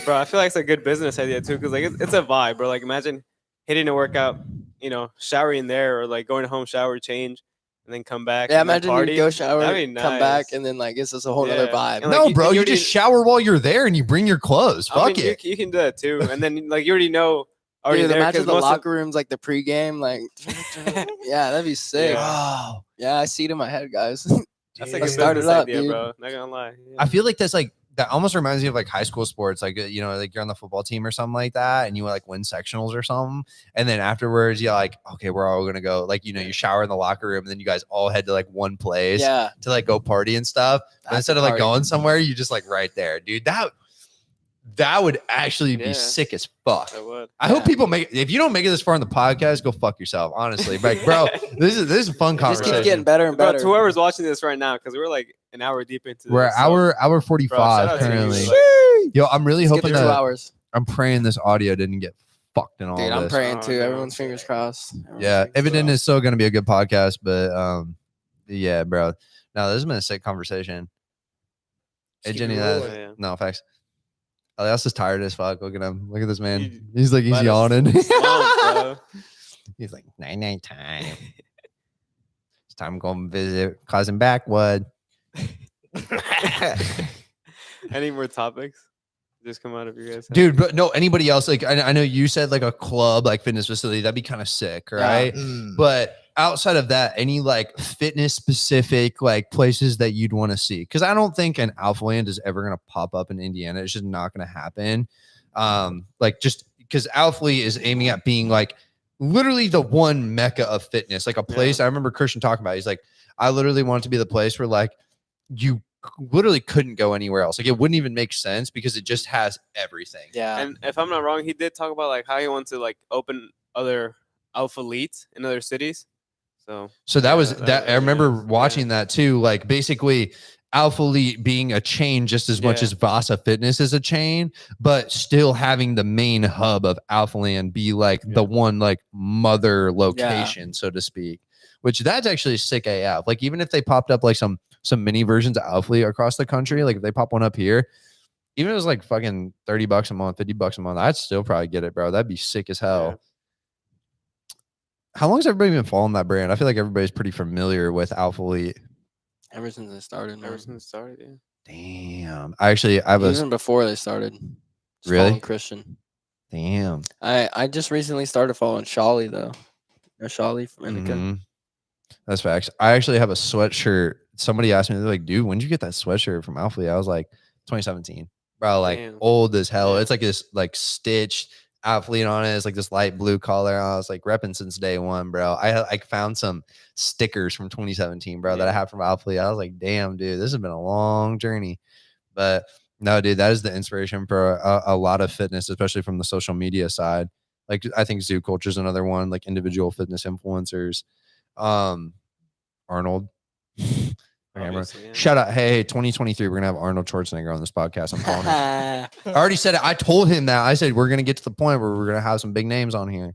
Bro, I feel like it's a good business idea too, because like it's a vibe, bro. Like imagine hitting a workout, you know, showering there, or like going home, shower, change, and then come back. yeah, and then imagine party. you go shower, That'd be come back, nice. and then like it's just a whole other Yeah. vibe. And, like, No, you- bro, and you you just already- shower while you're there and you bring your clothes. I Fuck mean, it. You can do that too, and then like you already know. Already Dude, there, imagine 'cause the most of- locker rooms, like the pregame, like yeah, that'd be sick. Yeah. Oh, Yeah, I see it in my head, guys. That's like a Let's good start it business up, idea, dude. bro. Not gonna lie. Yeah. I feel like that's like that almost reminds me of like high school sports, like you know, like you're on the football team or something like that, and you like win sectionals or something, and then afterwards you're like, okay, we're all gonna go, like, you know, you shower in the locker room, and then you guys all head to like one place Yeah, to like go party and stuff. But After instead of like party. going somewhere, you just like right there, dude. That would actually be Yeah. sick as fuck. I would. I hope people make it. If you don't make it this far in the podcast, go fuck yourself. Honestly, like, bro, this is a fun it just conversation. keeps getting better and Bro, better. to whoever's watching this right now, because we're like an hour deep into We're this. hour Bro, 45 shout out to you, currently. like- Yo, I'm really Let's get hoping to 2 that hours. I'm praying this audio didn't get fucked in all Dude, of I'm this. praying Oh, too. no. Everyone's fingers crossed. Everyone's Yeah, fingers if it didn't, crossed. it's still gonna be a good podcast. But yeah, bro. No, this has been a sick conversation. Hey, Keep Jenny, it that rolling. Yeah. no facts. Elias is tired as fuck. Look at him. Look at this man. He- He's like he's Let us yawning. slump, bro. He's like night time. It's time to go and visit cousin Backwood. Any more topics just come out of your guys' head? Dude, but no, anybody else? Like I know you said like a club, like fitness facility, that'd be kind of sick, right? Mm. But outside of that, any like fitness specific like places that you'd want to see? Because I don't think an Alpha Land is ever going to pop up in Indiana. It's just not going to happen. Like just because Alpha is aiming at being like literally the one mecca of fitness, like a place. I remember Christian talking about it. He's like, I literally want it to be the place where like you literally couldn't go anywhere else. Like it wouldn't even make sense because it just has everything. Yeah. And if I'm not wrong, he did talk about like how he wants to like open other Alpha Elites in other cities. So that was that. I remember nice. watching that too. Like basically, Alpha Elite being a chain just as much as Vasa Fitness is a chain, but still having the main hub of Alpha Land be like the one like mother location, so to speak. Which that's actually sick AF. Like even if they popped up like some mini versions of Alpha Elite across the country, like if they pop one up here, even if it was like fucking $30 a month, $50 a month, I'd still probably get it, bro. That'd be sick as hell. Yeah. How long has everybody been following that brand? I feel like everybody's pretty familiar with Alpha Elite. Ever since they started. Ever Man. since it started, yeah. Damn. I was Even before they started. Just Really? following Christian. damn. I just recently started following Shawley though. No, Shawley from Indica. Mhm. That's facts. I actually have a sweatshirt. Somebody asked me, they're like, dude, when did you get that sweatshirt from Alpha Elite? I was like, 2017. Bro, like Damn. old as hell. Yeah. It's like this like stitched Alpha Elite on it. It's like this light blue color. I was like repping since day one, bro. I found some stickers from 2017, bro, that I have from Alpha Elite. I was like, damn, dude, this has been a long journey. But no, dude, that is the inspiration for a lot of fitness, especially from the social media side. Like I think Zoo Culture is another one, like individual fitness influencers. Arnold. Obviously, yeah. Shout out, hey, 2023, we're gonna have Arnold Schwarzenegger on this podcast. I'm calling it. I already said it. I told him that. I said we're gonna get to the point where we're gonna have some big names on here.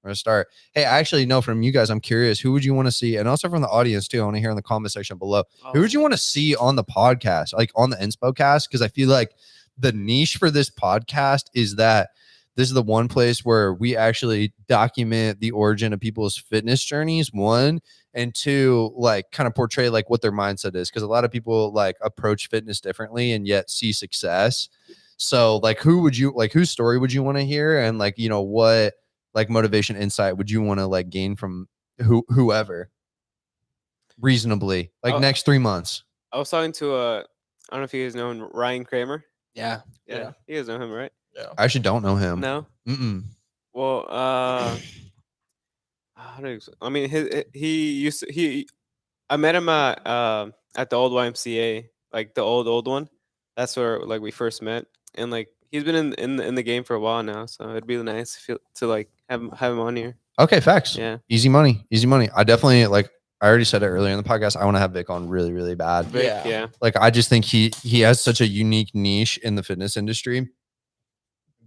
We're gonna start. Hey, I actually know from you guys, I'm curious, who would you want to see? And also from the audience too. I want to hear in the comment section below. Who would you want to see on the podcast, like on the InspoCast? Because I feel like the niche for this podcast is that this is the one place where we actually document the origin of people's fitness journeys, one, and two, like kind of portray like what their mindset is. Because a lot of people like approach fitness differently and yet see success. So like whose story would you want to hear? And like, you know, what like motivation insight would you want to like gain from whoever reasonably like next 3 months? I was talking to I don't know if you guys know him, Ryan Kramer. Yeah. Yeah. You guys know him, right? I actually don't know him. No. Mm-mm. Well, how do you explain? I mean, I met him at the old YMCA, like the old one. That's where like we first met, and like he's been in the game for a while now, so it'd be nice to like have him on here. Okay, facts. Yeah. Easy money. I definitely like. I already said it earlier in the podcast. I want to have Vic on really, really bad. Vic, yeah. Like I just think he has such a unique niche in the fitness industry,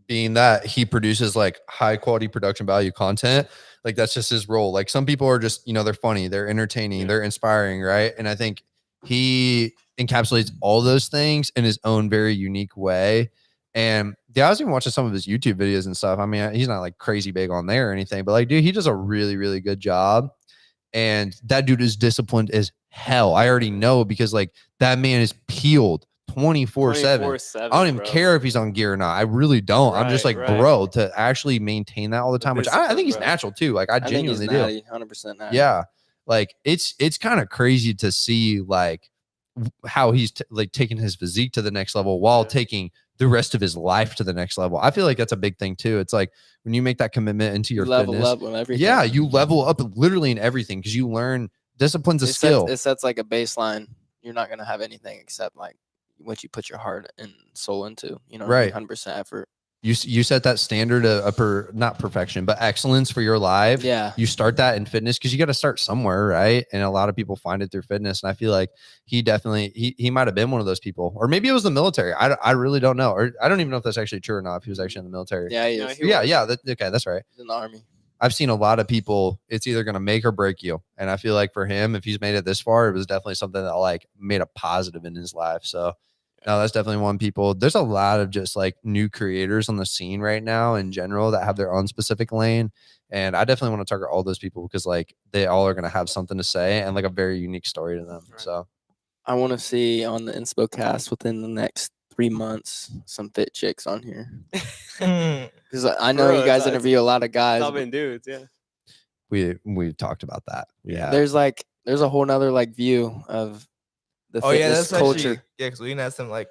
being that he produces like high quality production value content. Like that's just his role. Like some people are just, you know, they're funny, they're entertaining, they're inspiring, right? And I think he encapsulates all those things in his own very unique way. And yeah, I was even watching some of his YouTube videos and stuff. I mean, he's not like crazy big on there or anything, but like, dude, he does a really, really good job. And that dude is disciplined as hell. I already know because like that man is peeled 24/7. I don't even care if he's on gear or not. I really don't. I'm just like, bro, to actually maintain that all the time, which I think he's natural too. Like I genuinely do. 100% natty. Yeah. Like it's kind of crazy to see like how he's like taking his physique to the next level while taking the rest of his life to the next level. I feel like that's a big thing too. It's like when you make that commitment into your level fitness, up with everything. yeah, you level up literally in everything because you learn discipline's a skill. It sets like a baseline. You're not gonna have anything except like what you put your heart and soul into. You know, right? 100% effort. You set that standard of not perfection, but excellence for your life. Yeah. You start that in fitness because you got to start somewhere, right? And a lot of people find it through fitness. And I feel like he definitely, he might have been one of those people, or maybe it was the military. I really don't know. Or I don't even know if that's actually true or not. If he was actually in the military. Yeah, he is. Yeah. Okay. That's right. He's in the army. I've seen a lot of people, it's either going to make or break you. And I feel like for him, if he's made it this far, it was definitely something that like made a positive in his life. So no, that's definitely one people. There's a lot of just like new creators on the scene right now in general that have their own specific lane. And I definitely want to target all those people because like they all are going to have something to say and like a very unique story to them. Right. So I want to see on the InspoCast within the next 3 months some fit chicks on here. Because I know you guys interview a lot of guys. Dudes, yeah. we talked about that. Yeah. There's a whole nother like view of the Oh yeah, fitness that's culture. actually because we can ask them like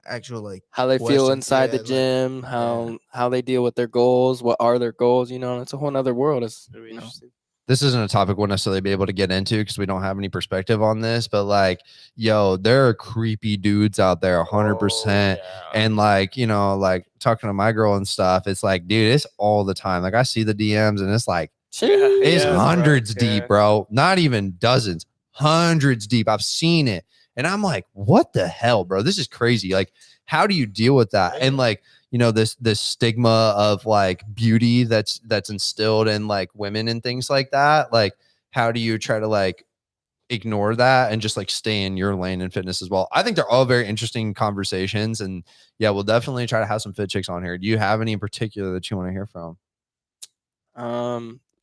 actual like How they feel questions. inside the Yeah, like, gym, how they deal with their goals, what are their goals, you know, it's a whole nother world. It's, It'll be you know, interesting. This isn't a topic we'll necessarily be able to get into because we don't have any perspective on this, but like, yo, there are creepy dudes out there 100%. And like, you know, like talking to my girl and stuff, it's like, dude, it's all the time. Like I see the DMs and it's like, it's Yes, bro. hundreds Yeah. deep, bro. Not even dozens, hundreds deep. I've seen it. And I'm like, what the hell, bro? This is crazy. Like, how do you deal with that? And like, you know, this stigma of like beauty that's instilled in like women and things like that. Like, how do you try to like ignore that and just like stay in your lane in fitness as well? I think they're all very interesting conversations. And yeah, we'll definitely try to have some fit chicks on here. Do you have any in particular that you want to hear from?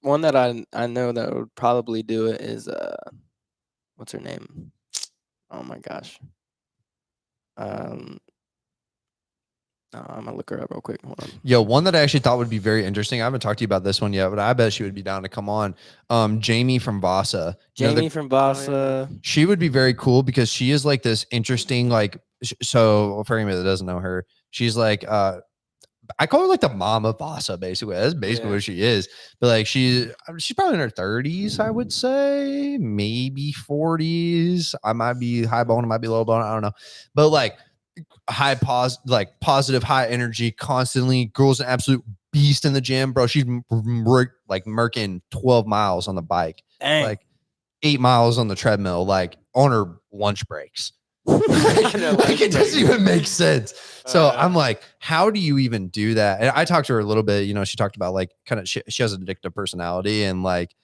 One that I know that would probably do it is what's her name? Oh my gosh. I'm gonna look her up real quick. Hold on. Yo, one that I actually thought would be very interesting. I haven't talked to you about this one yet, but I bet she would be down to come on. Jamie from Vasa. You know, Jamie from Vasa. she would be very cool because she is like this interesting, like, so for anybody that doesn't know her, she's like, I call her like the mom of Vasa, basically. That's basically what she is. But like she's probably in her 30s, I would say, maybe 40s. I might be high bone, I might be low bone, I don't know. But like positive, high energy, constantly. Girl's an absolute beast in the gym, bro. She's like murking 12 miles on the bike, Dang. like 8 miles on the treadmill, like on her lunch breaks. Like, it doesn't even make sense. So I'm like, how do you even do that? And I talked to her a little bit, you know, she talked about like kind of, she has an addictive personality. And like,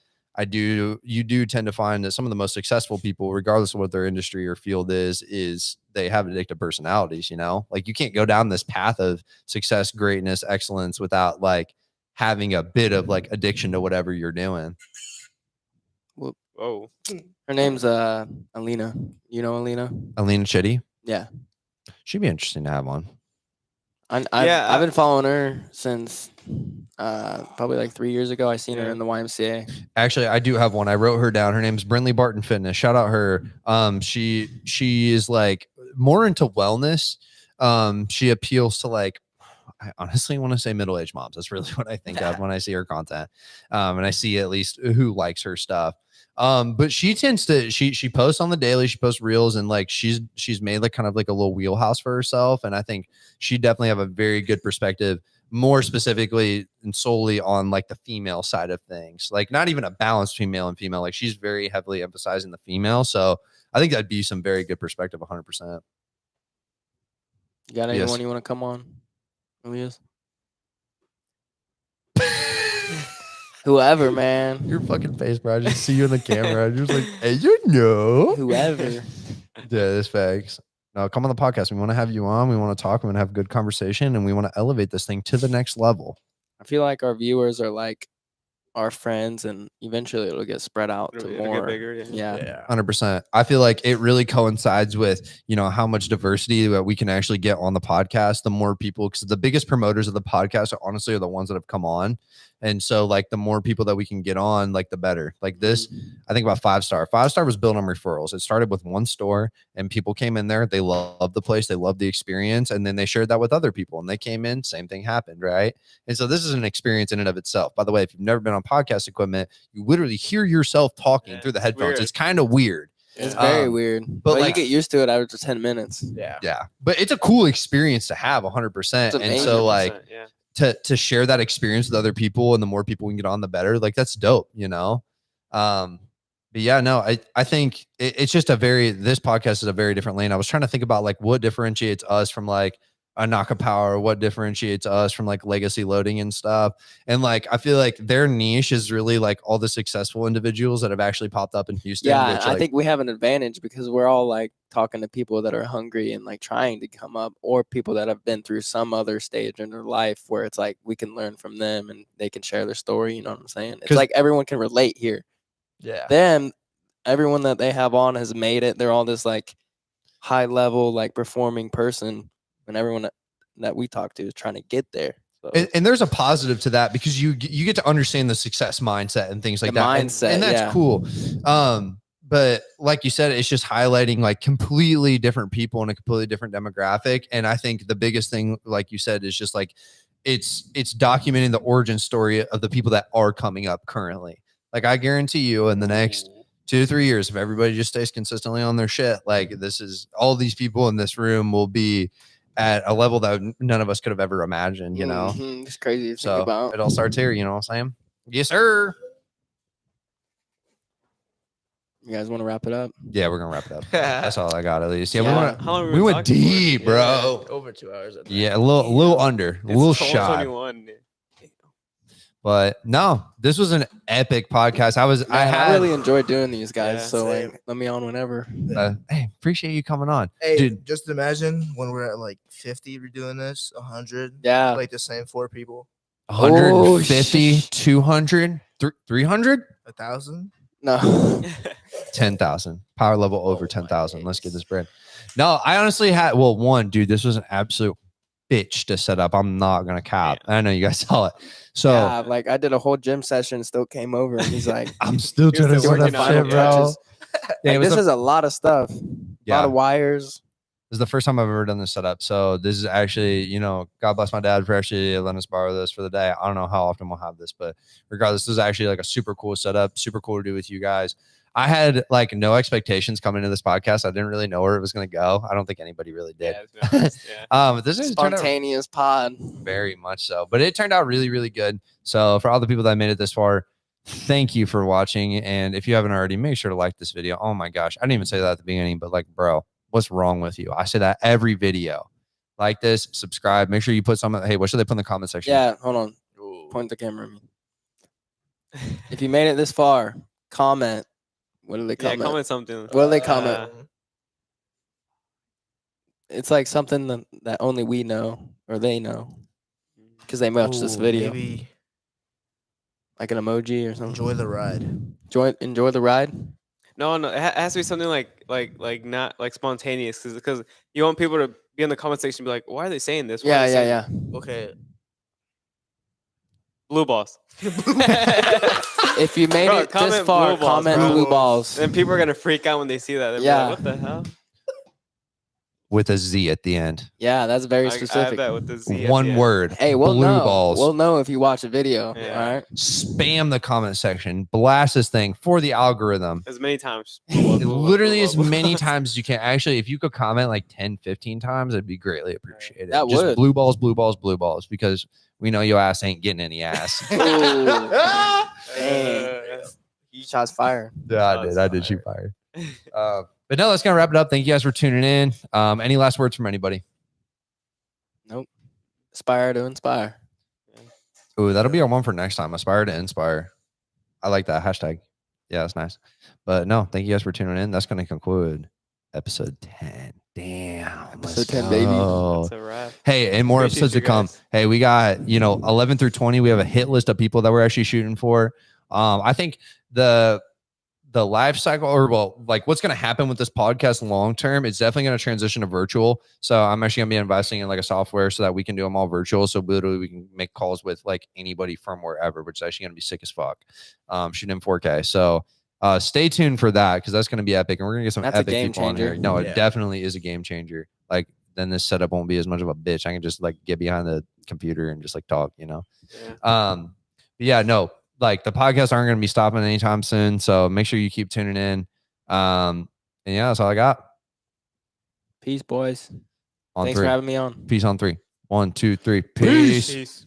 you do tend to find that some of the most successful people, regardless of what their industry or field is they have addictive personalities, you know, like you can't go down this path of success, greatness, excellence without like having a bit of like addiction to whatever you're doing. Whoa. Her name's Alina. You know Alina? Alina Chitty. Yeah. She'd be interesting to have on. I've been following her since probably like 3 years ago. I seen her in the YMCA. Actually, I do have one. I wrote her down. Her name's Brinley Barton Fitness. Shout out her. She is like more into wellness. She appeals to like, I honestly want to say middle-aged moms. That's really what I think of when I see her content. And I see at least who likes her stuff. But she tends to she posts on the daily, she posts reels, and like she's made like kind of like a little wheelhouse for herself. And I think she definitely have a very good perspective, more specifically and solely on like the female side of things, like not even a balanced female and female. Like she's very heavily emphasizing the female. So I think that'd be some very good perspective. 100%. You got anyone you want to come on? Elias? Whoever, man. Your fucking face, bro. I just see you in the camera. I'm just like, hey, you know. Whoever. Yeah, this facts. No, come on the podcast. We want to have you on. We want to talk. We want to have a good conversation, and we want to elevate this thing to the next level. I feel like our viewers are like our friends, and eventually it'll get spread out to It'll more. get bigger, Yeah. 100%. I feel like it really coincides with, you know, how much diversity that we can actually get on the podcast. The more people, because the biggest promoters of the podcast are honestly the ones that have come on. And so like the more people that we can get on, like the better. Like this, I think about 5-Star. 5-Star was built on referrals. It started with one store and people came in there. They loved the place. They loved the experience. And then they shared that with other people and they came in, same thing happened. Right. And so this is an experience in and of itself. By the way, if you've never been on podcast equipment, you literally hear yourself talking through the headphones. Weird. It's kind of weird. It's very weird. But like, you get used to it after 10 minutes. Yeah. But it's a cool experience to have 100%. And so like, to share that experience with other people, and the more people we can get on, the better. Like that's dope, you know? But yeah, no, I think it's just this podcast is a very different lane. I was trying to think about like what differentiates us from like a KnockoutPwr, what differentiates us from like legacy loading and stuff. And like, I feel like their niche is really like all the successful individuals that have actually popped up in Houston. Yeah, which, I think we have an advantage because we're all like talking to people that are hungry and like trying to come up, or people that have been through some other stage in their life where it's like we can learn from them and they can share their story. You know what I'm saying? It's like everyone can relate here. Yeah. Then everyone that they have on has made it. They're all this like high level, like performing person, and everyone that we talk to is trying to get there. So And there's a positive to that because you get to understand the success mindset and things like The that. mindset, and that's yeah. cool. But like you said, it's just highlighting like completely different people in a completely different demographic. And I think the biggest thing, like you said, is just like it's documenting the origin story of the people that are coming up currently. Like I guarantee you in the next 2 to 3 years, if everybody just stays consistently on their shit, like this is all these people in this room will be at a level that none of us could have ever imagined, you know? Mhm, it's crazy to think So about. it all starts here, you know what I'm saying? Yes, sir. You guys want to wrap it up? Yeah, we're gonna wrap it up. That's all I got, at least. Yeah, Yeah. How long we been went talking for? deep, bro. Over 2 hours. I think. Yeah, a little under, a little shy. 21. But no, this was an epic podcast. I really enjoyed doing these guys. Yeah, so same. like, let me on whenever. Hey, appreciate you coming on. Hey, Dude, just imagine when we're at like 50, we're doing this, 100. Yeah. Like the same 4 people. 150, Oh, 200, 300, 1,000. No. 10,000. Power level over Oh my 10,000. Let's get days. this bread. No, I honestly had, well, one, dude, this was an absolute bitch to set up. I'm not going to cap. I know you guys saw it. So Yeah, like I did a whole gym session, still came over, and he's like, I'm still trying to still set working up on it, shit, yeah. bro. Yeah, it like, was this the- is a lot of stuff. A yeah. lot of wires. This is the first time I've ever done this setup. So this is actually, you know, God bless my dad for actually letting us borrow this for the day. I don't know how often we'll have this, but regardless, this is actually like a super cool setup, super cool to do with you guys. I had like no expectations coming into this podcast. I didn't really know where it was going to go. I don't think anybody really did. Yeah, to be honest, yeah. But this is turned out Spontaneous pod. very much so, but it turned out really, really good. So for all the people that made it this far, thank you for watching. And if you haven't already, make sure to like this video. Oh my gosh. I didn't even say that at the beginning, but like, bro, what's wrong with you? I say that every video. Like this, subscribe. Make sure you put some. Hey, what should they put in the comment section? Yeah, hold on. Point the camera at me. If you made it this far, comment. What do they Yeah, comment? comment something. What do they comment? Uh, It's like something that only we know or they know because they watched this video. Maybe Like an emoji or something. enjoy the ride. Enjoy the ride. No, it has to be something like not like spontaneous because you want people to be in the comment section and be like, why are they saying this? Why are they Yeah. saying Okay. Blue balls. If you made Bro, it this comment far, blue balls, comment bro. blue balls. Then people are gonna freak out when they see that. They'll be Yeah. like, what the hell? With a Z at the end. Yeah, that's very I specific. bet with the Z at the One end. word. Hey, we'll blue know. balls. We'll know if you watch a video. Yeah. All right. Spam the comment section. Blast this thing for the algorithm. As many times. Literally as many times as you can. Actually, if you could comment like 10, 15 times, it'd be greatly appreciated. That Just would. blue balls, blue balls, blue balls, because we know your ass ain't getting any ass. Dang. Shots fired. Yeah, I did shoot fire. But no, that's gonna wrap it up. Thank you guys for tuning in. Any last words from anybody? Nope. Aspire to inspire. Ooh, that'll be our one for next time. Aspire to inspire. I like that hashtag. Yeah, that's nice. But no, thank you guys for tuning in. That's gonna conclude episode 10. Damn. Episode 10, baby. That's a wrap. Hey, and more Appreciate episodes you to come. guys. Hey, we got 11 through 20. We have a hit list of people that we're actually shooting for. I think the life cycle, or like what's going to happen with this podcast long term, it's definitely going to transition to virtual. So I'm actually going to be investing in like a software so that we can do them all virtual. So literally we can make calls with like anybody from wherever, which is actually going to be sick as fuck. Shooting in 4K. So stay tuned for that because that's going to be epic, and we're going to get some That's a epic game people on here. changer. No, it Yeah. definitely is a game changer. Like then this setup won't be as much of a bitch. I can just like get behind the computer and just like talk, Yeah. but yeah, no, like the podcasts aren't going to be stopping anytime soon. So make sure you keep tuning in. And yeah, that's all I got. Peace, boys. On Thanks three. for having me on. Peace on 3. 1, 2, 3. Peace. Peace.